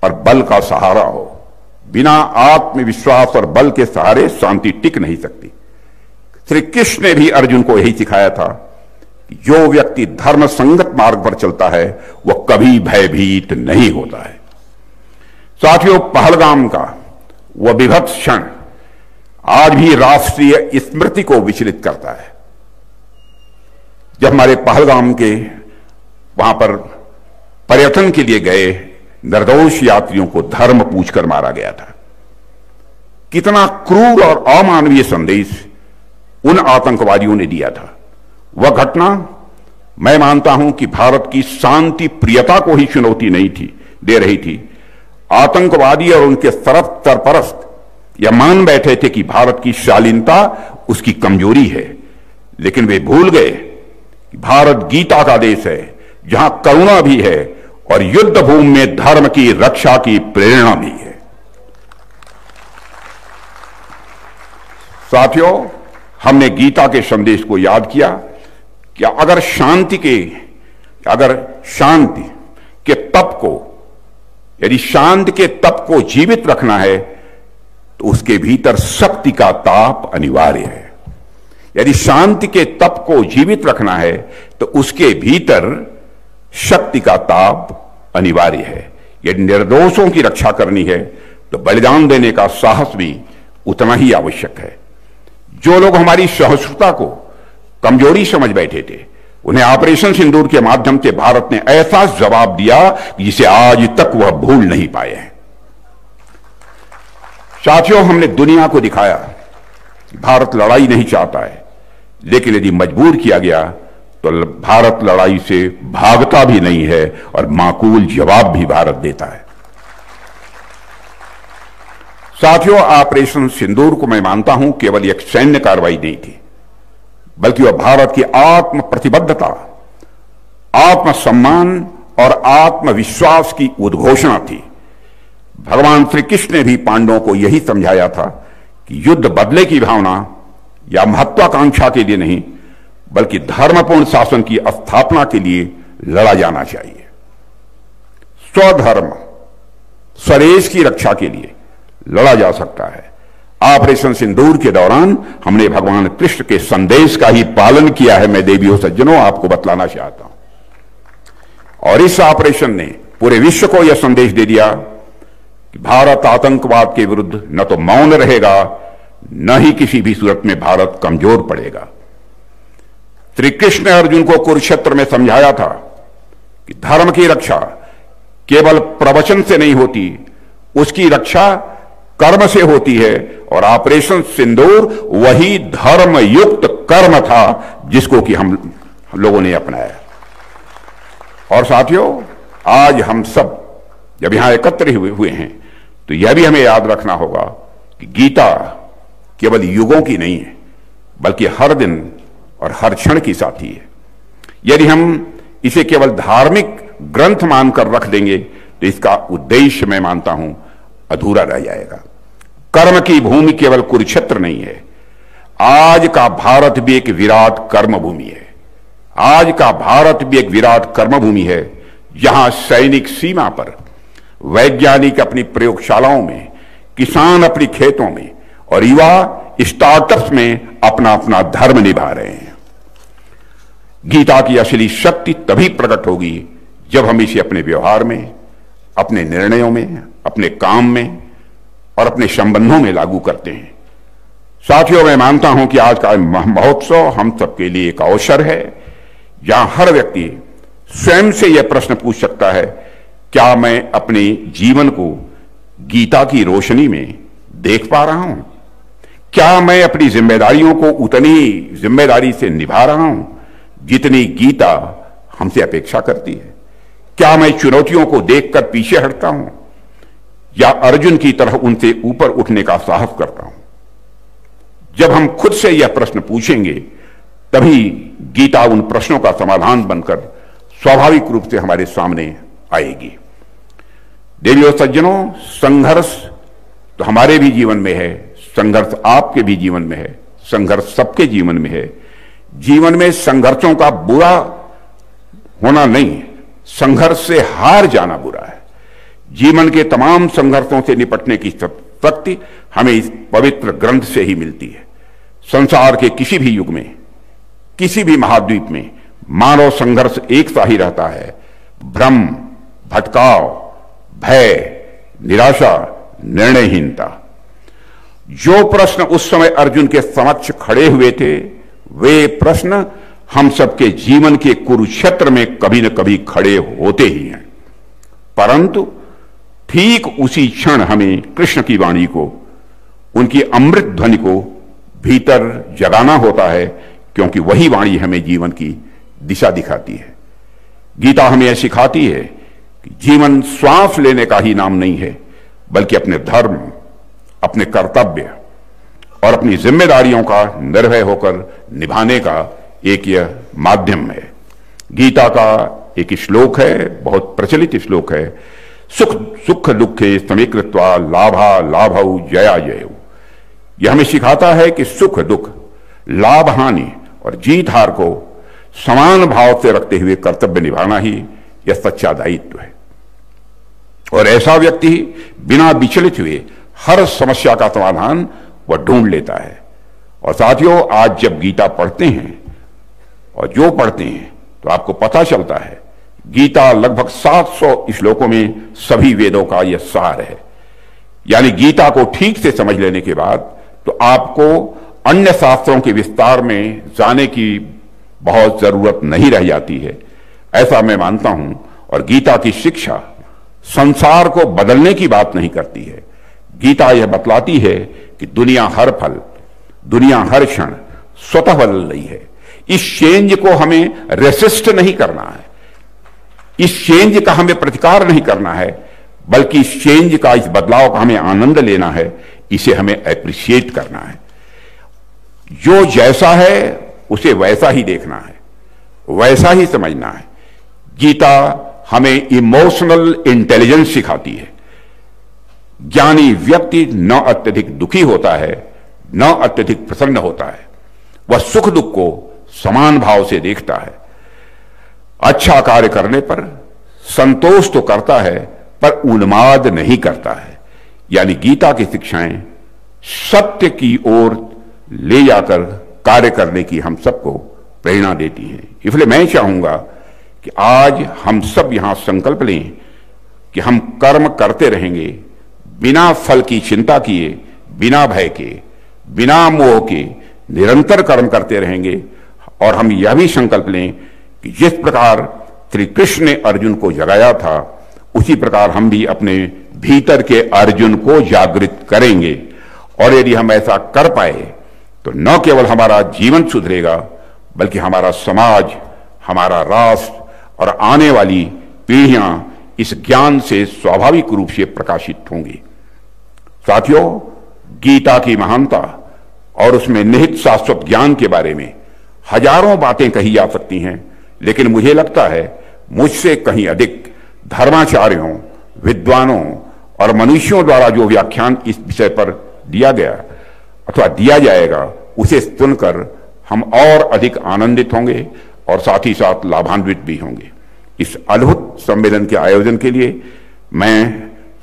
और बल का सहारा हो। बिना आत्मविश्वास और बल के सहारे शांति टिक नहीं सकती। श्री कृष्ण ने भी अर्जुन को यही सिखाया था कि जो व्यक्ति धर्म संगत मार्ग पर चलता है वह कभी भयभीत नहीं होता है। साथियों, पहलगाम का वह विभत्स क्षण आज भी राष्ट्रीय स्मृति को विचलित करता है। जब हमारे पहलगाम के वहां पर पर्यटन के लिए गए निर्दोष यात्रियों को धर्म पूछकर मारा गया था। कितना क्रूर और अमानवीय संदेश उन आतंकवादियों ने दिया था। वह घटना मैं मानता हूं कि भारत की शांति प्रियता को ही चुनौती नहीं थी दे रही थी। आतंकवादी और उनके सरपरस्त यह मान बैठे थे कि भारत की शालीनता उसकी कमजोरी है, लेकिन वे भूल गए कि भारत गीता का देश है जहां करुणा भी है और युद्ध भूमि में धर्म की रक्षा की प्रेरणा भी है। साथियों, हमने गीता के संदेश को याद किया कि अगर शांति के तप को जीवित रखना है तो उसके भीतर शक्ति का ताप अनिवार्य है। यदि शांति के तप को जीवित रखना है तो उसके भीतर शक्ति का ताप अनिवार्य है। यदि निर्दोषों की रक्षा करनी है तो बलिदान देने का साहस भी उतना ही आवश्यक है। जो लोग हमारी सहिष्णुता को कमजोरी समझ बैठे थे, उन्हें ऑपरेशन सिंदूर के माध्यम से भारत ने ऐसा जवाब दिया जिसे आज तक वह भूल नहीं पाए हैं। साथियों, हमने दुनिया को दिखाया कि भारत लड़ाई नहीं चाहता है, लेकिन यदि मजबूर किया गया तो भारत लड़ाई से भागता भी नहीं है और माकूल जवाब भी भारत देता है। साथियों, ऑपरेशन सिंदूर को मैं मानता हूं केवल एक सैन्य कार्रवाई नहीं थी, बल्कि वह भारत की आत्म प्रतिबद्धता, आत्मसम्मान और आत्मविश्वास की उद्घोषणा थी। भगवान श्री कृष्ण ने भी पांडवों को यही समझाया था कि युद्ध बदले की भावना या महत्वाकांक्षा के लिए नहीं, बल्कि धर्मपूर्ण शासन की स्थापना के लिए लड़ा जाना चाहिए। स्वधर्म, स्वदेश की रक्षा के लिए लड़ा जा सकता है। ऑपरेशन सिंदूर के दौरान हमने भगवान कृष्ण के संदेश का ही पालन किया है। मैं देवियों सज्जनों आपको बतलाना चाहता हूं। और इस ऑपरेशन ने पूरे विश्व को यह संदेश दे दिया कि भारत आतंकवाद के विरुद्ध न तो मौन रहेगा, न ही किसी भी सूरत में भारत कमजोर पड़ेगा। श्री कृष्ण ने अर्जुन को कुरुक्षेत्र में समझाया था कि धर्म की रक्षा केवल प्रवचन से नहीं होती, उसकी रक्षा कर्म से होती है। और ऑपरेशन सिंदूर वही धर्म युक्त कर्म था जिसको कि हम लोगों ने अपनाया। और साथियों, आज हम सब जब यहां एकत्र हुए हैं तो यह भी हमें याद रखना होगा कि गीता केवल युगों की नहीं है, बल्कि हर दिन और हर क्षण की साथी है। यदि हम इसे केवल धार्मिक ग्रंथ मानकर रख देंगे तो इसका उद्देश्य मैं मानता हूं अधूरा रह जाएगा। कर्म की भूमि केवल कुरुक्षेत्र नहीं है, आज का भारत भी एक विराट कर्म भूमि है। आज का भारत भी एक विराट कर्म भूमि है, जहां सैनिक सीमा पर, वैज्ञानिक अपनी प्रयोगशालाओं में, किसान अपनी खेतों में और युवा स्टार्टअप्स में अपना अपना धर्म निभा रहे हैं। गीता की असली शक्ति तभी प्रकट होगी जब हम इसे अपने व्यवहार में, अपने निर्णयों में, अपने काम में और अपने संबंधों में लागू करते हैं। साथियों, मैं मानता हूं कि आज का महोत्सव हम सबके लिए एक अवसर है जहां हर व्यक्ति स्वयं से यह प्रश्न पूछ सकता है, क्या मैं अपने जीवन को गीता की रोशनी में देख पा रहा हूं? क्या मैं अपनी जिम्मेदारियों को उतनी जिम्मेदारी से निभा रहा हूं जितनी गीता हमसे अपेक्षा करती है? क्या मैं चुनौतियों को देखकर पीछे हटता हूं या अर्जुन की तरह उनसे ऊपर उठने का साहस करता हूं? जब हम खुद से यह प्रश्न पूछेंगे तभी गीता उन प्रश्नों का समाधान बनकर स्वाभाविक रूप से हमारे सामने आएगी। देवियों सज्जनों, संघर्ष तो हमारे भी जीवन में है, संघर्ष आपके भी जीवन में है, संघर्ष सबके जीवन में है। जीवन में संघर्षों का बुरा होना नहीं है, संघर्ष से हार जाना बुरा है। जीवन के तमाम संघर्षों से निपटने की शक्ति हमें इस पवित्र ग्रंथ से ही मिलती है। संसार के किसी भी युग में, किसी भी महाद्वीप में मानव संघर्ष एक सा ही रहता है। भ्रम, भटकाव, भय, निराशा, निर्णयहीनता। जो प्रश्न उस समय अर्जुन के समक्ष खड़े हुए थे, वे प्रश्न हम सबके जीवन के कुरुक्षेत्र में कभी न कभी खड़े होते ही हैं। परंतु ठीक उसी क्षण हमें कृष्ण की वाणी को, उनकी अमृत ध्वनि को भीतर जगाना होता है, क्योंकि वही वाणी हमें जीवन की दिशा दिखाती है। गीता हमें यह सिखाती है कि जीवन श्वास लेने का ही नाम नहीं है, बल्कि अपने धर्म, अपने कर्तव्य और अपनी जिम्मेदारियों का निर्भय होकर निभाने का एक यह माध्यम है। गीता का एक श्लोक है, बहुत प्रचलित श्लोक है, सुख दुखे समीकृत्वा लाभा लाभौ जया जयौ। यह हमें सिखाता है कि सुख दुख, लाभ हानि और जीत हार को समान भाव से रखते हुए कर्तव्य निभाना ही यह सच्चा दायित्व है। और ऐसा व्यक्ति बिना विचलित हुए हर समस्या का समाधान वह ढूंढ लेता है। और साथियों, आज जब गीता पढ़ते हैं और जो पढ़ते हैं तो आपको पता चलता है गीता लगभग 700 श्लोकों में सभी वेदों का यह सार है। यानी गीता को ठीक से समझ लेने के बाद तो आपको अन्य शास्त्रों के विस्तार में जाने की बहुत जरूरत नहीं रह जाती है, ऐसा मैं मानता हूं। और गीता की शिक्षा संसार को बदलने की बात नहीं करती है। गीता यह बतलाती है कि दुनिया हर पल, दुनिया हर क्षण स्वतः बदल रही है। इस चेंज को हमें रेसिस्ट नहीं करना है, इस चेंज का हमें प्रतिकार नहीं करना है, बल्कि इस चेंज का, इस बदलाव का हमें आनंद लेना है, इसे हमें एप्रिशिएट करना है। जो जैसा है उसे वैसा ही देखना है, वैसा ही समझना है। गीता हमें इमोशनल इंटेलिजेंस सिखाती है। ज्ञानी व्यक्ति न अत्यधिक दुखी होता है, न अत्यधिक प्रसन्न होता है। वह सुख दुख को समान भाव से देखता है। अच्छा कार्य करने पर संतोष तो करता है, पर उन्माद नहीं करता है। यानी गीता की शिक्षाएं सत्य की ओर ले जाकर कार्य करने की हम सबको प्रेरणा देती हैं। इसलिए मैं चाहूंगा कि आज हम सब यहां संकल्प लें कि हम कर्म करते रहेंगे, बिना फल की चिंता किए, बिना भय के, बिना मोह के निरंतर कर्म करते रहेंगे। और हम यह भी संकल्प लें कि जिस प्रकार श्री कृष्ण ने अर्जुन को जगाया था, उसी प्रकार हम भी अपने भीतर के अर्जुन को जागृत करेंगे। और यदि हम ऐसा कर पाए तो न केवल हमारा जीवन सुधरेगा, बल्कि हमारा समाज, हमारा राष्ट्र और आने वाली पीढ़ियां इस ज्ञान से स्वाभाविक रूप से प्रकाशित होंगी। साथियों, गीता की महानता और उसमें निहित शाश्वत ज्ञान के बारे में हजारों बातें कही जा सकती हैं, लेकिन मुझे लगता है मुझसे कहीं अधिक धर्माचार्यों, विद्वानों और मनुष्यों द्वारा जो व्याख्यान इस विषय पर दिया गया अथवा दिया जाएगा, उसे सुनकर हम और अधिक आनंदित होंगे और साथ ही साथ लाभान्वित भी होंगे। इस अद्भुत सम्मेलन के आयोजन के लिए मैं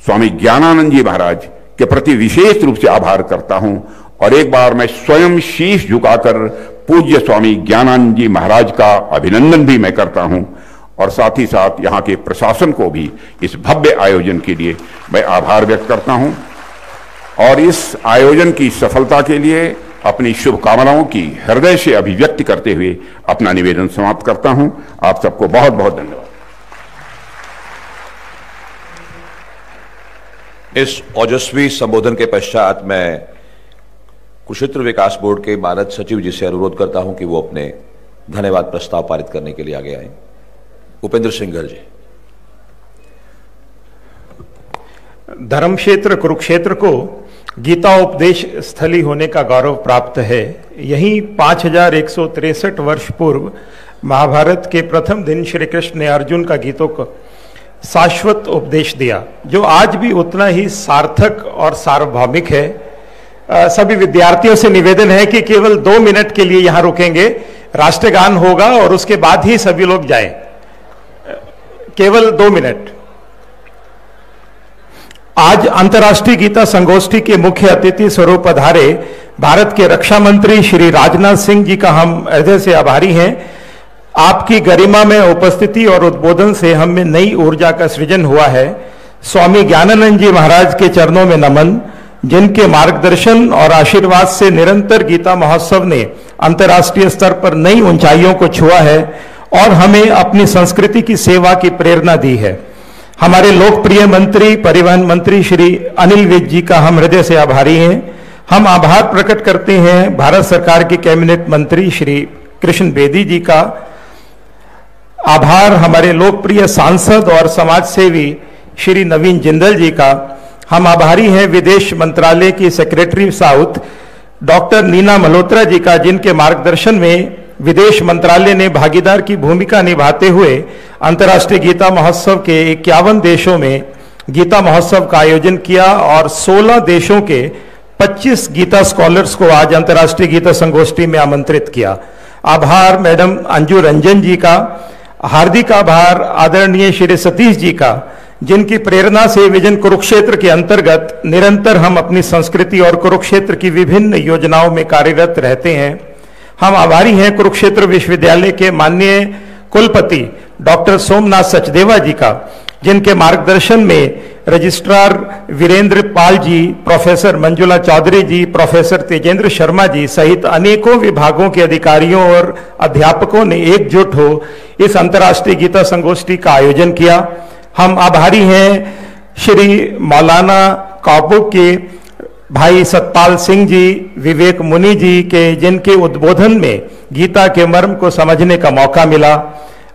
स्वामी ज्ञानानंद जी महाराज के प्रति विशेष रूप से आभार करता हूं और एक बार मैं स्वयं शीश झुकाकर पूज्य स्वामी ज्ञानानंद जी महाराज का अभिनंदन भी मैं करता हूं और साथ ही साथ यहां के प्रशासन को भी इस भव्य आयोजन के लिए मैं आभार व्यक्त करता हूं और इस आयोजन की सफलता के लिए अपनी शुभकामनाओं की हृदय से अभिव्यक्ति करते हुए अपना निवेदन समाप्त करता हूं। आप सबको बहुत बहुत धन्यवाद। इस ओजस्वी संबोधन के पश्चात मैं कुरुक्षेत्र विकास बोर्ड के मानद सचिव जी से अनुरोध करता हूं कि वो अपने धन्यवाद प्रस्ताव पारित करने के लिए आगे आए। उपेंद्र सिंघल जी। धर्म क्षेत्र कुरुक्षेत्र को गीता उपदेश स्थली होने का गौरव प्राप्त है। यहीं 5163 वर्ष पूर्व महाभारत के प्रथम दिन श्री कृष्ण ने अर्जुन का गीतों को शाश्वत उपदेश दिया, जो आज भी उतना ही सार्थक और सार्वभौमिक है। सभी विद्यार्थियों से निवेदन है कि केवल 2 मिनट के लिए यहां रुकेंगे, राष्ट्रगान होगा और उसके बाद ही सभी लोग जाएं। केवल 2 मिनट। आज अंतर्राष्ट्रीय गीता संगोष्ठी के मुख्य अतिथि स्वरूप पधारे भारत के रक्षा मंत्री श्री राजनाथ सिंह जी का हम हृदय से आभारी हैं। आपकी गरिमा में उपस्थिति और उद्बोधन से हम में नई ऊर्जा का सृजन हुआ है। स्वामी ज्ञानानंद जी महाराज के चरणों में नमन, जिनके मार्गदर्शन और आशीर्वाद से निरंतर गीता महोत्सव ने अंतर्राष्ट्रीय स्तर पर नई ऊंचाइयों को छुआ है और हमें अपनी संस्कृति की सेवा की प्रेरणा दी है। हमारे लोकप्रिय मंत्री, परिवहन मंत्री श्री अनिल विज जी का हम हृदय से आभारी हैं। हम आभार प्रकट करते हैं भारत सरकार के कैबिनेट मंत्री श्री कृष्ण बेदी जी का। आभार हमारे लोकप्रिय सांसद और समाज सेवी श्री नवीन जिंदल जी का। हम आभारी हैं विदेश मंत्रालय की secretary south doctor Neena Malhotra ji का, जिनके मार्गदर्शन में विदेश मंत्रालय ने भागीदार की भूमिका निभाते हुए अंतर्राष्ट्रीय गीता महोत्सव के 51 देशों में गीता महोत्सव का आयोजन किया और 16 देशों के 25 गीता स्कॉलर्स को आज अंतर्राष्ट्रीय गीता संगोष्ठी में आमंत्रित किया। आभार मैडम अंजू रंजन जी का। हार्दिक आभार आदरणीय श्री सतीश जी का, जिनकी प्रेरणा से विजन कुरुक्षेत्र के अंतर्गत निरंतर हम अपनी संस्कृति और कुरुक्षेत्र की विभिन्न योजनाओं में कार्यरत रहते हैं। हम आभारी हैं कुरुक्षेत्र विश्वविद्यालय के माननीय कुलपति डॉक्टर सोमनाथ सचदेवा जी का, जिनके मार्गदर्शन में रजिस्ट्रार वीरेंद्र पाल जी, प्रोफेसर मंजुला चौधरी जी, प्रोफेसर तेजेंद्र शर्मा जी सहित अनेकों विभागों के अधिकारियों और अध्यापकों ने एकजुट हो इस अंतर्राष्ट्रीय गीता संगोष्ठी का आयोजन किया। हम आभारी हैं श्री मौलाना काबू के भाई सतपाल सिंह जी, विवेक मुनि जी के, जिनके उद्बोधन में गीता के मर्म को समझने का मौका मिला।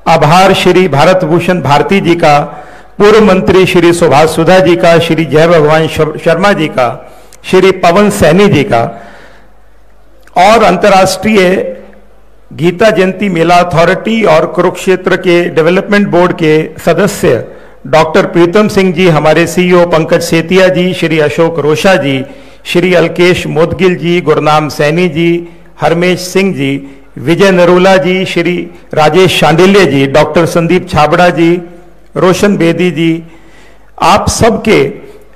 आभार श्री भारत भूषण भारती जी का, पूर्व मंत्री श्री सुभाष सुधा जी का, श्री जय भगवान शर्मा जी का, श्री पवन सैनी जी का और अंतर्राष्ट्रीय गीता जयंती मेला अथॉरिटी और कुरुक्षेत्र के डेवलपमेंट बोर्ड के सदस्य डॉक्टर प्रीतम सिंह जी, हमारे सीईओ पंकज सेतिया जी, श्री अशोक रोशा जी, श्री अलकेश मोदगिल जी, गुरनाम सैनी जी, हरमेश सिंह जी, विजय नरूला जी, श्री राजेश शांडिल्य जी, डॉक्टर संदीप छाबड़ा जी, रोशन बेदी जी, आप सबके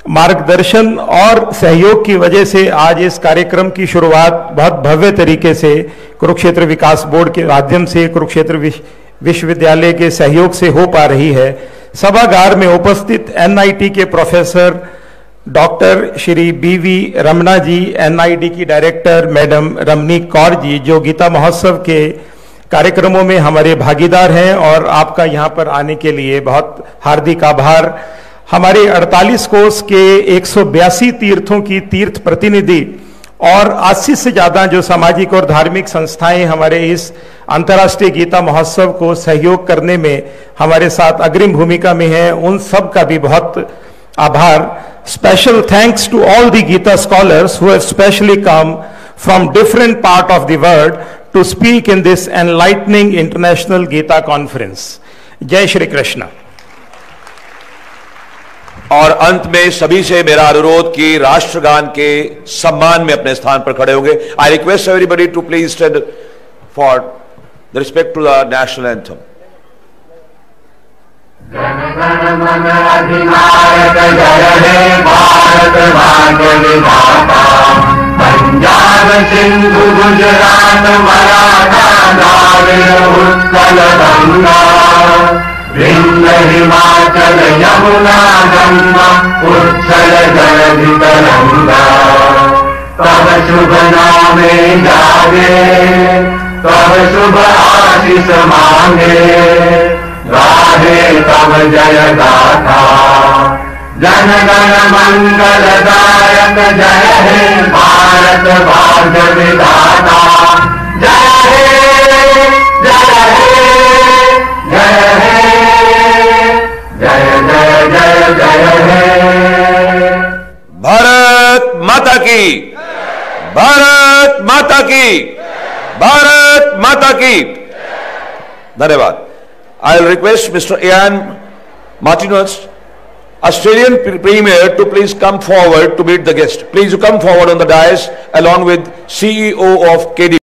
मार्गदर्शन और सहयोग की वजह से आज इस कार्यक्रम की शुरुआत बहुत भव्य तरीके से कुरुक्षेत्र विकास बोर्ड के माध्यम से कुरुक्षेत्र विश्वविद्यालय के सहयोग से हो पा रही है। सभागार में उपस्थित एनआईटी के प्रोफेसर डॉक्टर श्री बीवी रमना जी, एनआईडी की डायरेक्टर मैडम रमनी कौर जी, जो गीता महोत्सव के कार्यक्रमों में हमारे भागीदार हैं, और आपका यहाँ पर आने के लिए बहुत हार्दिक आभार। हमारे 48 कोस के 182 तीर्थों की तीर्थ प्रतिनिधि और 80 से ज्यादा जो सामाजिक और धार्मिक संस्थाएं हमारे इस अंतर्राष्ट्रीय गीता महोत्सव को सहयोग करने में हमारे साथ अग्रिम भूमिका में हैं, उन सब का भी बहुत आभार। Special thanks to all the Gita scholars who have specially come from different part of the world to speak in this enlightening international Gita conference. जय श्री कृष्ण। और अंत में सभी से मेरा अनुरोध कि राष्ट्रगान के सम्मान में अपने स्थान पर खड़े होंगे। I request everybody to please stand for the respect to the national anthem. Jana Gana मन अधिनायक जय हे भारत भाग्य विधाता, पंजाब सिंधु गुजरात मराठा द्राविड़ उत्कल गंगा, विंध्य हिमाचल यमुना गंगा उच्छल जलधि तरंगा, तब शुभ नामे जागे तब शुभ आशीष मांगे, गाहे तब जय गाथा जन गण मंगलदायक जय हे भारत भाग्य विधाता, जय हे जय हे जय हे जय जय जय जय हे। भारत माता की, भारत माता की, भारत माता की। धन्यवाद। I'll request Mr. Ian Martinez, Australian Premier, to please come forward to meet the guest. Please come forward on the dais along with CEO of KD.